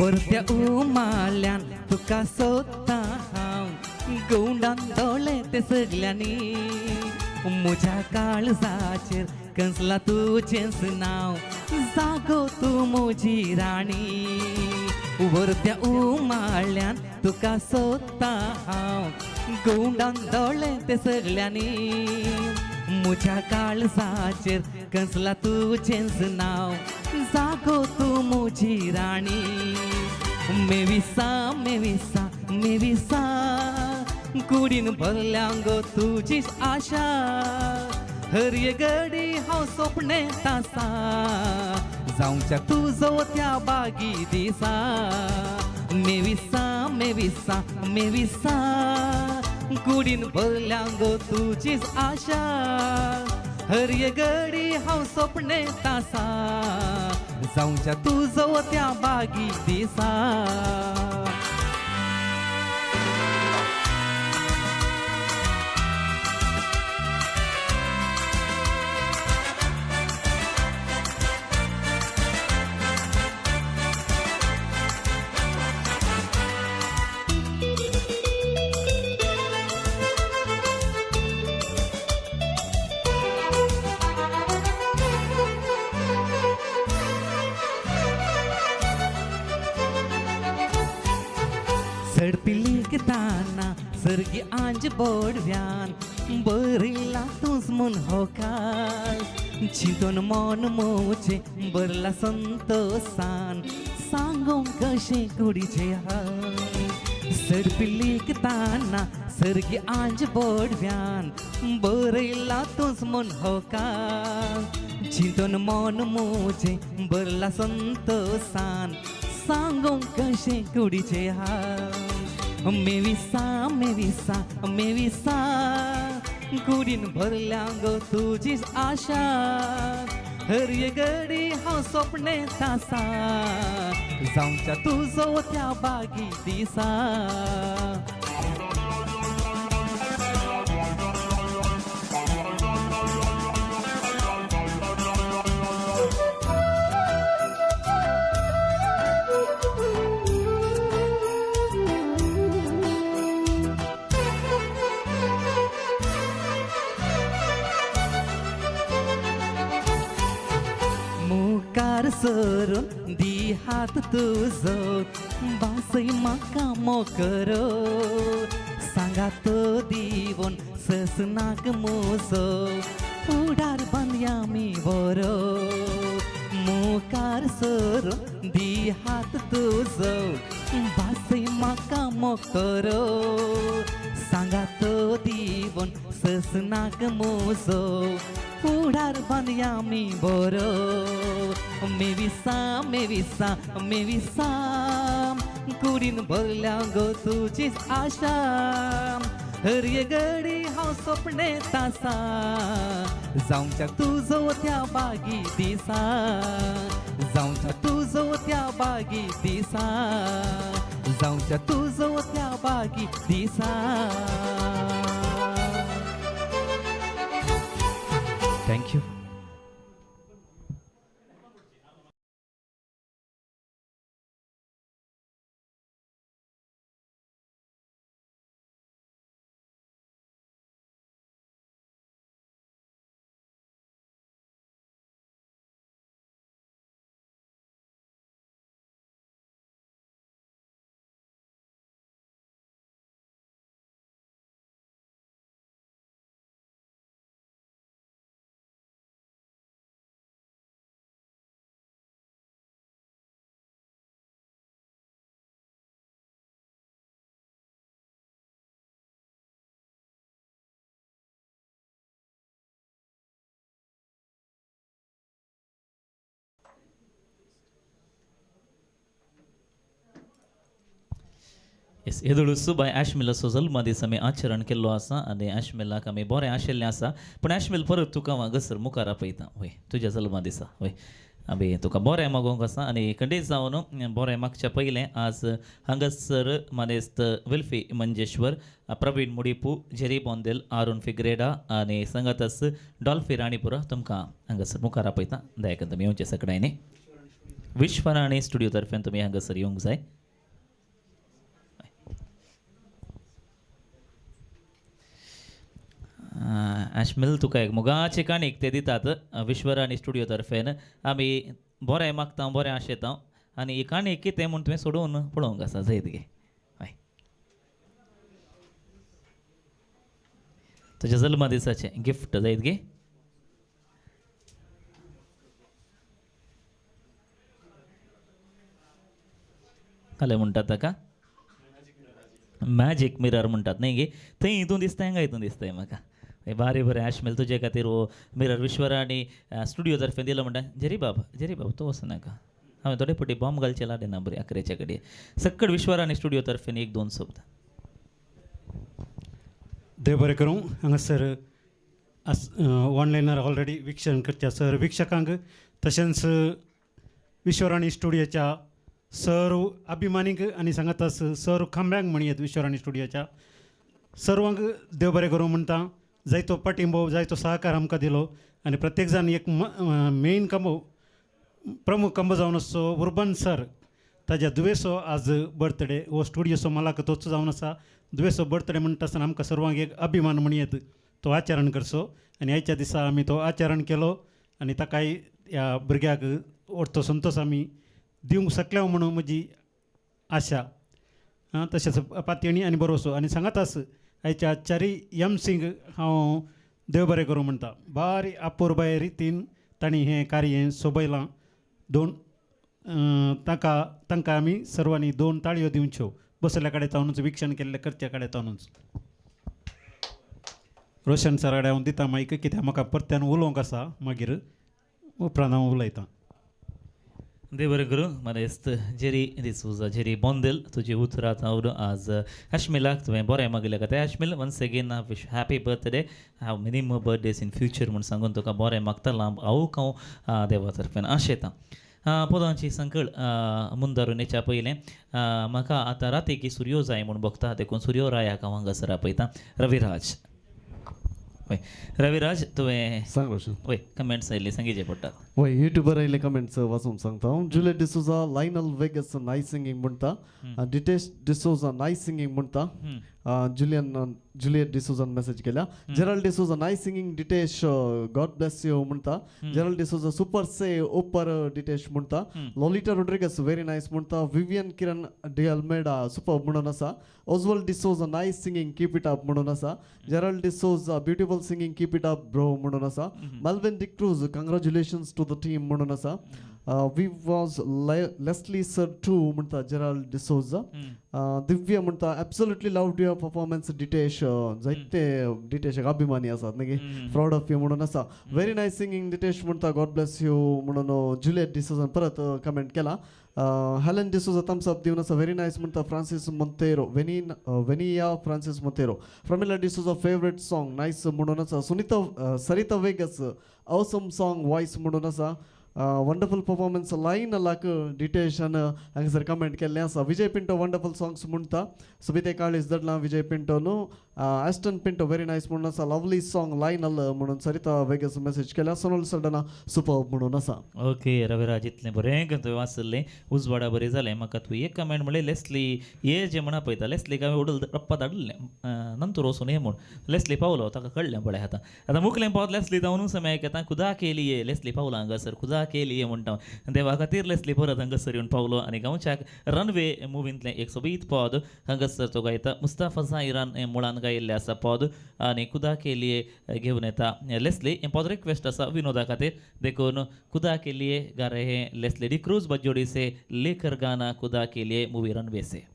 वरत्या उमाल्यान तुका सोदता हांव गोंडान दोळे ते सगल्यांनी म्हज्या काळजाचेर कंसला तुजेंच नांव जागो तूं म्हजी राणी वरत्या उमाल्यान तुका सोदता हांव गोंडान दोळे ते सगल्यांनी म्हज्या काळजाचेर कंसला तुजेंच नांव जागो तूं म्हजी राणी मेविसा कुडीन भरल्यां गो तुजीच आशा हर एक घडी हांव सोपणेंत आसा जावच्या तुजो त्या बागी दिसा मेविसा कुडीन भरल्यां गो तुजीच आशा हर एक घडी हांव सोपणेंत आसा जावच्या तुजो त्या बागी दिसा सडपिलीक ताना सर्गी आंज बोडव्यान बरिला तुज म्हूण होकार चिंतून मन मोचे बरला संतोसान सांगूंक कशें कुडीचे हाल सडपिलीक ताना सर्गी आंज बोडव्यान बरिला तुज म्हूण होकार चिंतून मन मोचे बरला संतोसान सांगूंक कशें कुडीचे हाल मेविसा कुडीन भरल्या गो तुजीच आशा हर एक घडी हांव सोपणेंत आसा जावच्या तुजो त्या बागी दिसा मुखार सरून दी हात तुजो बासय म्हाका मोकरो सांगा तो दिवोन ससनाक मोजो फुडार बांदया मी बरो मुखार सरून दी हात तुजो बासय म्हाका मोकरो सांगा तो दिवोन ससनाक मोजो फुडार बांदया मी बरो मेविसा कुडीन भरल्या गो तुजीच आशा हर एक घडी हांव सोपणेंत आसा जावच्या तुजो त्या बागी दिसा जावच्या तुजो त्या बागी दिसा जावच्या तुजो त्या बागी दिसा Thank you. येस येदुळूस बाय ॲशमिल असो जल्मा दिसा आमी आचरण केल्लो आसा आनी ॲशमिलाक आमी बरें आशिल्लें आसा पूण ॲशमिल परत तुका हांव हांगासर मुखार आपयता वय तुज्या जल्मा दिसा वय आमी तुका बरें मागोवंक आसा आनी खंडीत जावन बरें मागच्या पयलें आज हांगासर मानेस्त वेल्फी मंजेश्वर प्रवीण मुडीपू जेरी बोंदेल आरुण फिग्रेडा आनी संगतस डॉल्फी राणीपुरा तुमकां हांगासर मुखार आपयता दयाकन तुमी येवचे सगळ्यांनी विश्वराणी स्टुडिओ तर्फेन तुमी हांगासर येवंक जाय ॲशमिल तुका एक मोगाची काणीक ते दितात विश्वराणी स्टुडिओ तर्फेन आमी बरें मागता बरें आशेता आनी ही काणीक कितें म्हूण तुवें सोडून पळोवंक आसा जैत गे हय तुज्या जल्मा दिसाचें गिफ्ट जायत गे काले म्हणटात ताका मॅजीक मिरर म्हणटात न्ही गे थंय हितून दिसता हांगा हितून दिसताय म्हाका बारी बरें ॲशमिल तुजे खातीर हो मिरर विश्वराणी स्टुडिओ तर्फे दिलो म्हणटा जेरी बाब तूं वचनाका हांवें थोडे फावटी बॉम्ब घालचे लाडे ना बरें अकरेच्या कडेन सक्कड विश्वराणी स्टुडिओ तर्फेन एक दोन शब्द देव बरें करूं हांगासर ऑनलायनार ऑलरेडी विक्षण करच्या सर विक्षकांक तशेंच विश्वराणी स्टुडिओच्या सर्व अभिमानीक आनी सांगातास सर्व खांब्यांक म्हणयत विश्वराणी स्टुडिओच्या सर्वांक देव बरें करूं म्हणटा जायतो पाठिंबो जायतो सहकार आमकां दिलो आनी प्रत्येक जाण एक मेन कंबो प्रमुख कंबो जावन आसचो उर्बन सर ताज्या दुवेसो आज बर्थडे हो स्टुडिओचो मालक तोच जावन आसा दुवेसो बर्थडे म्हणटा आसतना आमकां सर्वांक एक अभिमान म्हणयत तो आचरण करचो आनी आयच्या दिसा आमी तो आचरण केलो आनी ताकाय ह्या भुरग्याक व्हडतो संतोश आमी दिवंक शकल्या म्हणून म्हजी आशा तशेंच पातयणी आनी बरोसो आनी सांगातास आयच्या चारी एम सिंग हांव देव बरें करूं म्हणटा बारी अपुरबाय रितीन तांणी हें कार्य सोबयलां दोन तांकां आमी सर्वांनी दोन ताळयो दिवच्यो बसल्या कडेन जावनूच विक्षण केल्ले करच्या कडेन जावनूच रोशन सरा कडेन हांव दिता मागीर कित्याक म्हाका परत्यान उलोवंक आसा मागीर उपरांत हांव उलयतां देव बरें करूं मानेस्त जेरी डिसूजा जेरी बोंदेल तुजी उतरात हांव आज ॲशमिलाक तुवें बरें मागलें खातीर Ashmil once again wish happy birthday have many more birthdays in future म्हूण सांगून तुका बरें मागतालां हांव देवा तर्फेन आशेतां पदांची संकळ मुंदारुनेच्या पयलें म्हाका आतां रातीकी सुर्यो जाय म्हूण बघता देखून सुर्यो रायाक हांव हांगासर आपयतां रविराज वय रविराज तुवें सांग रोशन वय कमेंट्स आयिल्ली सांगिचे पडटात वय युट्यूबर आयले कमेंट्स वाचून सांगता हांव जुलियट डिसोजा लायनल वेगस नायस सिंगींग म्हणटा डिटेश डिसोजा नायस सिंगींग म्हणटा जुलियट डिसोजान मेसेज केल्या Gerald D'Souza nice singing Ditesh God bless you म्हणटा जेरल डिसोजा सुपर से ओपर डिटेश म्हणटा लॉलिटा रोड्रिगस व्हेरी नायस म्हणटा विवियन किरण डी अल्मेडा सुपर म्हणून आसा Oswald D'Souza nice singing keep it up म्हणून आसा Gerald D'Souza beautiful singing keep it up bro म्हणून आसा Melvin D'Cruz कंग्रॅच्युलेशन्स to the team म्हणून आसा we was Leslie sir too म्हणटा जेराल्ड डिसोजा दिव्य म्हणटा absolutely loved your performance Ditesh जायते डिटेशाक अभिमानी आसात न्ही प्राउड ऑफ यू म्हणून आसा व्हेरी नायस सिंगींग डिटेश म्हणटा गॉड ब्लेस यू म्हणून जुलियट डिसोजान परत कमेंट केला हेलन डिसोजा थम्स अप दिवन आसा व्हेरी नायस म्हणटा Francis Monteiro Venia Francis Monteiro Pramila D'Souza favourite song nice म्हणून आसा Sunita Sarita Vegas awesome song voice म्हणून आसा वंडरफुल परफॉर्मन्स लायन लाक डिटेशन हांगासर कमेंट केल्लें आसा विजय पिंटो वंडरफुल सॉंग्स म्हणटा सुबिते काळीज दडला विजय पिंटो न्हू ॲस्टन पिंटो व्हेरी नायस म्हणून आसा लवली सॉंग लायन म्हणून सरिता वेगस मेसेज केल्या सोनल सडना सुपर म्हणून आसा ओके रविराज इतलें बरें तुवें वाचलें उजवाडा बरें जालें म्हाका तुवें एक कमेंट म्हणलें लेस्ली हे जे म्हणा पळयता लेस्लीक हांवें उडल रप्पा धाडलें नंतर वचून हे म्हूण लेस्ली पावलो ताका कळ्ळें पळय आतां मुखलें पावत लेस्ली जावन समय घेता खुदा केली लेस्ली पावला हांगासर खुदा केली म्हणटा देवा खातीर लेस्ली परत हांगासर येवन पावलो आनी गांवच्याक रनवे मुवींतलें एक सोबीत पद हांगासर तो गायता मुस्ताफा जायरान मुळान गायिल्लें आसा पद आनी खुदा केली घेवन येता लेस्ली हें पद रिक्वेस्ट आसा विनोदा खातीर देखून खुदा केली गा रहे लेस्ली डिक्रूज बज्जोडी से लेकर गाना खुदा केली मूवी रनवे से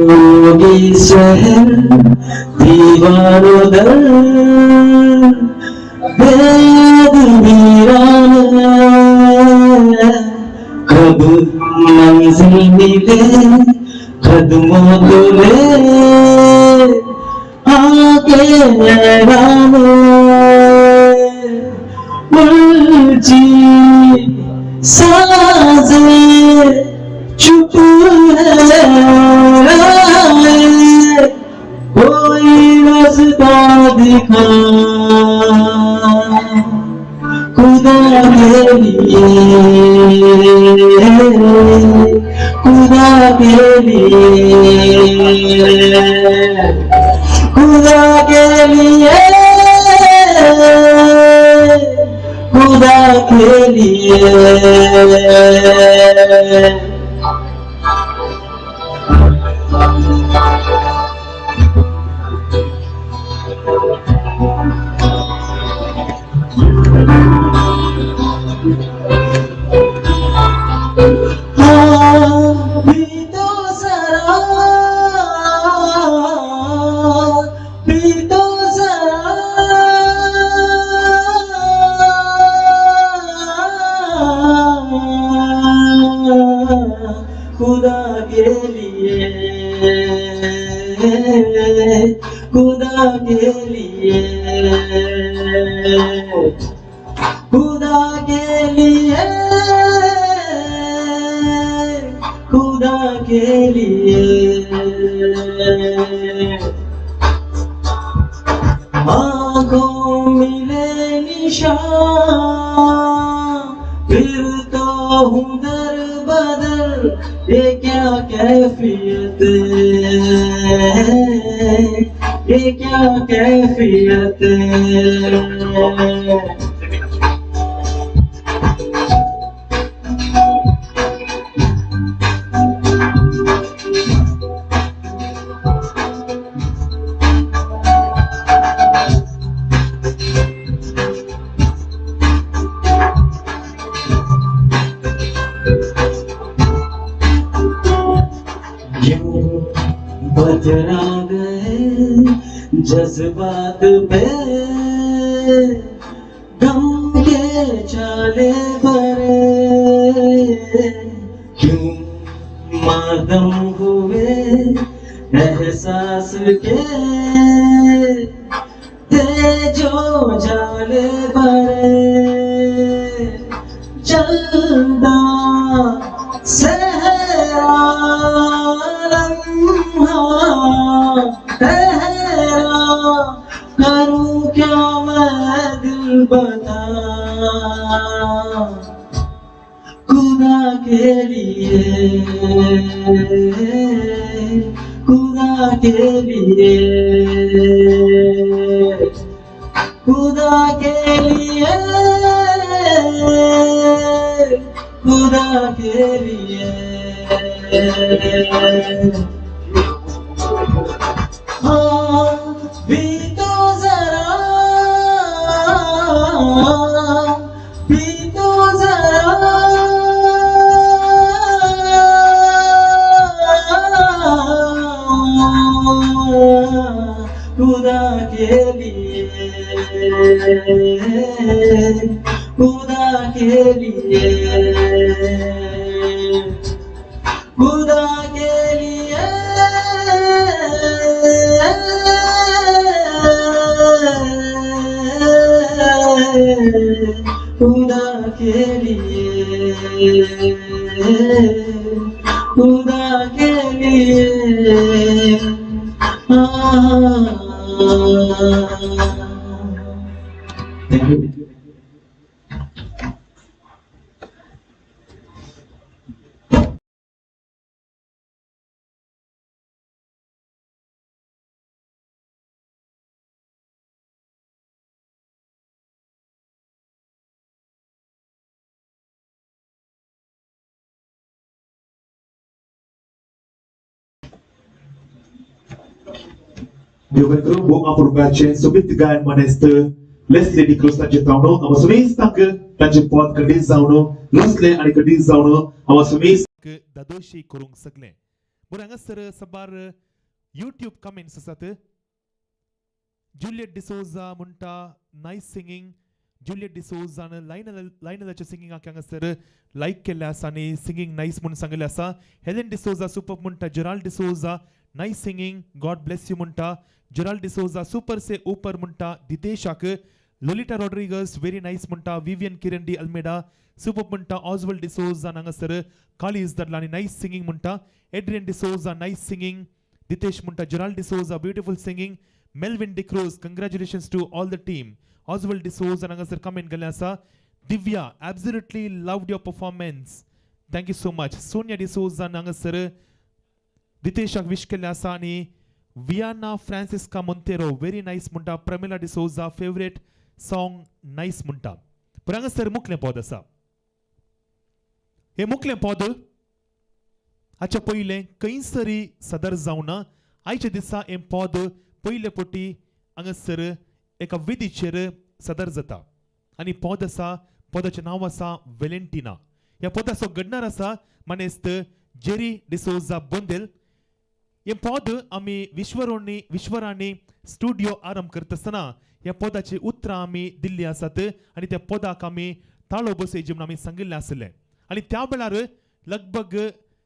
कभी शहर दीवारों दर बेद वीरान कब मंजिल मिले कदमों को ले आके हैरान उलझी साजें चुप है कोई रास्ता दिखा खुदा के लिए खुदा के लिए खुदा के लिए खुदा के लिए भी तो जरा भी तो जरा खुदा के लिए खुदा के लिए खुदा के लिए खुदा के लिए आंखों मिले निशान फिर तो हूँ दर बदर ये क्या कैफियत ये क्या कैफियत बदरा गए जज्बात पे गम के चाले भरे क्यों मादम हुए एहसास के जो जाले भरे चलदा सहरा करूं क्या मैं दिल बता खुदा के लिए खुदा के लिए खुदा के लिए खुदा के लिए हाँ भी तो जरा भी तो जरा खुदा के लिए खुदा के लिए खुदा के लिए खुदा के लिए खुदा के लिए Thank you. Dio pentru bu apurbace subit gain maneste Leslie di Cruz tace tauno amasumis tanke tace pot kadi zauno Leslie ani kadi zauno amasumis दादोशी करूंक सकले बरं हांगासर सबार YouTube कमेंट्स आसात जुलियट डिसोजा म्हणटा नायस सिंगिंग जुलियट डिसोजान लायनलाचे सिंगिंग हांगासर लायक केल्ले आसा आनी सिंगिंग नायस म्हणून सांगले आसा हेलेन डिसोजा सुपर म्हणटा Gerald D'Souza nice singing God bless you म्हणटा जेराल्ड डिसोजा सुपर से ऊपर म्हणटा दितेशाक लोलिटा रॉड्रिगस व्हेरी नायस म्हणटा विवियन किरंडी अल्मेडा सुपर म्हणटा ऑजवल्ड डिसोजा हांगासर कालीज दडला आनी नायस सिंगिंग म्हणटा एड्रियन डिसोजा नायस सिंगिंग दितेश म्हणटा Gerald D'Souza beautiful singing Melvin D'Cruz congratulations to all the team Oswald D'Souza हांगासर कमेंट केल्ले आसा Divya absolutely loved your performance thank you so much Sonia D'Souza हांगासर दितेशाक विश केल्ले आसा आनी वियाना फ्रांसिस्का मोंतेरो व्हेरी नायस म्हणटा Pramila D'Souza favourite song nice म्हणटा पण हांगासर मुखलें पद आसा हे मुखलें पद हाच्या पयलें खंयसरी सदर जावना आयच्या दिसा हें पद पयले पटी हांगासर एका वेदीचेर सदर जाता आनी पद आसा पदाचें नांव आसा वेलेंटिना ह्या पदाचो घडणार आसा मानेस्त जेरी डिसोजा बोंदेल हे पद आमी विश्वराणी स्टुडिओ आरंभ करता आसतना ह्या पदाची उतरां आमी दिल्ली आसात आनी त्या पदाक आमी ताळो बसयचे म्हणून आमी सांगिल्लें आसलें आनी त्या वेळार लगभग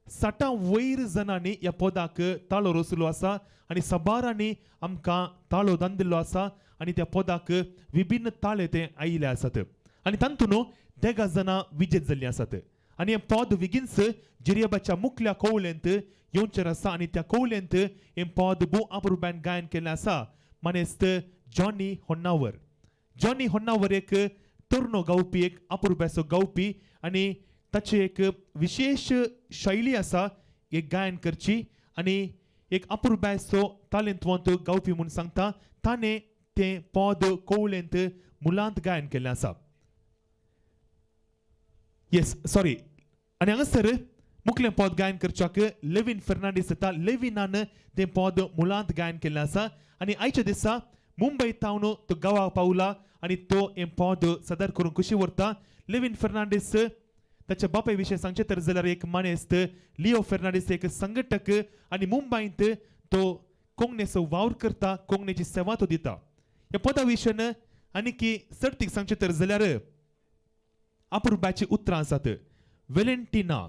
60 वयर जणांनी ह्या पदाक ताळो रोसलो आसा आनी सबारांनी आमकां ताळो दान दिल्लो आसा आनी त्या पदाक विभिन्न ताळे ते आयिल्ले आसात आनी तातूंत 10 जाणां विजेत जाल्लीं आसात आनी हें पद बेगीनच जिरियाबाच्या मुखल्या कवळेंत येवचें आसा आनी त्या कवळेंत हें पद भू अप्रुबान गायन केल्लें आसा मानेस्त जॉनी होन्नावर एक तरुणो गावपी एक अप्रुबाचो गावपी आनी ताची एक विशेष शैली आसा एक गायन करची आनी एक अप्रुबाचो तालेंतवंत गावपी म्हणून सांगता ताणें तें पद कवळेंत मुलांत गायन केल्लें आसा येस सॉरी आनी हांगासर मुखलें पद गायन करच्याक लेविन फेर्नांडीस येता लेविनान तें पद मुलांत गायन केल्लें आसा आनी आयच्या दिसा मुंबय तावन तो गांवा पावला आनी तो हें पद सदर करून कशी व्हरता लेविन फेर्नांडीस ताच्या बापाय विशयी सांगचें तर जाल्यार एक मानेस्त लिओ फेर्नांडीस एक संघटक आनी मुंबयंत तो कोंकणीचो वावर करता कोंकणीची सेवा तो दिता ह्या पदा विशयन आनीक सर्तीक सांगचें तर जाल्यार अप्रुबाची उतरां आसात वेलेंटिना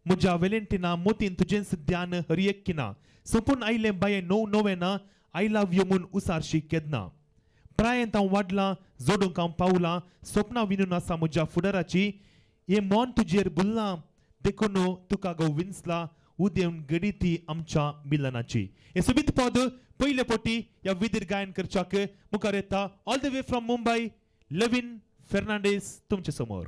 म्हज्या वेलेंटिना मोतीन तुजेंच ध्यान हरियेक्किना सोंपून आयलें बाये नोवेना आय लव यू म्हूण उसारशी केदना प्रायेंत हांव वाडलां जोडूंक हांव पावलां स्वप्नां विणून आसा म्हज्या फुडाराची हे मोन तुजेर बुल्लां देखून तुका गो विंचला उदेवन घडी ती आमच्या मिलनाची हे सोबीत पद पयले पटी ह्या विधीर गायन करच्याक मुखार येता all the way from Mumbai Levin Fernandes तुमचे समोर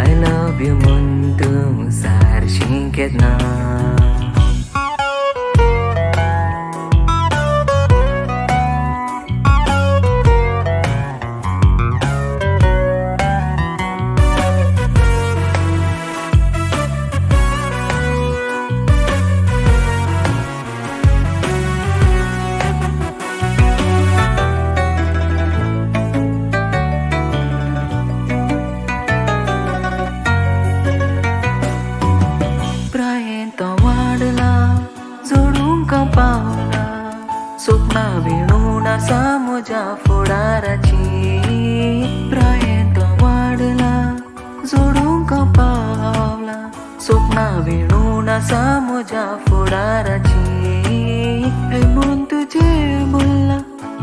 I love you, Mundu Musar Shinketna. स्वप्नां विणून आसा म्हज्या फुडाराची प्रयत्न वाडला जोडूंक पावला स्वप्नां विणून आसा म्हज्या फुडाराची हे मन तुजेर बोलला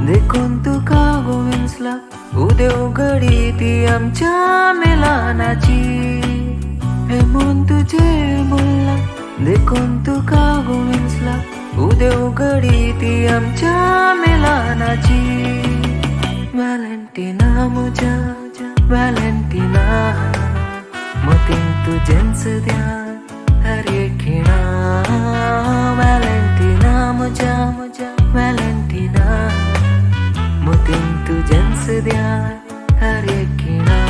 देखून तुका गोविंसला उदेव घडी ती आमच्या मेलानाची हे मन तुजेर बोलला देखून तुका गोविंसला उदेव घडी ती आमच्या मेलानाची व्हॅलेंटिना म्हज्या व्हॅलेंटिना मतीन तुजेंच ध्यान हर एक खिणा व्हॅलेंटिना म्हज्या व्हॅलेंटिना मतीन तुजेंच ध्यान हर एक खिणा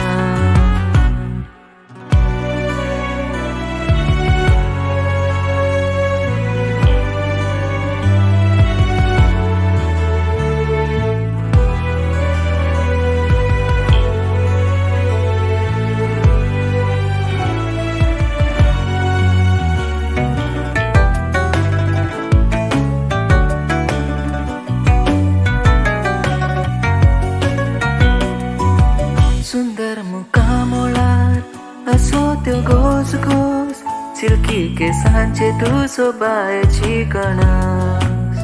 सुंदर मुकामोळार असो त्यो घोस घोस सिल्की केसांचे तू सोबायची कणस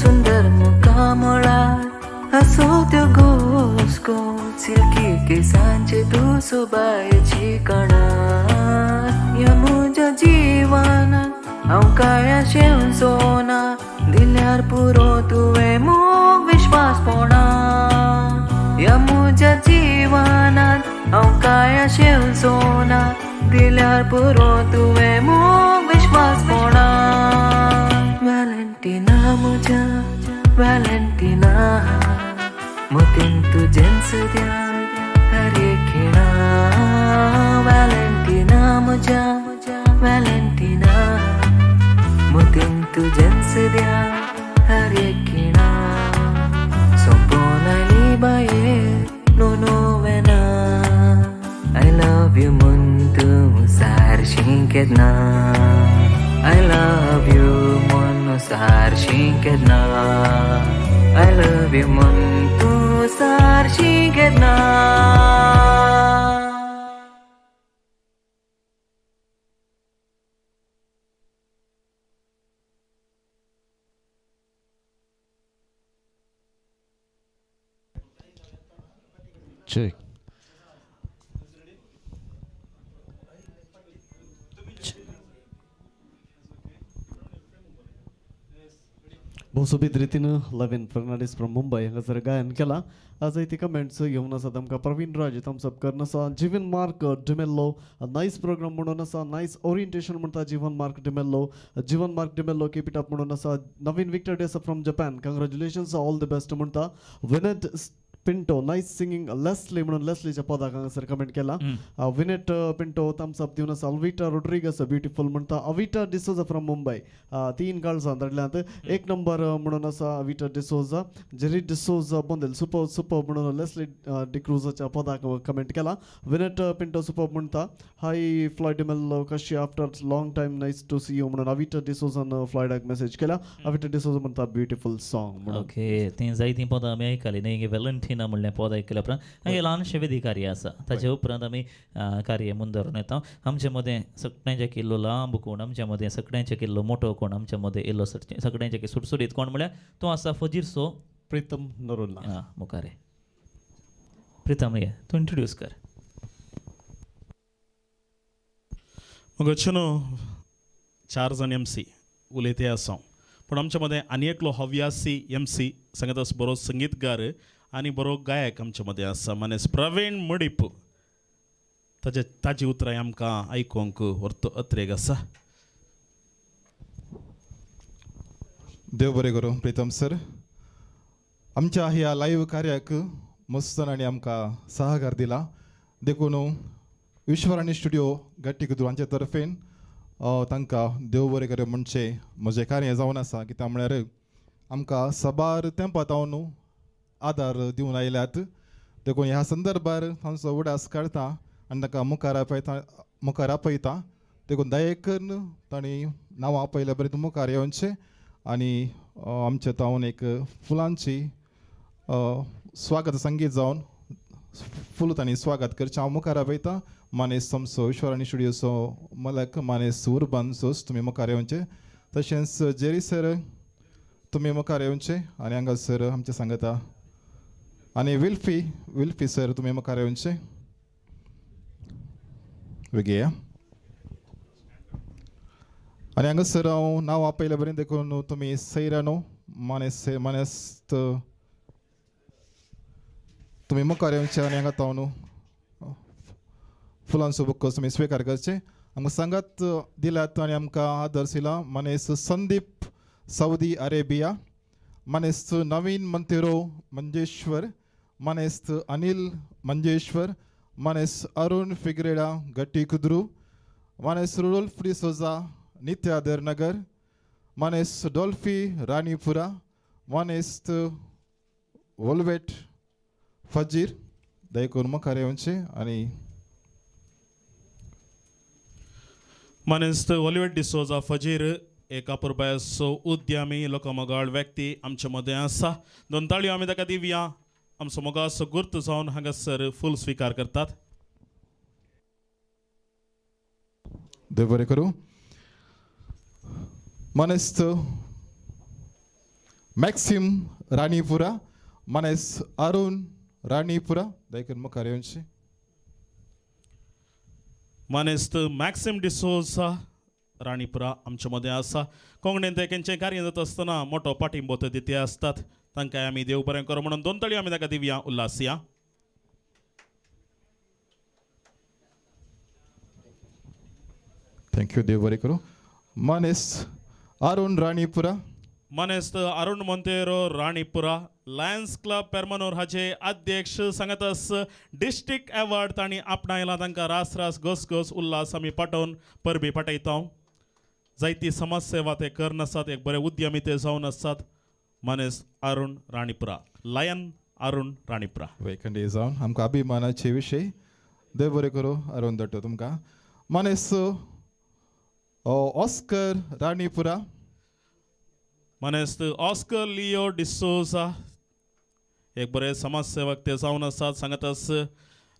सुंदर मुकामोळार असो त्यो घोस घोस सिल्की केसांचे तू सोबायची कणस ह्या म्हज्या जिवानात हांव काय अशें सोना दिल्यार पुरो तुवें मोग विश्वासपणा ह्या म्हज्या जिवानात हांव काय अशें सोना दिल्यार पुरो तुवें मोग विश्वासपणा व्हॅलेंटिना म्हज्या व्हॅलेंटिना मतीन तुजेंच ध्यान हर एक खिणा व्हॅलेंटिना म्हज्या व्हॅलेंटिना मतीन तुजेंच ध्यान हर एक खिणा सोंपोन आयली भायर नो नोवेना I love you म्हूण तूं सारशीं केन्ना I love you म्हूण सारशीं केन्ना I love you म्हूण तूं सारशीं केन्ना Check. भोसोबीत रितीन लवीन फर्नांडीस फ्रॉम मुंबई हांगासर गायन केलां आज ती कमेंट्स घेवन आसात आमकां प्रवीण राज थम्सअप करन आसा जीवन मार्क डिमेल्लो नायस प्रोग्राम म्हणून आसा नायस ओरिएंटेशन म्हणटा Jeevan Mark D'Mello keep it up म्हणून आसा नवीन विक्टर डे आसा from Japan congratulations all the best म्हणटा विनेट पिंटो नाइस सिंगिंग लेस्ली म्हणून लेस्लीच्या पदाक हांगासर कमेंट केला विनेट पिंटो थम्स अप दिवन आसा अल्विटा रोड्रिगस ब्युटिफुल म्हणटा अविटा डिसोजा फ्रॉम मुंबई 3 गर्ल्सां धाडल्यात 1 नंबर म्हणून आसा अविटा डिसोजा जेरी डिसोजा बोंदेल सुपर म्हणून लेस्ली डिक्रूजाच्या पदाक कमेंट केला विनेट पिंटो सुपर म्हणटा हाय फ्लॉयड डिमेल्लो कशी after long time nice to see you म्हणून अविटा डिसोजान फ्लॉयडाक मेसेज केला अविटा डिसोजा म्हणटा ब्युटिफुल सॉंग म्हणून ओके ती जायतीं पदां आमी आयकली न्ही वेलंटिना म्हणलें पद आयकल्या उपरांत हांगा ल्हानशें वेदी कार्य आसा ताचे उपरांत आमी कार्य मुंदरून येता आमचे मदें सगळ्यांचे किल्लो लांब कोण आमच्या मदें सगळ्यांचे किल्लो मोठो कोण आमच्या मदें येयलो सगळ्यांचे सुटसुटीत कोण म्हळ्यार तो आसा फजीरसो प्रीतम नरुल्ला मुखार प्रीतम ये तूं इंट्रोड्यूस कर मग नो 4 जण MC उलयते आसा पण आमच्या मदें आनी एकलो हव्यासी MC सांगत बरो संगीतकार आनी बरो गायक आमच्या मदें आसा मानेस प्रवीण मुडीप ताजी उतरां आमकां आयकोंक व्हरतो अत्रेक आसा देव बरें करूं प्रीतम सर आमच्या ह्या लाईव्ह कार्याक मस्तनांनी आमकां सहकार दिला देखून विश्वराणी स्टुडिओ गट्टिकुदुरांचे तर्फेन तांकां देव बरें करूं म्हणचे म्हजें कार्य जावन आसा कित्याक म्हळ्यार आमकां सबार तेंपात हांव आदार दिवन आयल्यात देखून ह्या संदर्भार तांचो उडास काडटा आनी ताका मुखार आपयता देखून दयेक करून तांणी नांवां आपयल्या बरें मुखार येवचें आणि आमच्या तावन एक फुलांची स्वागत संगीत जावन फुल तांणी स्वागत करचें हांव मुखार आपयतां. मानेस समसो ईश्वराणी स्टुडियोचो मलक मानेस उर्बन सोस तुमी मुखार येवचें. तशेंच जेरी सर तुमी मुखार येवचें आनी हांगासर आमचे सांगता आनी विल्फी सर तुमी मुखार येवचें. वेगया आनी हांगासर हांव नांव आपयलें बरें देखून तुमी सैरानो मानेस तुमी मुखार येवचें आनी हांगा तावन फुलांचो बुक्को तुमी स्विकार करचे. हांगा सांगात दिल्यात आनी आमकां आदर दिला. मानेस संदीप सौदी अरेबिया, मानेस नवीन मंतेरो मंजेश्वर, मानेस अनिल मंजेश्वर, मानेस अरुण फिग्रेडा गट्टी कुद्रू, मानेस रुडोल्फ डिसोजा नित्यादर नगर, मानेस डॉल्फी रानीपुरा, मानेस वोल्वेट फजीर दयकून मुखार येवचें आनी मनेस्त ऑलिवेट डिसोजा फजीर एक अपुरबायसो उद्यमी लोकमोगाळ व्यक्ती आमचे मदें आसा. 2 ताळयो आमी ताका दिवया. आमचो मोगाचो गुर्त जावन हांगासर फूल स्विकार करतात. देव बरें करूं. मानेस्त मॅक्सिम रानीपुरा, मानेस अरुण रानीपुरा दयकून मुखार येवचें. मानेस्त मॅक्सिम डिसोजा राणीपुरा आमचे मदें आसा. कोंकणीन ते खंयचें कार्य जाता आसतना मोठो पाठिंबो ते दिते आसतात. तांकांय आमी देव बरें करूं म्हणून 2 ताळयो आमी ताका दिवया. उल्हासिया. थँक्यू देव बरें करूं. मानेस अरुण रानीपुरा, मनेस्त अरुण मोंतेरो राणीपुरा लायन्स क्लब पेरमानूर हाचे अध्यक्ष सांगतास डिस्ट्रिक्ट अवॉर्ड तांणी आपणायला. तांकां रास घोस उल्हास आमी पाठोवन परबी पाठयता. जायती समाज सेवा ते करन आसात. एक बरे उद्यमी ते जावन आसात. मनेस अरुण राणीपुरा, लायन अरुण राणीपुरा. वेखंडी जावन आमकां अभिमानाचे विशय. देव बरें करूं अरुण दट्टो तुमकां. मानेस ऑस्कर राणीपुरा, मनेस्त ऑस्कर लिओ डिसोजा एक बरे समाजसेवक ते जावन आसात. सांगतास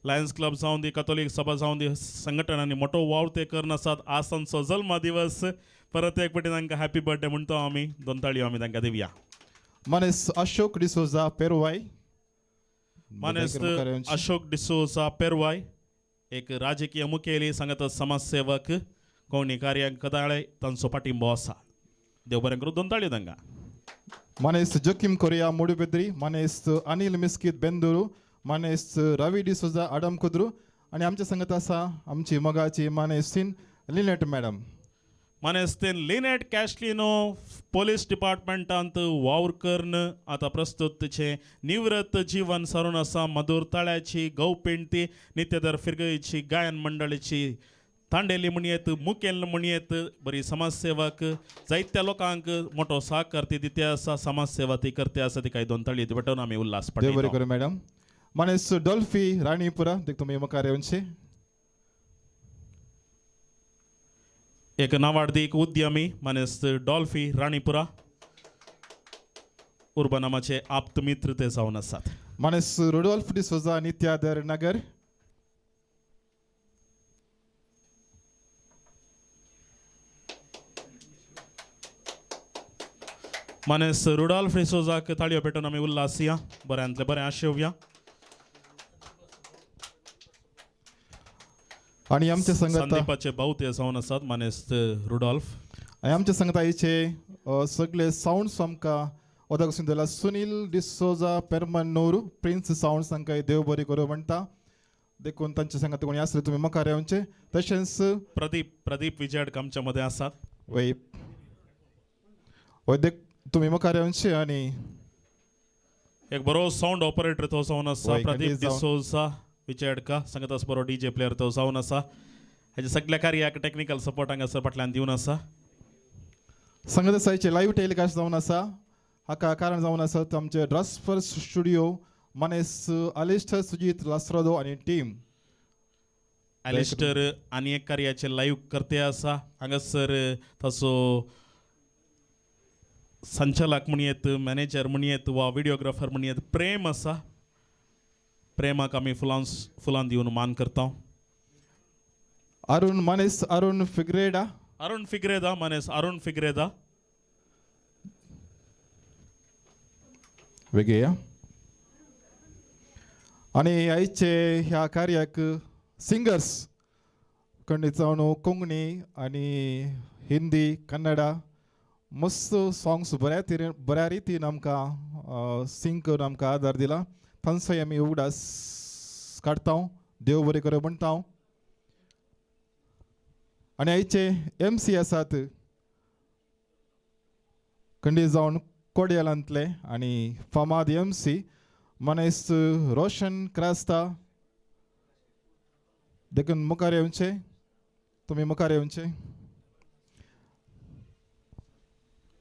लायन्स क्लब जावन दी, कॅथोलीक सभा जावन दी संघटनांनी मोठो वाव ते करन आसात. आज तांचो जल्म दिवस. परत एक फावटी तांकां हॅपी बर्थडे म्हणतो आमी. 2 ताळयो आमी तांकां दिवया. मानेस अशोक डिसोजा पेरवाय, मानेस्त अशोक डिसोजा पेरवाय एक राजकीय मुखेली सांगता समाजसेवक. कोणी कार्यांक कदाळे तांचो पाठिंबो आसा. देव बरें करूं. 2 ताळयो तांकां. मानेस जोकिम कोरिया मोडुबेद्री, मानेस अनिल मिस्कीत बेंदुरू, मानेस रवी डिसोजा आडम कुद्रू आनी आमचे संगत आसा आमची मोगाची मानेस्तीन लिनेट मॅडम. मनेस्तेन लिनेट कॅस्लिनो पोलीस डिपार्टमेंटांत वावर करन आतां प्रस्तुत तिचें निवृत्त जीवन सारून आसा. मधुर ताळ्याची गौपेंटी नित्यधर फिरगयची गायन मंडळीची तांडेली म्हणयेत, मुखेल म्हणयेत बरी समाजसेवक. जायत्या लोकांक मोठो सहकार ती दिते आसा. समाजसेवा ती करते आसा. ती काही 2 ताळयो भेटोवन आमी उल्हास देव बरें पटयता. करूं मॅडम. मानेस डॉल्फी राणीपुरा देख तुमी मुखार येवचें. एक नावाडीक उद्यमी मनेस डॉल्फी राणीपुरा उर्बनामाचे आप्त मित्र ते जावन आसात. मानेस रुडोल्फ डिसोजा नित्यादर नगर, मनेस रुडॉल्फ डिसोजाक ताळयो पेटोवन आमी उल्हासिया. बऱ्यांतले बरें आशेवया. आनी आमचे संगत संदीपाचे भाऊ ते जावन आसात. मनेस रुडॉल्फ आनी आमचे संगतायेचे सगळे सावंड्स आमकां ओदाक वचून दिला. सुनील डिसोजा पेरमनूर प्रिन्स सावंड्स तांकां देव बरें करूं म्हणटा. देखून तांचे संगत कोणी आसले तुमी मुखार येवचें. तशेंच प्रदीप विजयड आमच्या मध्ये आसात. वय देख तुमी मुखार येवचें. आनी एक बरो साऊंड ऑपरेटर तो जावन आसा. वय, प्रदीप खंडीत जावन. डिसोजा विजयडका सांगता बरो डीजे प्लेयर तो जावन आसा. हेजे सगळ्या कार्याक टेक्निकल सपोर्ट हांगासर फाटल्यान दिवन आसा. संगत आसाचे लाईव्ह टेलिकास्ट जावन आसा. हाका कारण जावन आसात आमचे ड्रॉस्फर स्टुडियो, मानेस अलिस्टर सुजीत लास्रोदो आनी टीम. एलिस्टर आनी एक कार्याचे लाईव्ह करते आसा. हांगासर ताचो संचालक म्हण येत मॅनेजर म्हण येत वा व्हिडिओग्राफर म्हण येत प्रेम आसा प्रेमाक आमी फुलां दिवन मान करता अरुण मनीस अरुण फिग्रेडा अरुण फिग्रेदा मनेस अरुण फिग्रेदा वेगया आणि आयचे ह्या कार्याक सिंगर्स खंडीत जावन कोंकणी आणि हिंदी कन्नडा मस्त सॉंग्स बऱ्या रितीन आमकां सिंग करून आमकां आदार दिला तांचोय आमी उगडास काडटा देव बरें करूं म्हणटा आणि आयचे MC आसात खंडीत जावन कोडयालांतले आणि फामाद MC मनीस रोशन क्रास्ता देखून मुखार येवचे तुम्ही मुखार येवचे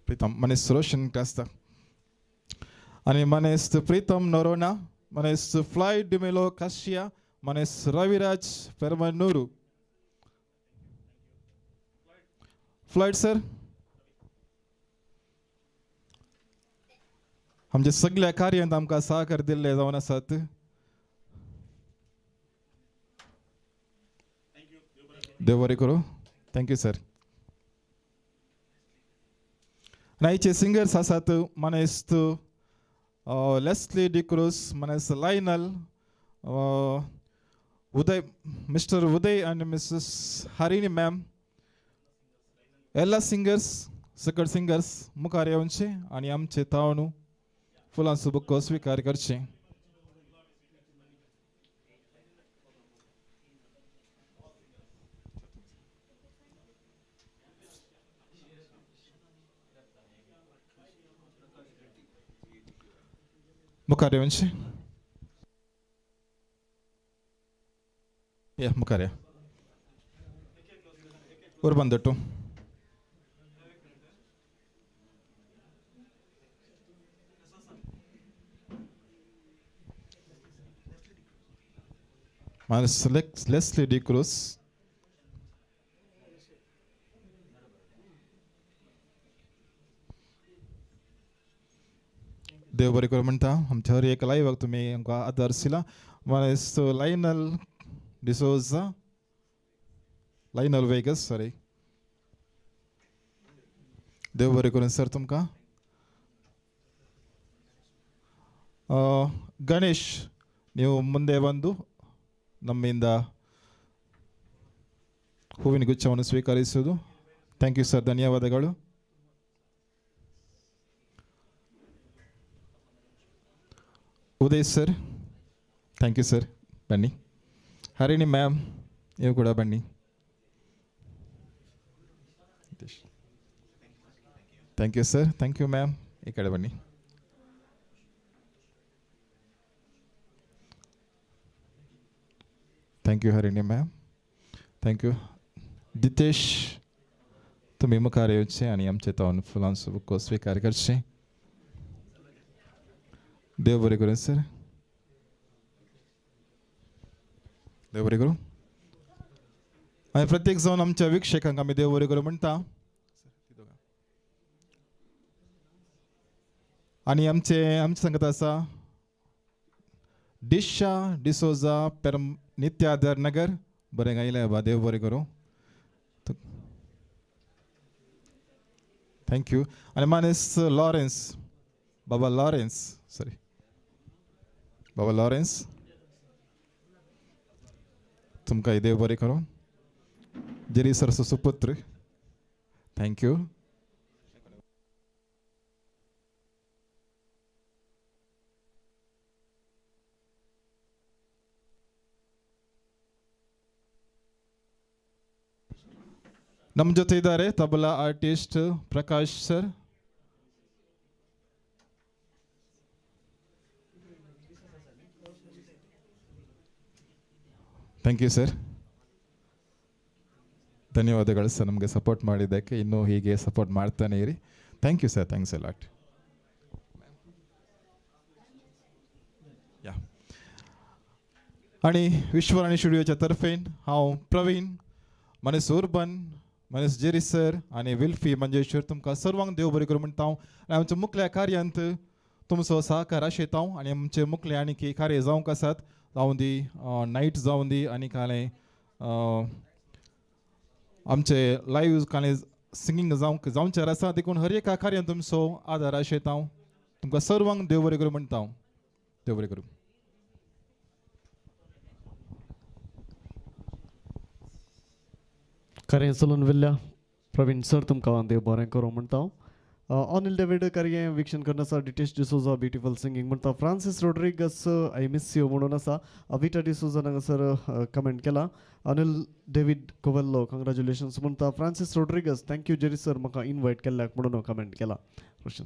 प्रीतम मनीस रोशन क्रास्ता आणि मनीस प्रीतम नोरोना मनीस फ्लाय डिमेलो काशिया मनीस रविराज पेरमनूरू फ्लाइट सर आमचे सगळ्या कार्यांत आमकां सहकार दिल्ले जावन आसात देव बरें करूं थँक्यू सर आयचे सिंगर्स आसात मनीस लेस्ली डिक्रूस मनीस लायनल उदय मिस्टर उदय आनी मिसेस हरिणी मॅम ಎಲ್ಲ ಸಿಂಗರ್ಸ್ सकट सिंगर्स मुखार येवचे आणि आमचे तावणू फुलांचो बुक्को स्वीकार करचे मुखार येवचे या मुखार या वर बंदटू लेस्ली डी क्रूस देव बरें करूं म्हणटा आमच्या हर एक लायव्हाक तुमी आमकां आदार दिला मनीस लायनल डिसोजा लायनल वेगस सॉरी देव बरें करूं सर तुमकां ಗಣೇಶ್ ನೀವು ಮುಂದೆ ಬಂದು ನಮ್ಮಿಂದ ಹೂವಿನ ಗುಚ್ಛವನ್ನು ಸ್ವೀಕರಿಸುವುದು ಥ್ಯಾಂಕ್ ಯು ಸರ್ ಧನ್ಯವಾದಗಳು Uday sir thank you sir ಬನ್ನಿ ಹರಿಣಿ ಮ್ಯಾಮ್ ನೀವು ಕೂಡ ಬನ್ನಿ thank you sir thank you ma'am ಈ ಕಡೆ ಬನ್ನಿ thank you Harini ma'am thank you Ditesh तुम्ही मुखार येवचे आणि आमचे तावन फुलांचो बुक्को स्वीकार करचे देव बरें करूं सर देव बरें करूं आणि प्रत्येक जावन आमच्या विक्षेकांक आमी देव बरें करूं म्हणटा आणि आमचे संगत आसा डिशा डिसोजा पेरम नित्यादर नगर बरें गायलें बाबा देव बरें करूं थँक्यू आनी मानेस लॉरेन्स बाबा लॉरेन्स सॉरी बाबा लॉरेन्स तुमकां देव बरें करूं जेरी सरसो सुपुत्र थँक्यू ನಮ್ಮ ಜೊತೆ ಇದ್ದಾರೆ tabla artist Prakash sir thank you sir ಧನ್ಯವಾದಗಳು ಸರ್ ನಮಗೆ ಸಪೋರ್ಟ್ ಮಾಡಿದ್ದಕ್ಕೆ ಇನ್ನೂ ಹೀಗೆ ಸಪೋರ್ಟ್ ಮಾಡ್ತಾನೆ ಇರಿ thank you sir thanks a lot या आणि विश्वराणी स्टुडिओच्या तर्फेन हांव प्रवीण मनीस उर्बन मनीस जेरी सर आणि विल्फी मंजेश्वर तुमकां सर्वांक देव बरें करूं म्हणटा आनी आमच्या मुखल्या कार्यांत तुमचो सहकार आशेता आनी आमचे मुखले आनी की कार्य जावंक आसात जावं दी नायट जावं दी आनी काले आमचे लाईव्ह काले सिंगींग जावंचे आसा देखून हर एका कार्यान तुमचो आदार आशेता तुमकां सर्वांक देव बरें करूं म्हणटा देव बरें करूं. कार्य चलून विल्ल्या प्रवीण सर तुमकां देव बरें करूं म्हणटा. अनिल डेविड कार्य वीक्षण करनासा. डिटेश डिसोजा ब्युटिफूल सिंगींग म्हणटा. Francis Rodrigues I miss you म्हणून आसा. अविटा डिसोजा हांगासर कमेंट केला. अनिल डेविड कोवेल्लो कंग्रॅच्युलेशन्स म्हणटा. Francis Rodrigues thank you Jerry sir म्हाका इनवायट केल्ल्याक म्हणून कमेंट केला. रोशन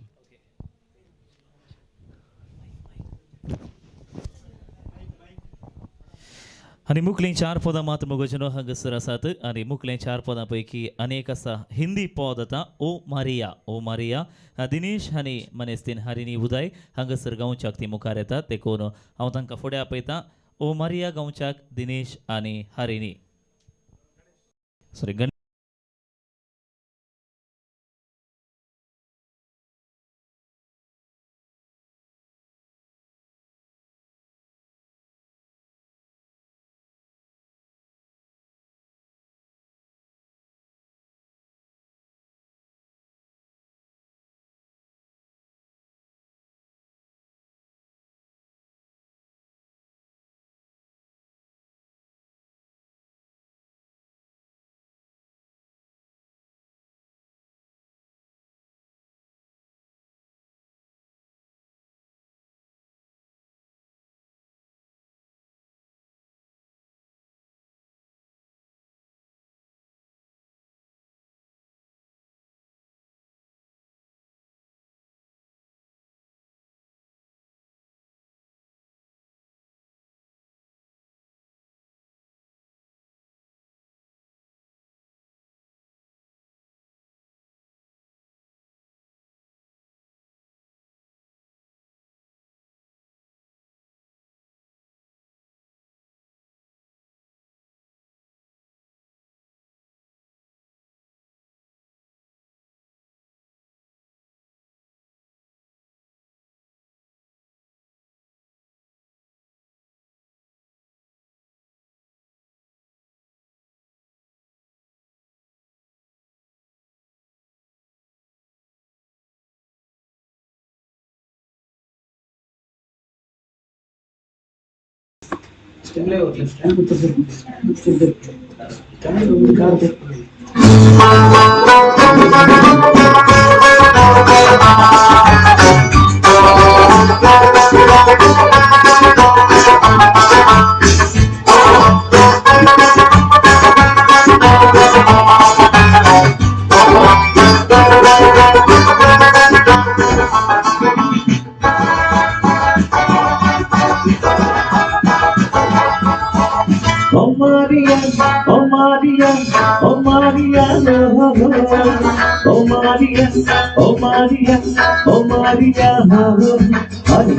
आणि मुखलें 4 पदां मात मोगोजनो हांगासर आसात आणि मुखलें 4 पदां पैकी अनेक आसा हिंदी पद आतां ओ मारिया दिनेश आनी मनेस्तीन हरिणी उदय हांगासर गांवच्याक ती मुखार येतात देखून हांव तांकां फुडें आपयतां. ओ मारिया गांवच्याक दिनेश आनी हरिणी सॉरी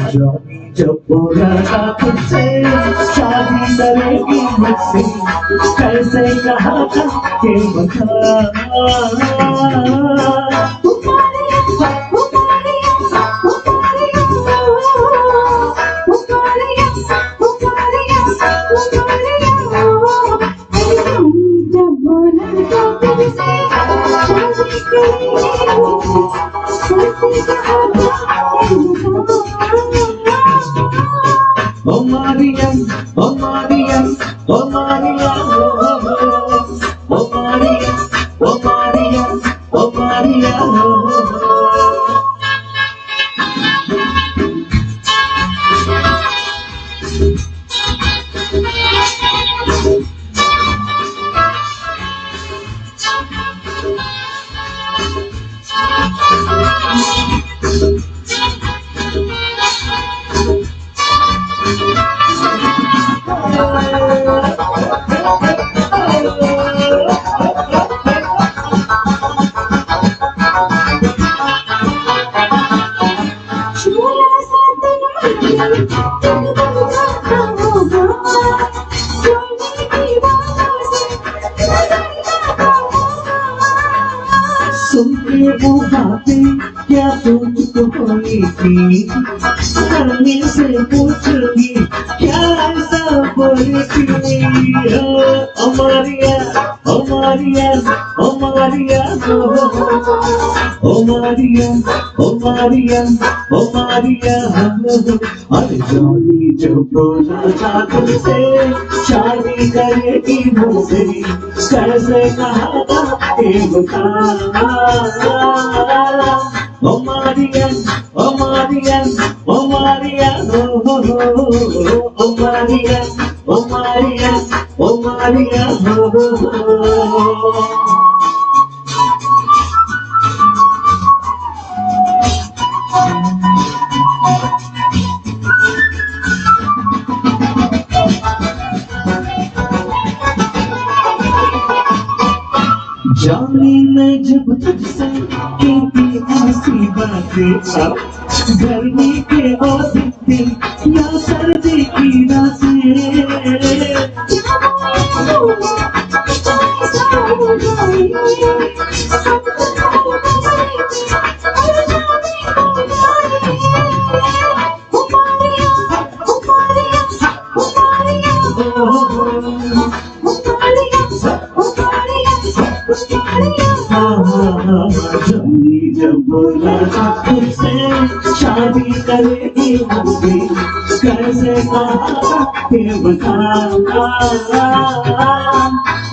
जानी जब बोला तुझसे शादी करेगी मुझसे कैसे कहा था कि Oh Maria, oh Maria, oh Maria, oh Maria, oh Maria, oh Maria. के वो बातें क्या तुझको होई थी करने से पूछूंगी क्या ऐसा बोली थी ओ मारिया ओ मारिया ओ मारिया ओ मारिया ओ मारिया ओ मारिया अरे जानी जो बोला था तुमसे शादी करेगी मुझसे कैसे कहा था ये बता ओ मारिया ओ मारिया ओ मारिया ओ मारिया ओ मारिया ओ मारिया जानी मैं जब तुझसे की ऐसी बातें अब गर्मी के और दिन या सर्दी की जानी जब बोला था तुझसे शादी करेगी मुझसे कैसे कहा ये बता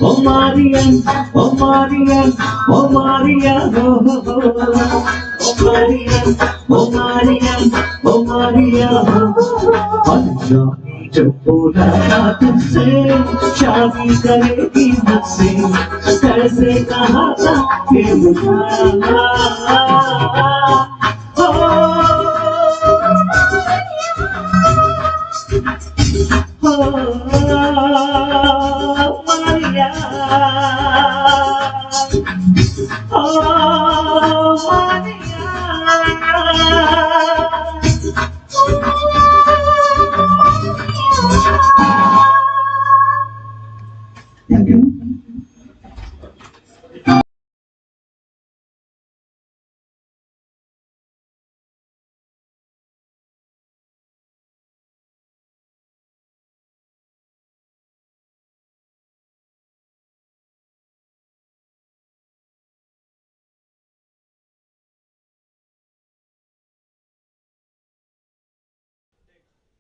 ओ मारियन ओ मारियन ओ मारिया ओ मारियन ओ मारियन ओ मारिया जानी जब बोला था तुझसे शादी करेगी मुझसे कैसे कहा था ये बता Maria, oh Maria.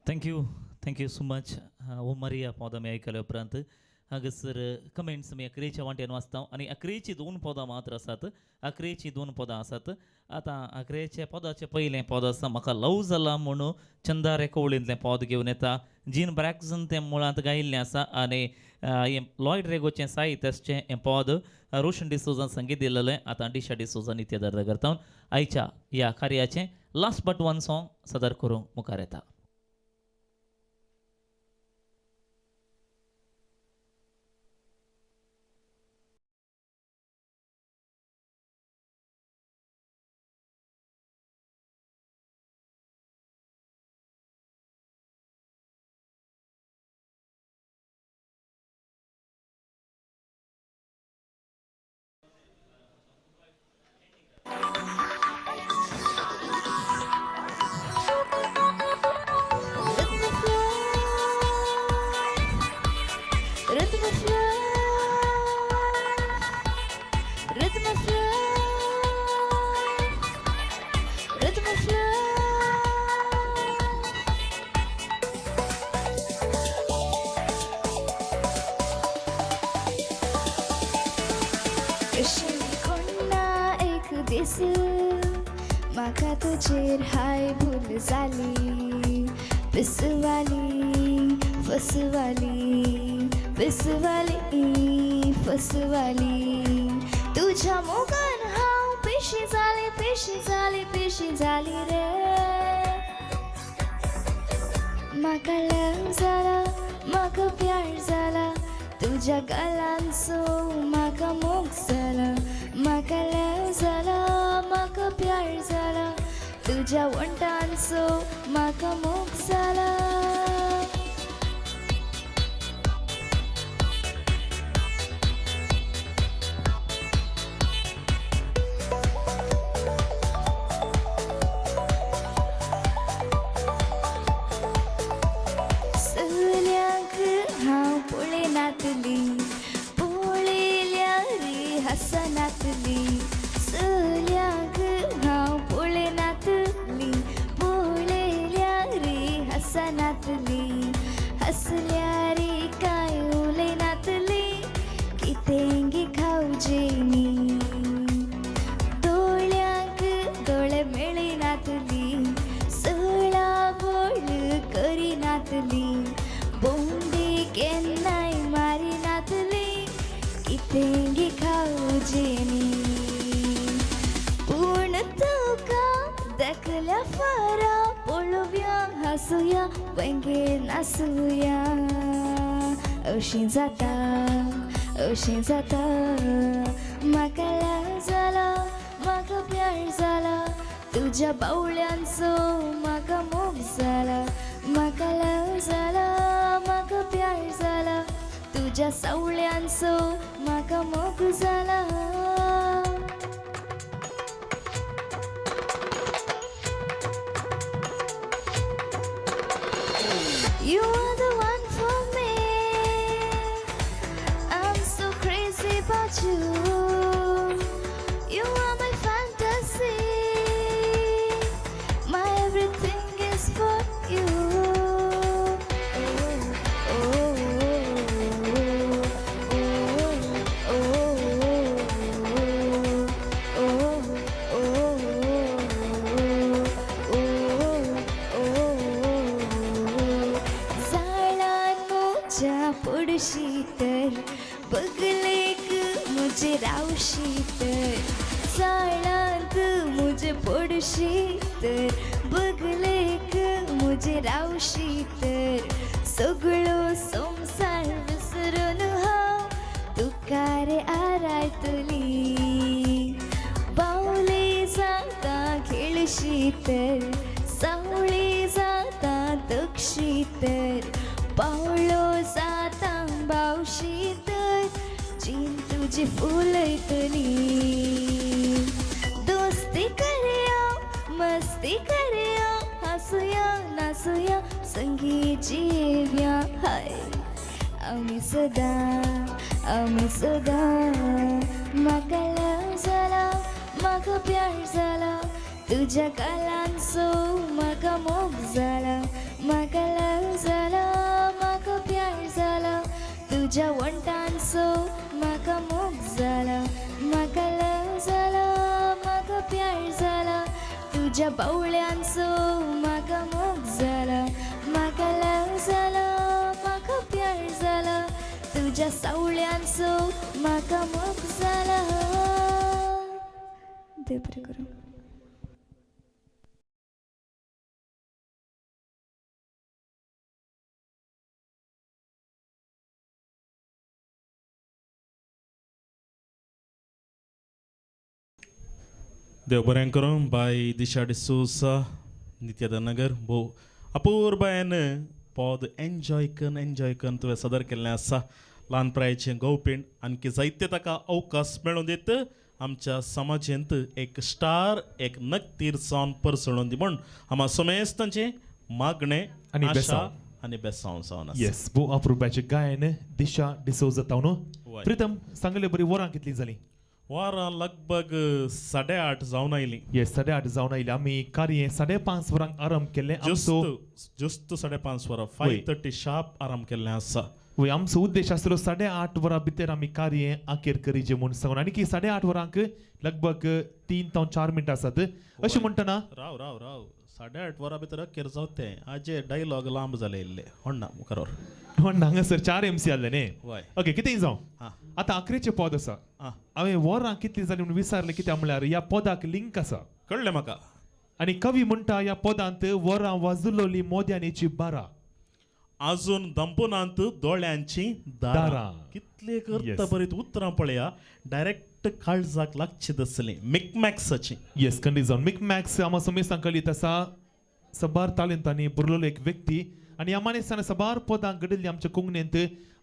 Thank you. Thank you so much oh Maria पदां मी ऐकल्या उपरांत हांगासर कमेंट्स मी अकरेच्या वाटेन वाचता आनी अकरेची 2 पदां मात्र आसात अकरेची 2 पदां आसात आतां अकरेच्या पदाचें पयलें पद आसा म्हाका लव जाला म्हणून चंदा रेकोवळींतलें पद घेवन येता जीन ब्रॅक्सन तें मुळांत गायिल्लें आसा आनी हें लॉयड रेगोचें साहित्याचें हें पद रोशन डिसोजान संगीत दिलेलें आतां डिशा डिसोजा नित्य दर्द करता आयच्या ह्या कार्याचें लास्ट बट वन सॉंग सादर करूंक मुखार येता म्हाका तुजेर हाय भूल जाली पिसवाली फसवाली पिसवाली फसवाली तुझ्या मोगान हांव पेशी जाली रे म्हाका लव जाला म्हाका प्यार जाला तुझ्या गालांचो म्हाका मोग जाला म्हाका लव जाला म्हाका प्यार जाला तुझ्या वंटांचो म्हाका मोग जाला नातली हसल्या रे काय उले नातली कितेंगी खाऊजेनी दोळ्यांक दोळे मेळी नातली सळा बोळ करी नातली बोंडी केन्नाय मारी नातली कितेंगी खाऊजेनी पूण तुका देखल्या फारा पळोवया हसूया वेंगेर नासूया अशीं जाता म्हाका लाव जाला म्हाका प्यार जाला तुज्या बावळ्यांचो म्हाका मोग जाला म्हाका लाव जाला म्हाका प्यार जाला तुज्या सावळ्यांचो म्हाका मोग जाला You are the one for me. I'm so crazy about you. You are my fantasy. My everything is for you. Oh, पुढशी तर बगलेक मुझे रावशी तर चाळांत मुझे पडशी तर बगलेक मुझे रावशी तर सगळो संसार विसरून हांव तुका रे आरायतली बावली जाता खेळशी तर सावळी जाता तक्षी तर पावलो जाता बावशी तर जीन तुजी फुलयतली दोस्ती करया मस्ती करया हसूया नासूया संगी जिव्या हाय आमी सदा म्हाका लाव जाला म्हाका प्यार जाला तुज्या गालांचो म्हाका मोग जाला म्हाका लाव जाला म्हाका प्यार जाला तुज्या वंटांचो म्हाका मोग जाला म्हाका लाव जाला म्हाका प्यार जाला तुज्या बावळ्यांचो म्हाका मोग जाला म्हाका लाव जाला म्हाका प्यार जाला तुज्या सावळ्यांचो म्हाका मोग जाला देव बरें करूं देव बरें करूं बाय दिशा डिसूसा नित्यानगर भोव अपूर्बायेन पद एन्जॉय करून तुवें सदर केल्लें आसा ल्हान प्रायेचें गौपिण आणखी जायते ताका अवकाश मेळून दित आमच्या समाजेंत एक स्टार एक नक्तीर जावन परसळून दी म्हूण आमा सोमेस्तांचें मागणें आनी आशा बेसांव. आनी बेसांव जावन आसा येस भोव अप्रुपाचें गायन दिशा डिसोजा तावनो वय. प्रितम सांगले बरी वरां कितली जाली वरां लगभग 8:30 जावन आयलीं येस 8:30 जावन आयली आमी कार्य 5:30 वरांक आरंभ केल्लें आमचो ज्युस्त 5:30 वरां वय. 5:30 शार्प आराम केल्लें आसा वय आमचो उद्देश आसलो 8:30 वरां भितर आमी कार्य आखेर करीचें म्हूण सांगून आनी की 8:30 वरांक लगभग 3 ते 4 मिनटां आसात अशें म्हणटना राव 8:30 वरां भितर अखेर जावतें आजे डायलॉग लांब जाले इल्ले होण्णा मुखार म्हण हांगासर 4 MC आसले न्ही वय. ओके कितेंय जावं हां. आतां अकरेचें पद आसा आं. हांवें वरां कितली जाली म्हूण विचारलें कित्याक म्हळ्यार ह्या पदाक लिंक आसा कळ्ळें म्हाका आनी कवी म्हणटा ह्या पदांत वरां वाजुलोली मोद्यानीची बारा अजून दंपुनांत दोळ्यांची दारां दारां. कितले करता Yes. बरीत उतरां पळया डायरेक्ट काळजाक लागची दसलीं मिकमॅक्साची येस खंडी जावन मिक मॅक्स आमा समेस्तां कळीत आसा सबार तालिंतांनी बुरलेलो एक व्यक्ती आनी ह्या मानेस्तान सबार पदां घडिल्लीं आमच्या कोंकणींत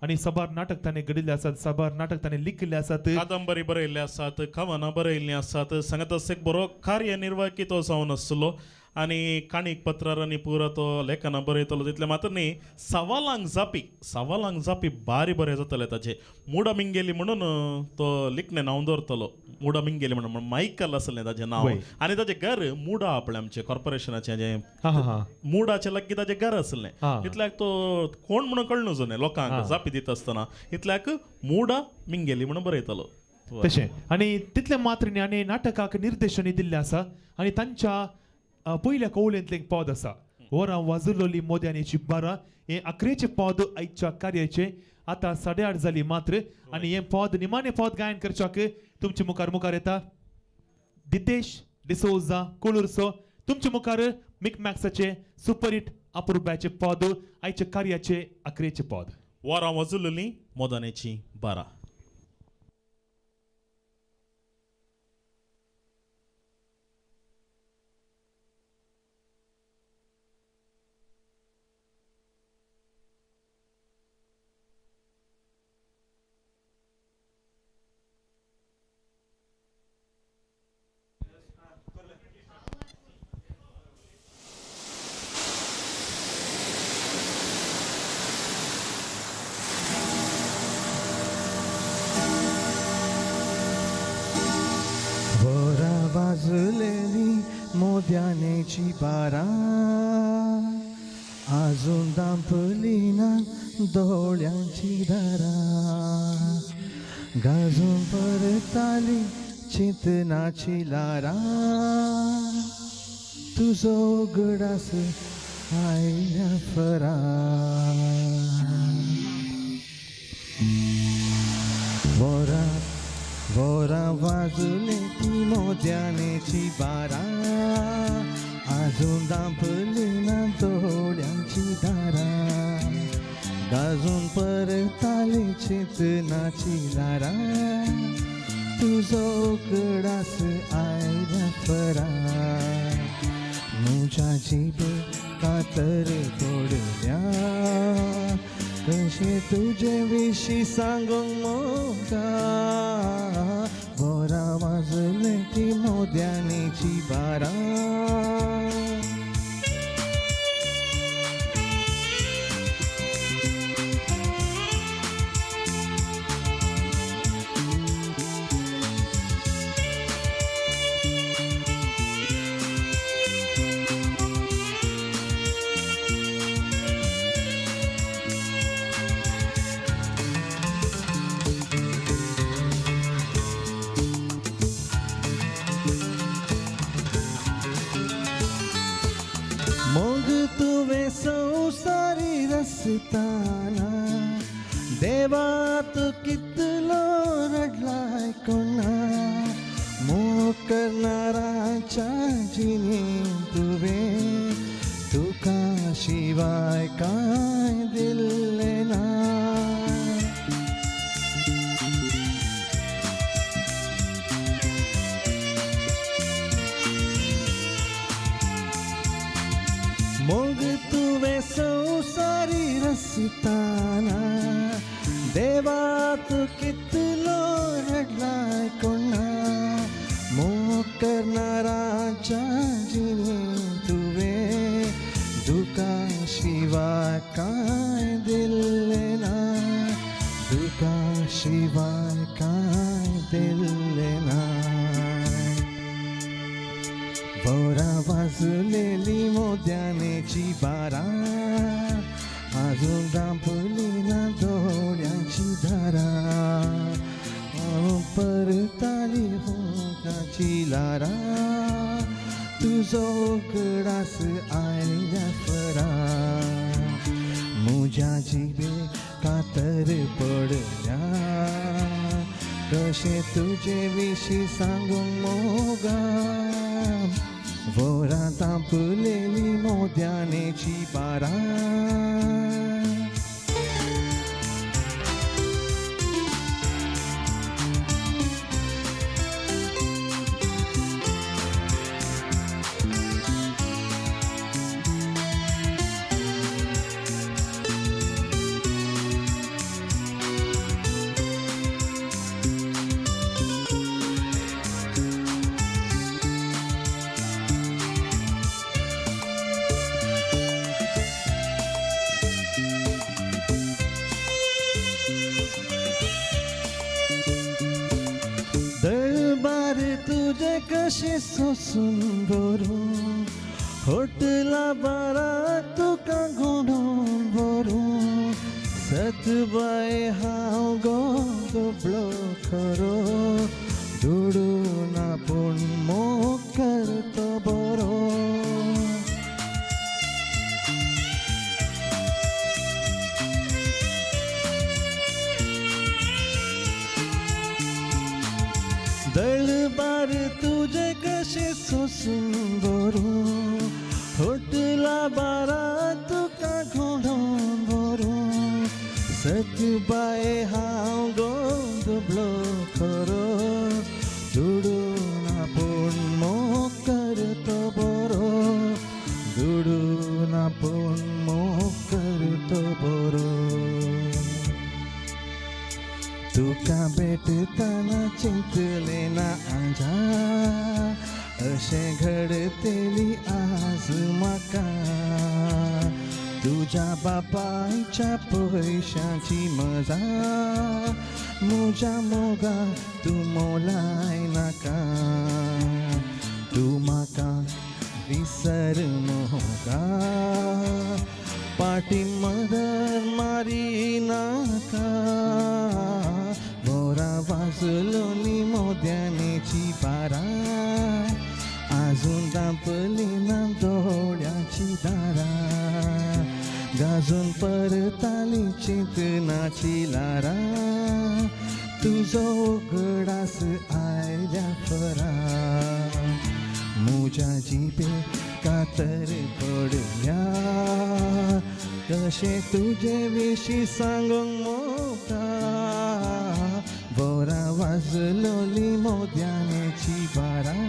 आनी सबार नाटक ताणें घडिल्ले आसात सबार नाटक ताणें लिखिल्ले आसात कादंबरी बरयल्ली आसात कवनां बरयल्लीं आसात सांगत एक बरो कार्यनिर्वाहकी तो जावन आसलो आनी काणीक पत्रार आनी पुरो तो लेखना बरयतलो तितले मात्र न्ही सवालांक जापी बारी बरें जातले ताचे मुडा मिंगेली म्हणून तो लिखणे नांव दवरतलो मुडा मिंगेली म्हणून मायकल आसलें ताचें नांव वय. आनी ताचें घर मुडा आपलें आमचें कॉर्पोरेशनाचें जें हा हा हा मुडाचें लागीं ताचें घर आसलें हा. इतल्याक तो कोण म्हणून कळना न्ही लोकांक जापी दिता आसतना इतल्याक मुडा मिंगेली म्हणून बरयतलो तशें आनी तितले मात्र न्ही आनी नाटकाक निर्देशनय दिल्लें आसा आनी तांच्या पयल्या कवळेंतलें एक पद आसा वरां वाजलोली मोद्यानेची बारा हें 11चें पद आयच्या कार्याचें आतां 8:30 जाली मात्र आनी हें पद निमाणें पद गायन करच्याक तुमचे मुखार येता दितेश डिसोजा कोलुर्सो तुमचे मुखार मिकमॅक्साचें सुपरहिट अपुरब्याचें पद आयच्या कार्याचें 11चें पद वरां वाजलोली मोदानेची बारा वरा वाजलेली मोद्यानेची बारा अजून दांपली ना दोळ्यांची दारा गाजून परताली चिंतनाची लारा तुझो गडास आयल्या फरा वरा वरा वाजले ती मोद्यानेची बारा अजून दांपली ना दोळ्यांची दारा गाजून परताली चिंतनाची लारा तुझो गडास आयल्या फरा मुझ्या जिबे कातर पडल्या कशे तुझे विशी सांगूंक मोगा बरा वाजले ती मोद्यानेची बारा मग तुवे संसारी रस्ताना देवात कितलो रडलाय कोणा मोग करणाराच्या जिणी तुवे तुका शिवाय काय दिल्ले ना मग तुवे संसारी रस्ताना देवात कितलो रडलाय कोणा मोग करणाराच्या जिणी तुवे दुका शिवाय काय दिल्ले ना दुका शिवाय काय दिल्ले ना वरा वाजलेली मोद्यानेची बारा अजून दांपली ना दोळ्यांची धारा परताली होकाची लारा तुझो गडास आयल्या फरा मुझ्या जिबे कातर पडल्या कशे तुझे विशी सांगूंक मोगा वरा तापलेली मोद्यानेची बारा सोसून भरून होटला बारा तुका घोडून भरून सतबाय हांव गो दुबळो खरो दुडून आपूण मोग करतो बरो दळबार तुझे कशे सोसून भरून होटला बारा तुका घोडून भरून सतबाय हांव गो दुबळो खरो दुडून आपूण मोग करतो बरो दुडून आपूण मोग करतो बरो तुका भेटताना चिंतले ना आंजा अशें घडतली आज म्हाका तुझ्या बापायच्या पयशांची मजा म्हज्या मोगा तूं मोलाय नाका तूं म्हाका विसर मोगा पाटी मदर मारी नाका मोरा वाजलोली मोद्यानेची बारा अजून दांपली ना दोळ्याची दारा गाजून परताली चिंतनाची लारा तुजो उगडास आयल्या फरा म्हज्या जिबे कातर पडल्या कशें तुजे विशीं सांगूंक मोगा बोरा वाजलोली मोद्यानेची बारा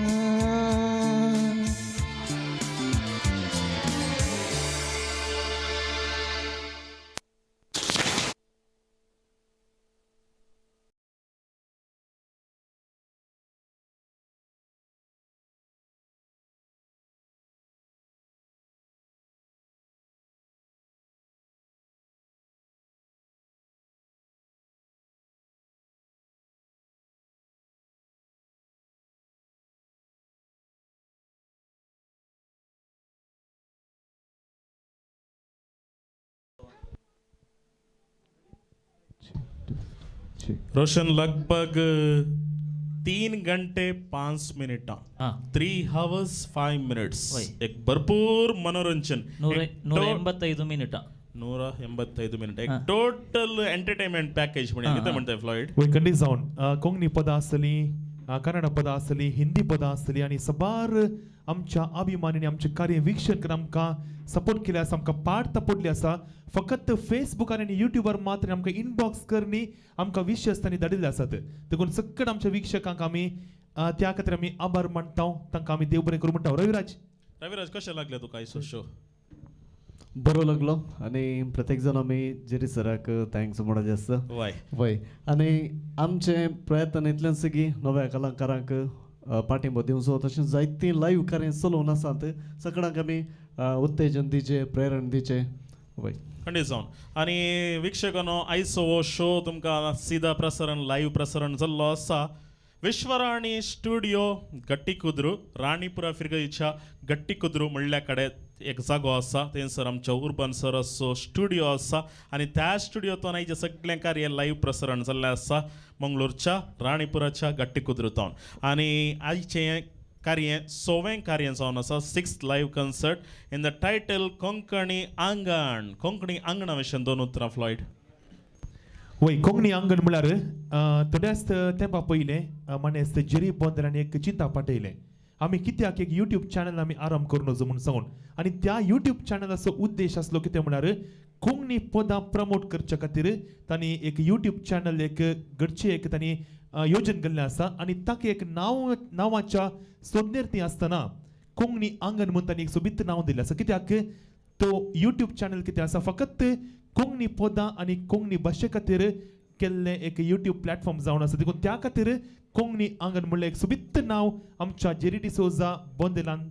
रोशन लगभग 3 घंटे 5 मिनिट हां 3 hours 5 minutes होय. एक भरपूर मनोरंजन 185 ಮಿನಿಟ 185 मिनिट एक हां. टोटल एंटरटेनमेंट पॅकेज म्हणजे हां, किती हां. म्हणताय फ्लॉइड वय खंडी जावन कोंकणी पदां आसतलीं कन्नड पदां आसतलीं हिंदी पदां आसतलीं आनी सबार आमच्या अभिमानीने आमचे कार्य वीक्षक आमकां सपोर्ट केले आसा आमकां पार्ट पडले आसा फकत फेसबुकार आनी युट्यूबार मात्र आमकां इनबॉक्स करनी आमकां विशयस्तांनी धाडिल्ले आसात देखून सकट आमच्या वीक्षकांक आमी त्या खातीर आमी आभार मानता तांकां आमी देव बरें करूं म्हणटा रविराज कशें लागलें तुका आयचो शो बरो लागलो आणि प्रत्येक जण आमी जेरी सराक थँक्स म्हणत आसता वय वय आणि आमचे प्रयत्न इतल्यान सगळी नव्या कलाकारांक पाठिंबो दिवचो तशेंच जायतीं लायव्ह कार्य चलोवन आसात सगळ्यांक आमी उत्तेजन दिचे प्रेरण दिचे वय खंडीत जावन आनी वीक्षकांनो आयचो हो शो तुमकां सीधा प्रसारण लायव्ह प्रसारण जाल्लो आसा विश्वराणी स्टुडिओ गट्टीकुद्रू राणीपुरा फिरगईच्या गट्टीकुद्रू म्हणल्या कडेन एक जागो आसा थंयसर आमच्या उर्बन सरसो स्टुडिओ आसा आनी त्या स्टुडिओतून आयचे सगळें कार्य लायव्ह प्रसारण जाल्लें आसा मंगळूरच्या राणीपुराच्या गट्टीकुद्रूतून आनी आयचें कार्य 6वें कार्य जावन आसा 6th live concert in the title Konkani Angana विशयी 2 उतरां फ्लॉइड वय कोंकणी आंगण म्हळ्यार थोड्याच तेंपा पयलें मनेस्त जेरी बोंदरान एक चिंता पाटयलें आमी कित्याक एक यूट्यूब चॅनल आमी आरंभ करूं नजो म्हूण सांगून आनी त्या यूट्यूब चॅनलाचो उद्देश आसलो कितें म्हळ्यार कोंकणी पदां प्रमोट करच्या खातीर तांणी एक यूट्यूब चॅनल एक घडचे एक तांणी योजन केल्लें आसा आनी ताका एक नांवाच्या सोदनेर ती आसतना कोंकणी आंगण म्हणून तांणी एक सोबीत नांव दिल्लें आसा कित्याक तो यूट्यूब चॅनल कितें आसा फकत कोंकणी पदां आनी कोंकणी भाशे खातीर केल्लें एक यूट्यूब प्लॅटफॉर्म जावन आसा देखून त्या खातीर कोंकणी आंगण म्हणलें एक सोबीत नांव आमच्या जेरी डिसोजा बोंदेलान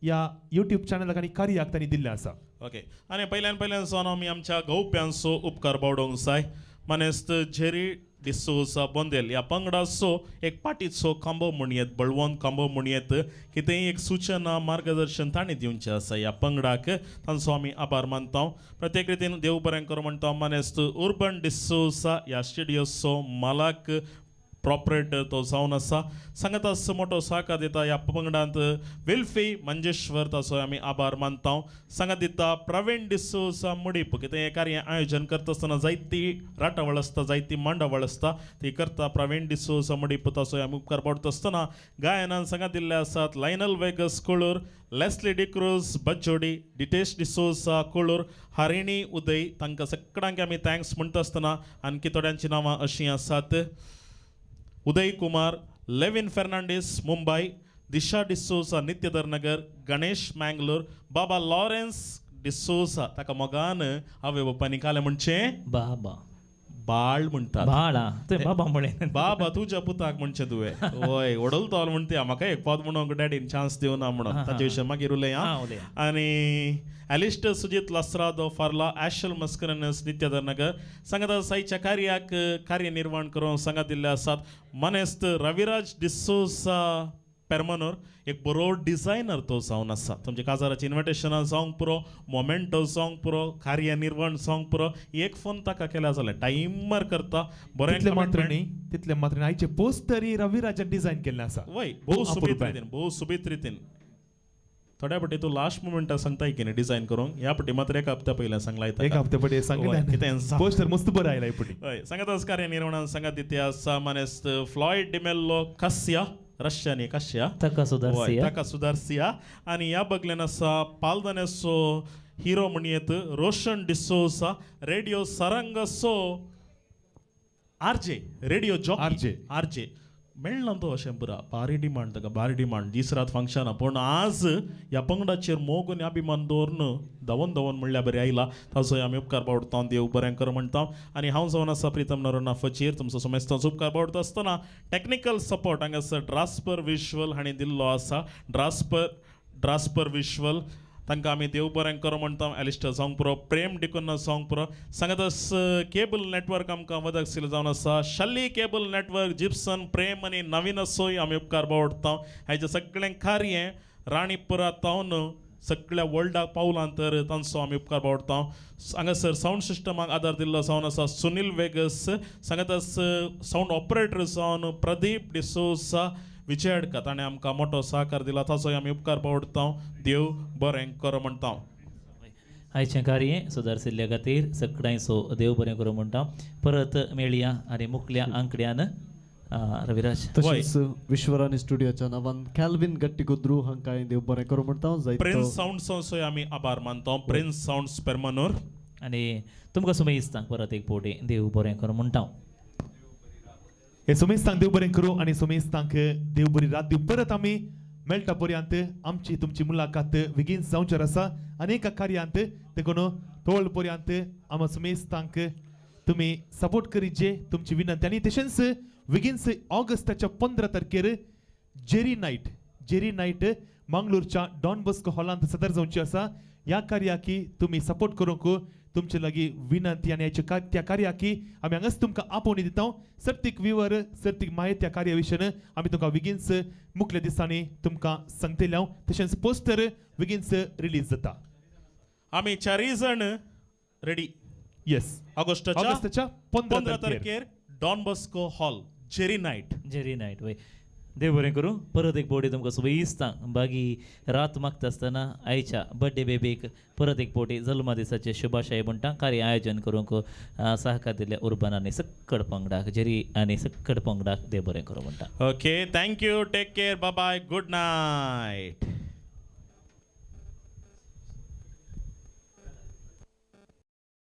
ह्या यूट्यूब चॅनलाक आनी कार्याक तांणी दिल्लें आसा ओके आनी पयल्यान सावन आमी आमच्या गौप्यांचो उपकार बावडोवंक जाय मनेस्त झेरी डिसोसा बोंदेल या पंगडाचो एक पाटीचो खांबो म्हूण येत बळवंत खांबो म्हूण येत की ते एक सूचना मार्गदर्शन ताणें दिवचें आसा ह्या पंगडाक तांचो आमी आभार मानता प्रत्येक रितीन देव बरें करूं म्हणटा मनेस्त उर्बन डिसोसा ह्या स्टुडियोचो मालक प्रॉपरेटर तो जावन आसा सांगता मोठो सहकार दिता ह्या पंगडांत वेल्फी मंजेश्वर ताचो आमी आभार मानता सांगात दिता प्रवीण डिसोसा मुडीप कितें हें कार्य आयोजन करता आसतना जायती राटावळ आसता जायती मांडावळ आसता ती करता प्रवीण डिसोसा मुडीप ताचो आमी उपकार पडटा आसतना गायनान सांगात दिल्ले आसात Lionel Vegas कोळूर Leslie D'Cruz बज्जोडी डिटेश D'Souza कोळूर हरिणी उदय तांकां सगळ्यांक आमी थँक्स म्हणटा आसतना आणखी थोड्यांची नांवां अशीं आसात उदय कुमार लेविन फर्नांडीस मुंबई दिशा डिसोसा नित्यधर नगर गणेश मँगलोर बाबा लॉरेन्स डिसोसा ताका मोगान हांवें बापांनी काले म्हणचे बाबा बाळ म्हणटात बाळा तुवें बाबा म्हळें बाबा तुज्या पुताक म्हणचे तुवें हय ओडलतो म्हणते म्हाका एक पावत म्हणून डॅडीन चान्स दिवना म्हणून ताचे विशयी मागीर उलया आनी एलिस्टर सुजीत लास्रादो फार्ला ॲशल मस्करनस नित्यधर नगर सांगात साईच्या कार्याक कार्यनिर्वहण करून सांगात दिल्ले आसात मनेस्त रविराज डिसोसा पेरमनोर एक बरो डिझायनर तो जावन आसा तुमचे काजाराची इन्विटेशनां जावंक पुरो मोमेंटो जावंक पुरो कार्यनिर्वहण जावंक पुरो एक फोन ताका केल्या जाल्यार टायमर करता तितले मात्र बरें न्ही तितले मात्र न्ही आयचे पोस्टरी रविराजन डिझायन केल्ले आसा वय भोव सुबीत रितीन थोड्या पटी तूं लास्ट मुमेंटाक सांगता की डिझायन करूंक ह्या पटी मात्र एक हप्त्या पयल्या सांगला एक हप्ते पडे सांगितले पोस्टर मस्त बरं आयला पटी हय सांगात कार्यनिर्वहणान सांगात दिते आसा मनेस्त फ्लॉयड डिमेल्लो कास्या रशियानी काश्या ताका सुदार्सिया आनी ह्या बगल्यान आसा पालदानेसो हिरो म्हण येत रोशन डिसोसा रेडिओ सारंगसो आरजे रेडिओ जॉकी आरजे मेळना तो अशें पुरा भारी डिमांड ताका भारी डिमांड दीस रात फंक्शनां पूण आज ह्या पंगडाचेर मोगून अभिमान दवरून धवन म्हणल्यार बरें आयला ताचोय आमी उपकार पावडटा देव बरें कर म्हणटा आनी हांव जावन आसा प्रितम नरोना फचीर तुमचो समेस्तांचो उपकार पावडटा आसतना टॅक्निकल सपोर्ट हांगासर ड्रास्पर विज्युअल हांणी दिल्लो आसा ड्रास्पर विज्युअल तांकां आमी देव बरें करूं म्हणटा एलिस्टर जावंक पुरो प्रेम डिकोन जावंक पुरो सांगात केबल नेटवर्क आमकां मदत जावन आसा शल्ली केबल नेटवर्क जिप्सन प्रेम आनी नवीन असोय आमी उपकार पावडटा हाचें सगळें कार्य राणीपुरा तावन सगळ्या वर्ल्डाक पावलां तर तांचो आमी उपकार पावडटा हांगासर सावंड सिस्टमाक आदार दिल्लो जावन आसा सुनील वेगस सांगात सावंड ऑपरेटर जावन प्रदीप डिसोसा विजयडका ताणें आमकां मोठो सहकार दिला ताचोय आमी उपकार पावडटा देव बरें कर म्हणटा आयचें कार्य सुदारसिल्ल्या खातीर सगळ्यांचो देव बरें करूं म्हणटा परत मेळया आनी मुखल्या आंकड्यान रविराज तशेंच विश्वराणी स्टुडियोच्या नांवान कॅल्विन गट्टिकुद्रू हांकांय देव बरें करूं म्हणटा प्रिन्स सावंड्साचोय आमी आभार मानता प्रिन्स सावंड्स पेरमनोर आनी तुमकां सुमेस्तांक परत एक फावटी देव बरें करूं म्हणटा हे सुमेस्तांक देव बरें करूं आनी सुमेस्तांक देव बरी रात दिव परत आमी मेळटा पर्यंत आमची तुमची मुलाकात बेगीन जावचेर आसा अनेक कार्यांत देखून तोळ पर्यंत आम सुमेस्तांक तुमी सपोर्ट करीत जे तुमची विनंती आनी तशेंच बेगीनच ऑगस्टाच्या 15 तारखेर जेरी नायट मंगळूरच्या डॉन बॉस्को हॉलांत सदर जावची आसा ह्या कार्याकी तुमी सपोर्ट करूंक तुमचे लागीं विनंती आनी त्या कार्याकी आमी हांगाच तुमकां आपोवणी दिता सर्तीक विवर सर्तीक माहिती ह्या कार्या विशयन आमी तुमकां बेगीनच मुखल्या दिसांनी तुमकां सांगतले तशेंच पोस्टर बेगीनच रिलीज जाता आमी चारय जाण रेडी येस ऑगस्टाच्या 15 तारखेर Don Bosco hall Jerry night वय देव बरें करूं परत एक फावटी तुमकां सुबेस्तांक बागी रात मागता आसतना आयच्या बर्थडे बेबीक परत एक फावटी जल्मा दिसाचे शुभाशय म्हणटा कार्य आयोजन करूंक सहकार दिल्ल्या उर्बन आनी सक्कड पंगडाक जेरी आनी सक्कड पंगडाक देव बरें करूं म्हणटा okay thank you take care bye bye good night